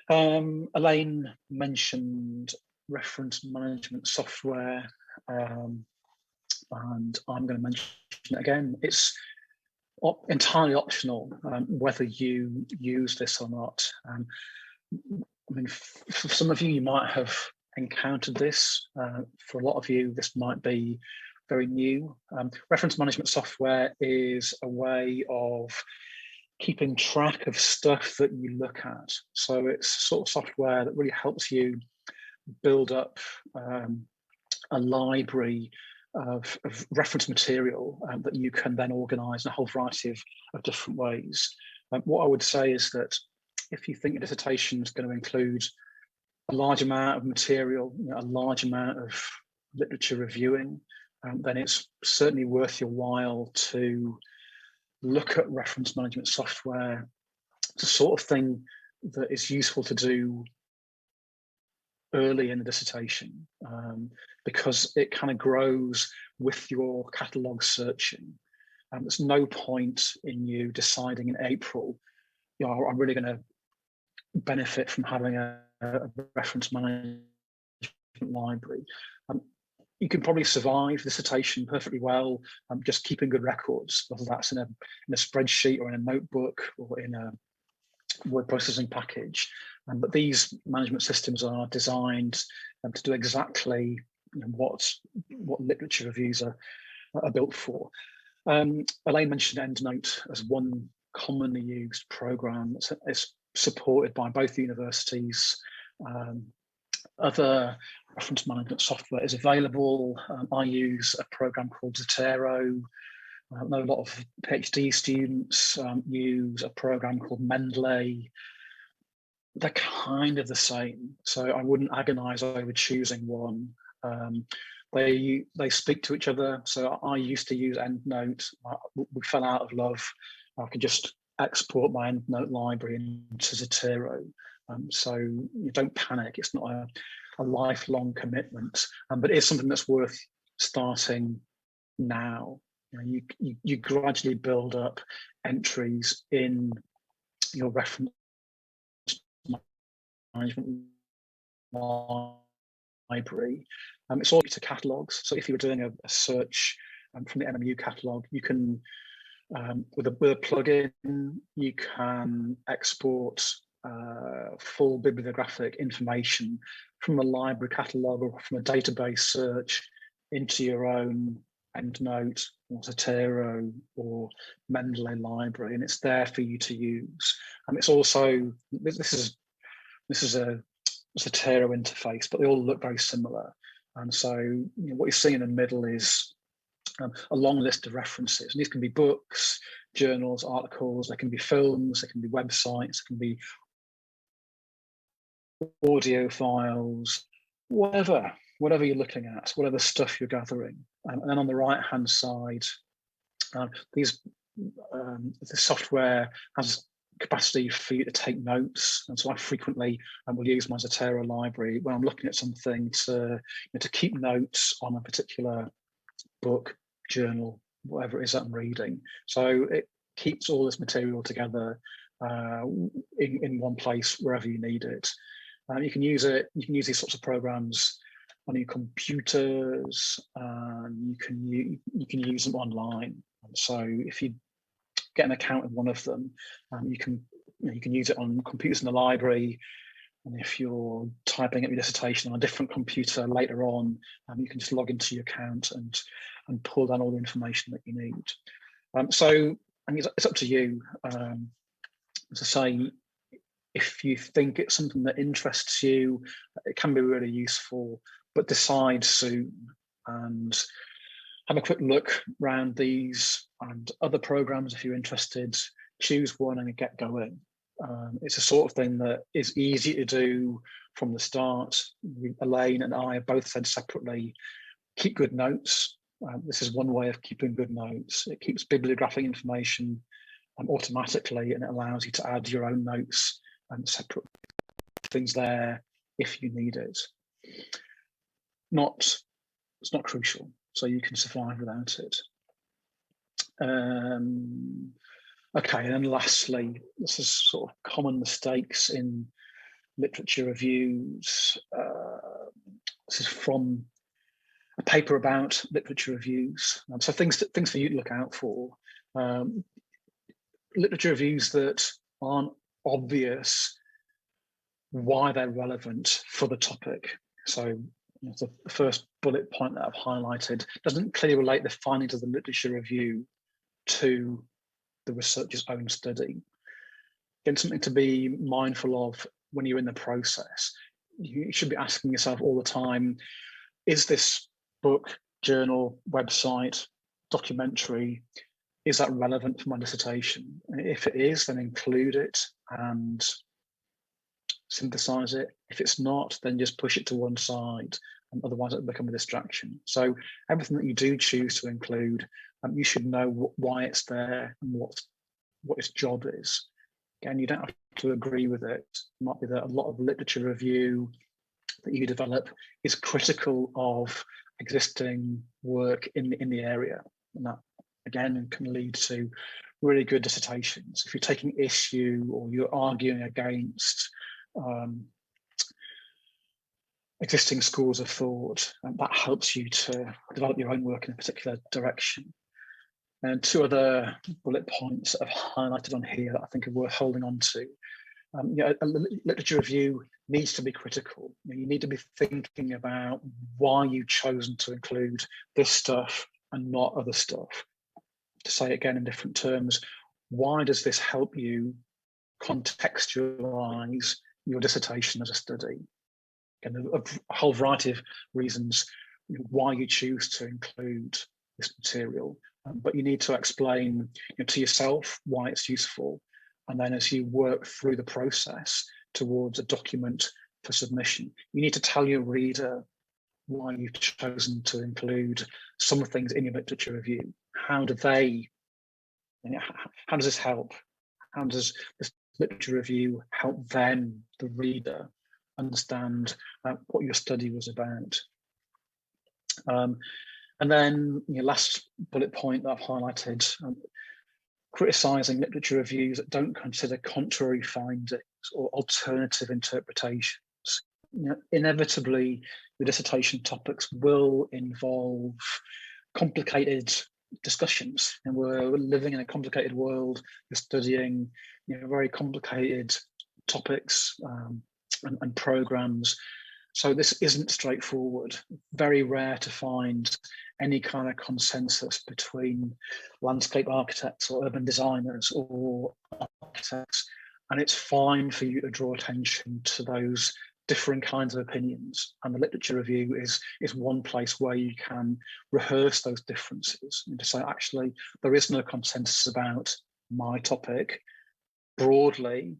Elaine mentioned reference management software, and I'm going to mention it again. It's entirely optional whether you use this or not. I mean, for some of you, you might have encountered this. For a lot of you, this might be very new. Reference management software is a way of keeping track of stuff that you look at. So it's sort of software that really helps you build up a library of reference material that you can then organise in a whole variety of different ways. What I would say is that if you think your dissertation is going to include a large amount of material, a large amount of literature reviewing, then it's certainly worth your while to look at reference management software. It's a sort of thing that is useful to do early in the dissertation, because it kind of grows with your catalogue searching. There's no point in you deciding in April, I'm really going to benefit from having a reference management library. You can probably survive dissertation perfectly well, just keeping good records, whether that's in a spreadsheet or in a notebook or in a word processing package. But these management systems are designed to do exactly what literature reviews are built for. Elaine mentioned EndNote as one commonly used program. It's supported by both universities. Other reference management software is available. I use a program called Zotero. I know a lot of PhD students use a program called Mendeley. They're kind of the same, so I wouldn't agonize over choosing one. They speak to each other. So I used to use EndNote. We fell out of love. I could just export my EndNote library into Zotero. So you don't panic. It's not a lifelong commitment, but it is something that's worth starting now. You gradually build up entries in your reference management library. It's all to catalogues. So if you were doing a search from the MMU catalogue, you can, with a plugin, you can export full bibliographic information from a library catalogue or from a database search into your own EndNote or Zotero or Mendeley library, and it's there for you to use. And it's also, this is a Zotero interface, but they all look very similar. And so what you're seeing in the middle is a long list of references. And these can be books, journals, articles, they can be films, they can be websites, they can be audio files, whatever you're looking at, whatever stuff you're gathering. And then on the right-hand side, the software has capacity for you to take notes. And so I frequently will use my Zotero library when I'm looking at something to keep notes on a particular book, journal, whatever it is that I'm reading. So it keeps all this material together in one place wherever you need it. You can use these sorts of programs on your computers. You can use them online. So if you get an account in one of them, you can use it on computers in the library. And if you're typing up your dissertation on a different computer later on, you can just log into your account and pull down all the information that you need. So I mean, it's up to you. As I say, if you think it's something that interests you, it can be really useful, but decide soon and have a quick look around these and other programs if you're interested. Choose one and get going. It's a sort of thing that is easy to do from the start. Elaine and I have both said separately, keep good notes. This is one way of keeping good notes. It keeps bibliographic information automatically, and it allows you to add your own notes and separate things there if you need it. It's not crucial, so you can survive without it. Okay, and then lastly, this is sort of common mistakes in literature reviews. This is from a paper about literature reviews. So things for you to look out for. Literature reviews that aren't obvious why they're relevant for the topic. So the first bullet point that I've highlighted doesn't clearly relate the findings of the literature review to the researcher's own study. Again, something to be mindful of when you're in the process. You should be asking yourself all the time, is this book, journal, website, documentary, is that relevant for my dissertation? And if it is, then include it and synthesize it. If it's not, then just push it to one side, and otherwise it'll become a distraction. So everything that you do choose to include, you should know why it's there and what its job is. Again, you don't have to agree with it. It might be that a lot of literature review that you develop is critical of existing work in the area, and that again can lead to really good dissertations. If you're taking issue or you're arguing against existing schools of thought, that helps you to develop your own work in a particular direction. And two other bullet points that I've highlighted on here that I think are worth holding on to. A literature review needs to be critical. You need to be thinking about why you've chosen to include this stuff and not other stuff. To say again in different terms, why does this help you contextualize your dissertation as a study? And a whole variety of reasons why you choose to include this material, but you need to explain to yourself why it's useful, and then as you work through the process towards a document for submission, you need to tell your reader why you've chosen to include some things in your literature review. How does this help? How does this literature review help them, the reader, understand what your study was about? And then last bullet point that I've highlighted, criticising literature reviews that don't consider contrary findings or alternative interpretations. Inevitably, the dissertation topics will involve complicated discussions, and we're living in a complicated world. You're studying very complicated topics and programs. So this isn't straightforward. Very rare to find any kind of consensus between landscape architects or urban designers or architects. And it's fine for you to draw attention to those different kinds of opinions. And the literature review is one place where you can rehearse those differences and to say, actually, there is no consensus about my topic. Broadly,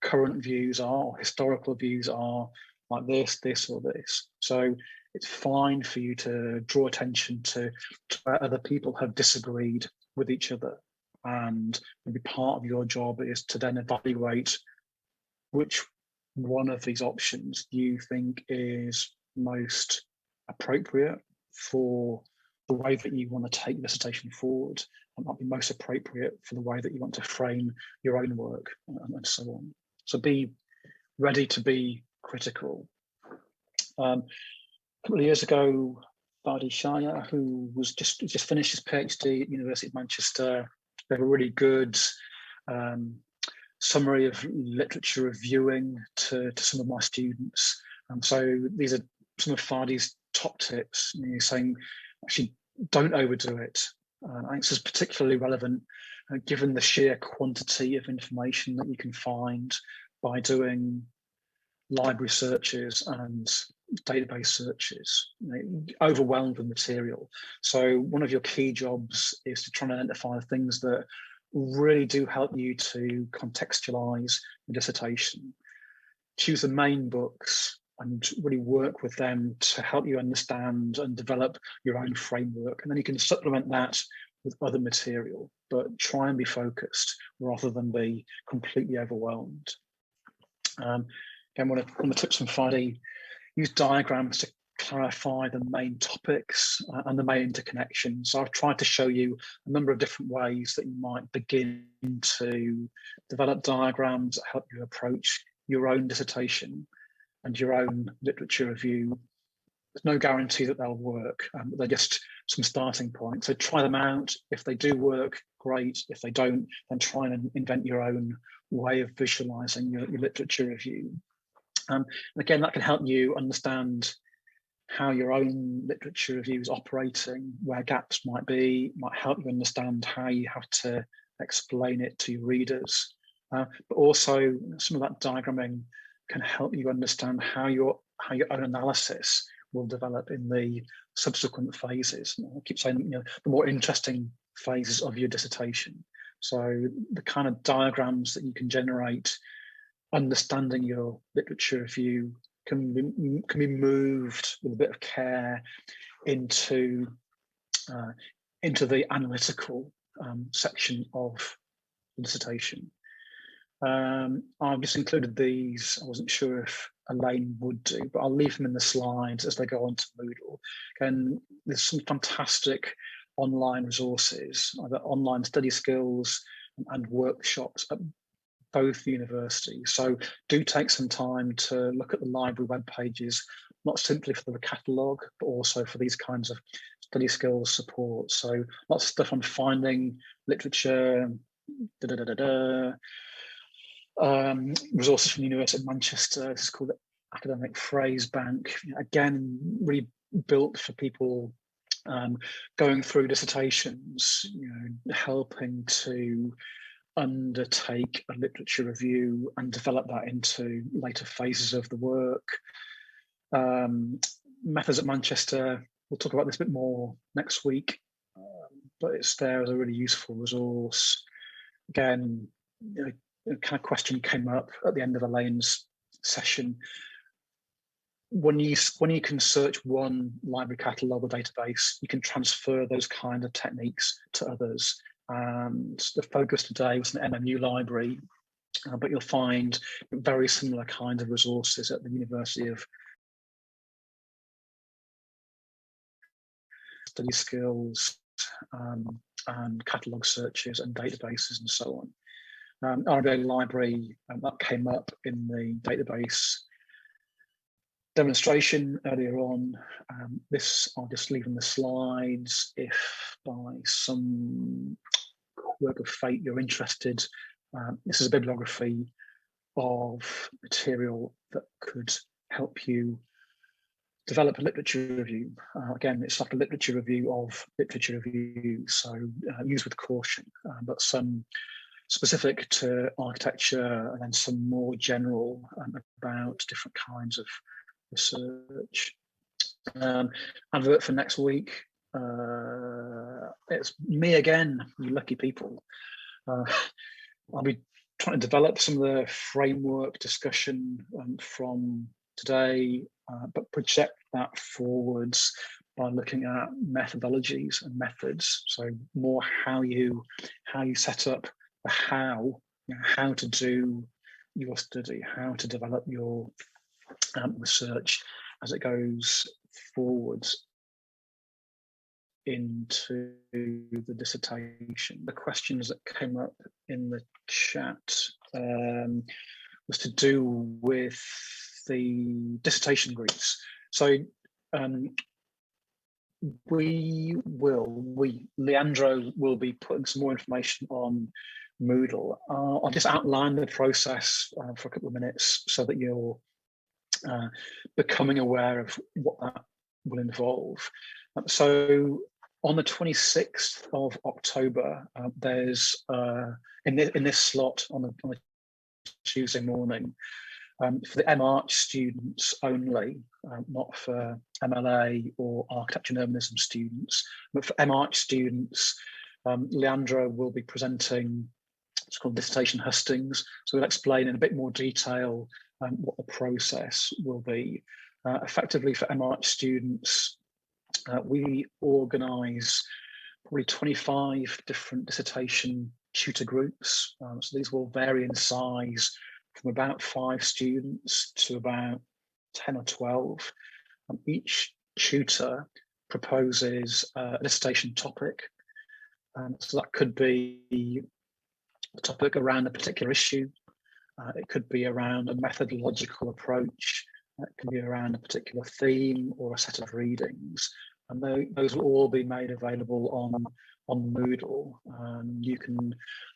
current views are, or historical views are, like this, or this. So it's fine for you to draw attention to where other people have disagreed with each other. And maybe part of your job is to then evaluate which one of these options you think is most appropriate for the way that you want to take your dissertation forward, and might be most appropriate for the way that you want to frame your own work, and so on. So be ready to be critical. A couple of years ago, Badi Shaya, who was just finished his PhD at University of Manchester, they have a really good summary of literature reviewing to some of my students. So these are some of Fadi's top tips. Saying, actually, don't overdo it. I think this is particularly relevant given the sheer quantity of information that you can find by doing library searches and database searches, overwhelmed with material. So one of your key jobs is to try and identify things that really do help you to contextualize the dissertation. choose the main books and really work with them to help you understand and develop your own framework. And then you can supplement that with other material, but try and be focused rather than be completely overwhelmed. Again, one of the tips from Friday, use diagrams to clarify the main topics and the main interconnections. So I've tried to show you a number of different ways that you might begin to develop diagrams that help you approach your own dissertation and your own literature review. There's no guarantee that they'll work, but they're just some starting points. So try them out. If they do work, great. If they don't, then try and invent your own way of visualizing your literature review. And again, that can help you understand how your own literature review is operating, where gaps might be, might help you understand how you have to explain it to your readers. But also some of that diagramming can help you understand how your own analysis will develop in the subsequent phases. I keep saying, the more interesting phases of your dissertation. So the kind of diagrams that you can generate, understanding your literature review, can be moved with a bit of care into the analytical section of the dissertation. I've just included these. I wasn't sure if Elaine would do, but I'll leave them in the slides as they go onto Moodle. And there's some fantastic online resources, either online study skills and workshops at both universities. So do take some time to look at the library web pages, not simply for the catalogue, but also for these kinds of study skills support. So lots of stuff on finding literature, resources from the University of Manchester. This is called the Academic Phrase Bank. Again, really built for people going through dissertations, helping to undertake a literature review and develop that into later phases of the work. Methods at Manchester, we'll talk about this a bit more next week, but it's there as a really useful resource. Again, a kind of question came up at the end of Elaine's session. When you can search one library catalogue or database, you can transfer those kind of techniques to others. And the focus today was an MMU library, but you'll find very similar kinds of resources at the University of Study Skills and catalogue searches and databases and so on. RBA library, that came up in the database demonstration earlier on. This I'll just leave in the slides. If by some work of fate you're interested, this is a bibliography of material that could help you develop a literature review. Again, it's like a literature review of literature review, so use with caution, but some specific to architecture and then some more general about different kinds of research. Advert for next week. It's me again, you lucky people. I'll be trying to develop some of the framework discussion from today, but project that forwards by looking at methodologies and methods. So more how you set up the how to do your study, how to develop your research as it goes forwards into the dissertation. The questions that came up in the chat was to do with the dissertation groups. So Leandro will be putting some more information on Moodle. I'll just outline the process for a couple of minutes so that you're becoming aware of what that will involve. So on the 26th of October, there's in this slot on a Tuesday morning, for the MArch students only, not for MLA or architecture and urbanism students, but for MArch students, Leandro will be presenting, it's called dissertation hustings. So we'll explain in a bit more detail what the process will be. Effectively for MRH students, we organise probably 25 different dissertation tutor groups. So these will vary in size from about 5 students to about 10 or 12. Each tutor proposes a dissertation topic. So that could be a topic around a particular issue. It could be around a methodological approach. It can be around a particular theme or a set of readings. And those will all be made available on Moodle. You can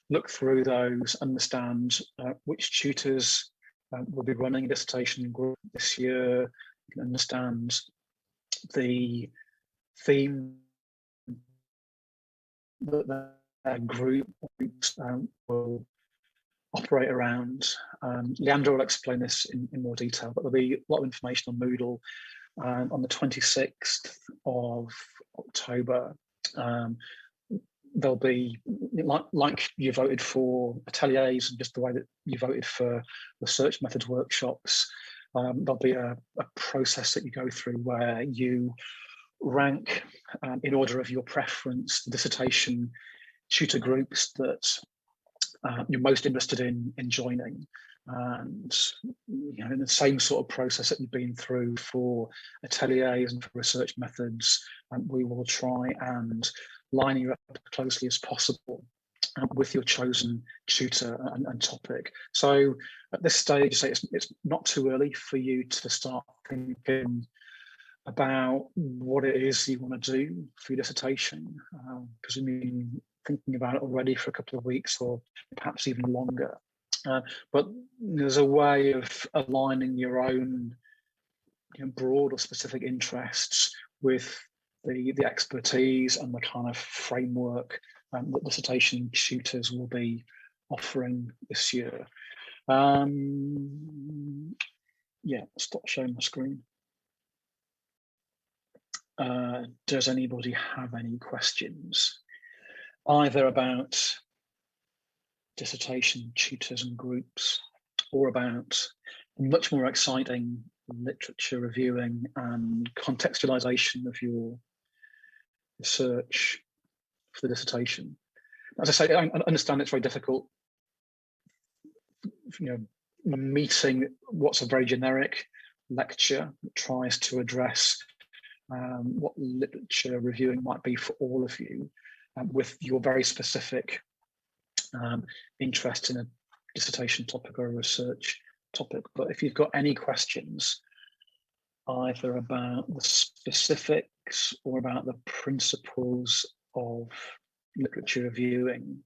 look through those, understand which tutors will be running a dissertation group this year. You can understand the theme that their groups will operate around. Leandro will explain this in more detail, but there'll be a lot of information on Moodle. On the 26th of October, there'll be, like you voted for ateliers and just the way that you voted for research methods workshops, there'll be a process that you go through where you rank in order of your preference the dissertation tutor groups that you're most interested in joining. And in the same sort of process that you've been through for ateliers and for research methods, we will try and line you up as closely as possible with your chosen tutor and topic. So at this stage, it's not too early for you to start thinking about what it is you want to do for your dissertation, because you've been thinking about it already for a couple of weeks or perhaps even longer. But there's a way of aligning your own broad or specific interests with the expertise and the kind of framework that dissertation tutors will be offering this year. Yeah, stop sharing my screen. Does anybody have any questions, either about dissertation tutors and groups, or about much more exciting literature reviewing and contextualization of your research for the dissertation? As I say, I understand it's very difficult, meeting what's a very generic lecture that tries to address what literature reviewing might be for all of you, with your very specific interest in a dissertation topic or a research topic. But if you've got any questions, either about the specifics or about the principles of literature reviewing,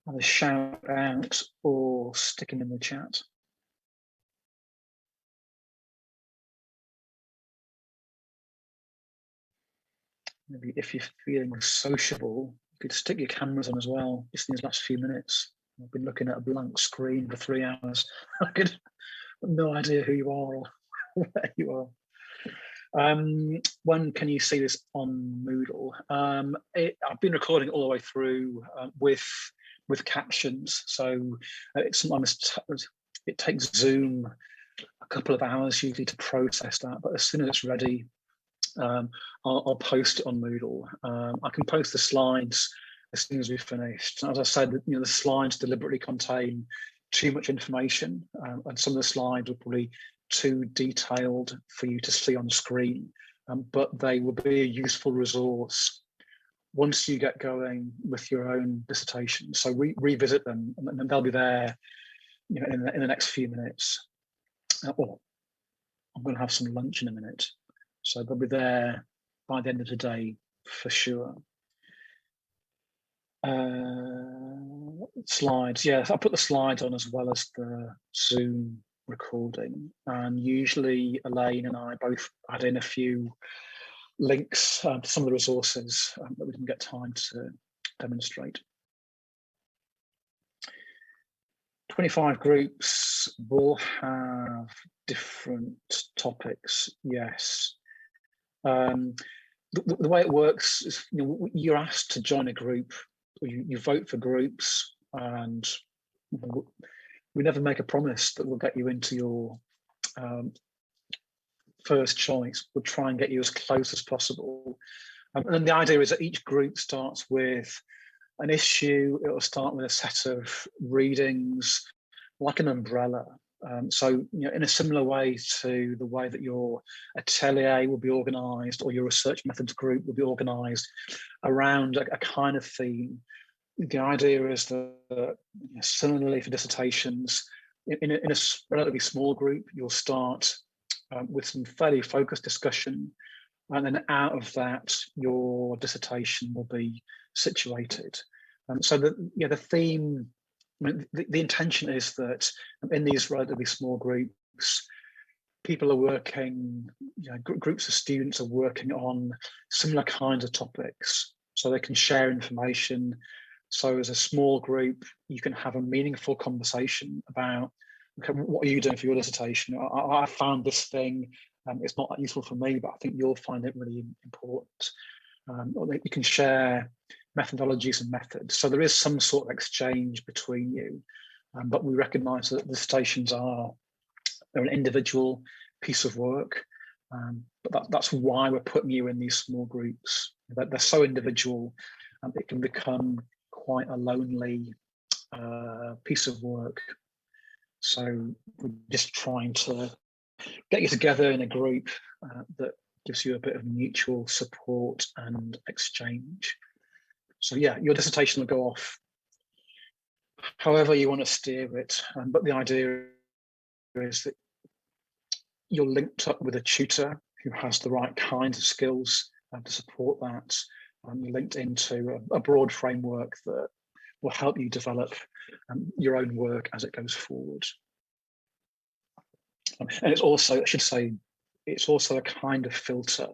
either shout out or stick them in the chat. Maybe if you're feeling sociable, you could stick your cameras on as well, just in these last few minutes. I've been looking at a blank screen for 3 hours. I have no idea who you are or where you are. When can you see this on Moodle? I've been recording it all the way through with captions, so sometimes it takes Zoom a couple of hours usually to process that, but as soon as it's ready, I'll post it on Moodle. I can post the slides as soon as we've finished. As I said, the slides deliberately contain too much information, and some of the slides are probably too detailed for you to see on screen, but they will be a useful resource once you get going with your own dissertation. So revisit them, and they'll be there in the next few minutes. Or I'm going to have some lunch in a minute, so they'll be there by the end of the day for sure. Slides, yes, I'll put the slides on as well as the Zoom recording, and usually Elaine and I both add in a few links to some of the resources that we didn't get time to demonstrate. 25 groups will have different topics, yes. The way it works is, you're asked to join a group, or you vote for groups, and we never make a promise that we'll get you into your first choice. We'll try and get you as close as possible. And then the idea is that each group starts with an issue. It will start with a set of readings, like an umbrella. So, in a similar way to the way that your atelier will be organised, or your research methods group will be organised around a kind of theme. The idea is that similarly for dissertations, in a relatively small group, you'll start with some fairly focused discussion, and then out of that, your dissertation will be situated. So the theme, the intention is that in these relatively small groups, people are working, groups of students are working on similar kinds of topics, so they can share information. So as a small group, you can have a meaningful conversation about, okay, what are you doing for your dissertation? I found this thing, it's not that useful for me, but I think you'll find it really important. Or you can share methodologies and methods. So there is some sort of exchange between you, but we recognise that dissertations they're an individual piece of work, but that's why we're putting you in these small groups. They're so individual, and it can become quite a lonely piece of work. So we're just trying to get you together in a group that gives you a bit of mutual support and exchange. So yeah, your dissertation will go off however you want to steer it, but the idea is that you're linked up with a tutor who has the right kinds of skills to support that. You're linked into a broad framework that will help you develop your own work as it goes forward. And it's also, I should say, it's also a kind of filter.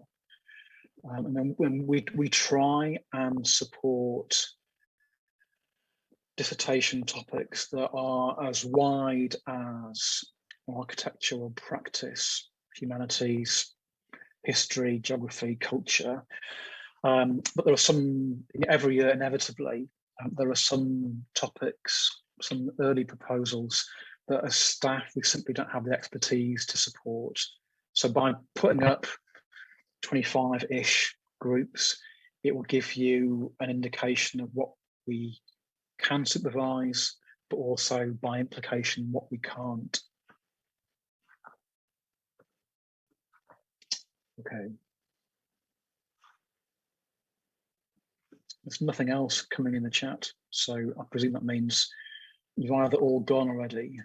And then when we try and support dissertation topics that are as wide as architecture or practice, humanities, history, geography, culture. But there are some, every year inevitably, there are some topics, some early proposals that as staff, we simply don't have the expertise to support. So by putting up 25-ish groups, it will give you an indication of what we can supervise, but also by implication, what we can't. Okay. There's nothing else coming in the chat, so I presume that means you've either all gone already,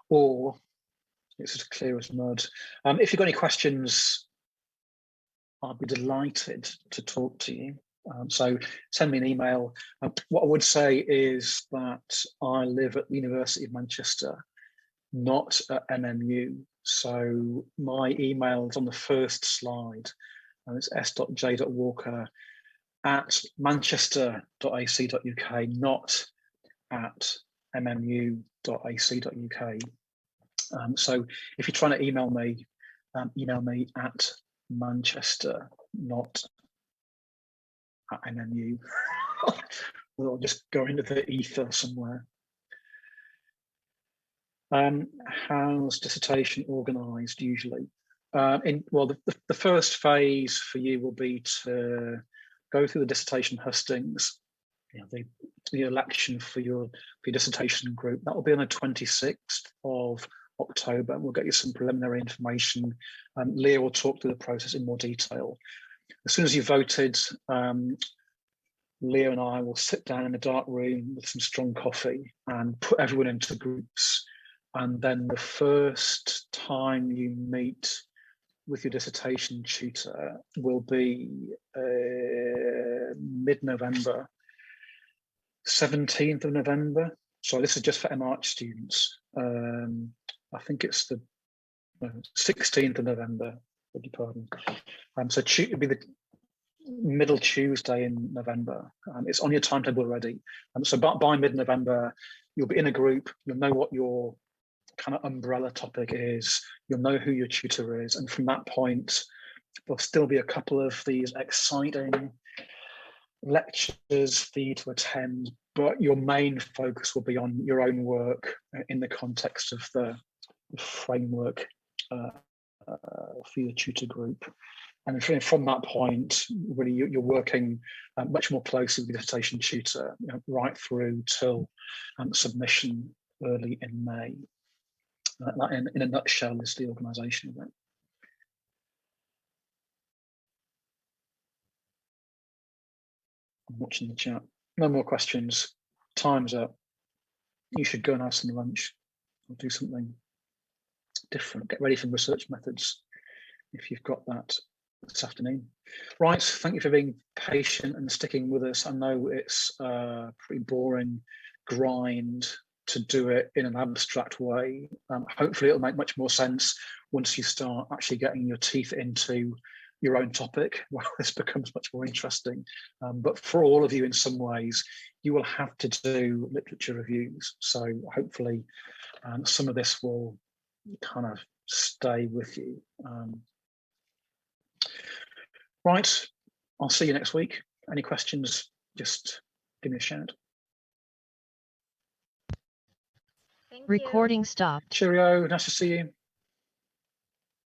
or it's as clear as mud. If you've got any questions, I'd be delighted to talk to you. So send me an email. What I would say is that I live at the University of Manchester, not at MMU. So my email is on the first slide, and it's s.j.walker@manchester.ac.uk, not at mmu.ac.uk. So if you're trying to email me at Manchester, not at MMU. We'll just go into the ether somewhere. How's dissertation organised usually? The first phase for you will be to go through the dissertation hustings, the election for your dissertation group. That will be on the 26th of October. We'll get you some preliminary information. Leah will talk through the process in more detail. As soon as you've voted, Leah and I will sit down in a dark room with some strong coffee and put everyone into groups. And then the first time you meet with your dissertation tutor will be mid-November, 17th of November. So this is just for MArch students. I think it's the 16th of November, beg your pardon. So it'll be the middle Tuesday in November. It's on your timetable already. So by mid-November, you'll be in a group, you'll know what your kind of umbrella topic is, you'll know who your tutor is, and from that point, there'll still be a couple of these exciting lectures for you to attend, but your main focus will be on your own work in the context of the framework for your tutor group. And from that point, really, you're working much more closely with the citation tutor, right through till submission early in May. That, in a nutshell, is the organisation of it. I'm watching the chat. No more questions. Time's up. You should go and have some lunch or do something different. Get ready for research methods if you've got that this afternoon. Right, thank you for being patient and sticking with us. I know it's a pretty boring grind to do it in an abstract way. Hopefully it'll make much more sense once you start actually getting your teeth into your own topic. Well, this becomes much more interesting. But for all of you, in some ways, you will have to do literature reviews. So hopefully some of this will kind of stay with you. Right, I'll see you next week. Any questions, just give me a shout. Recording stopped. Cheerio, nice to see you.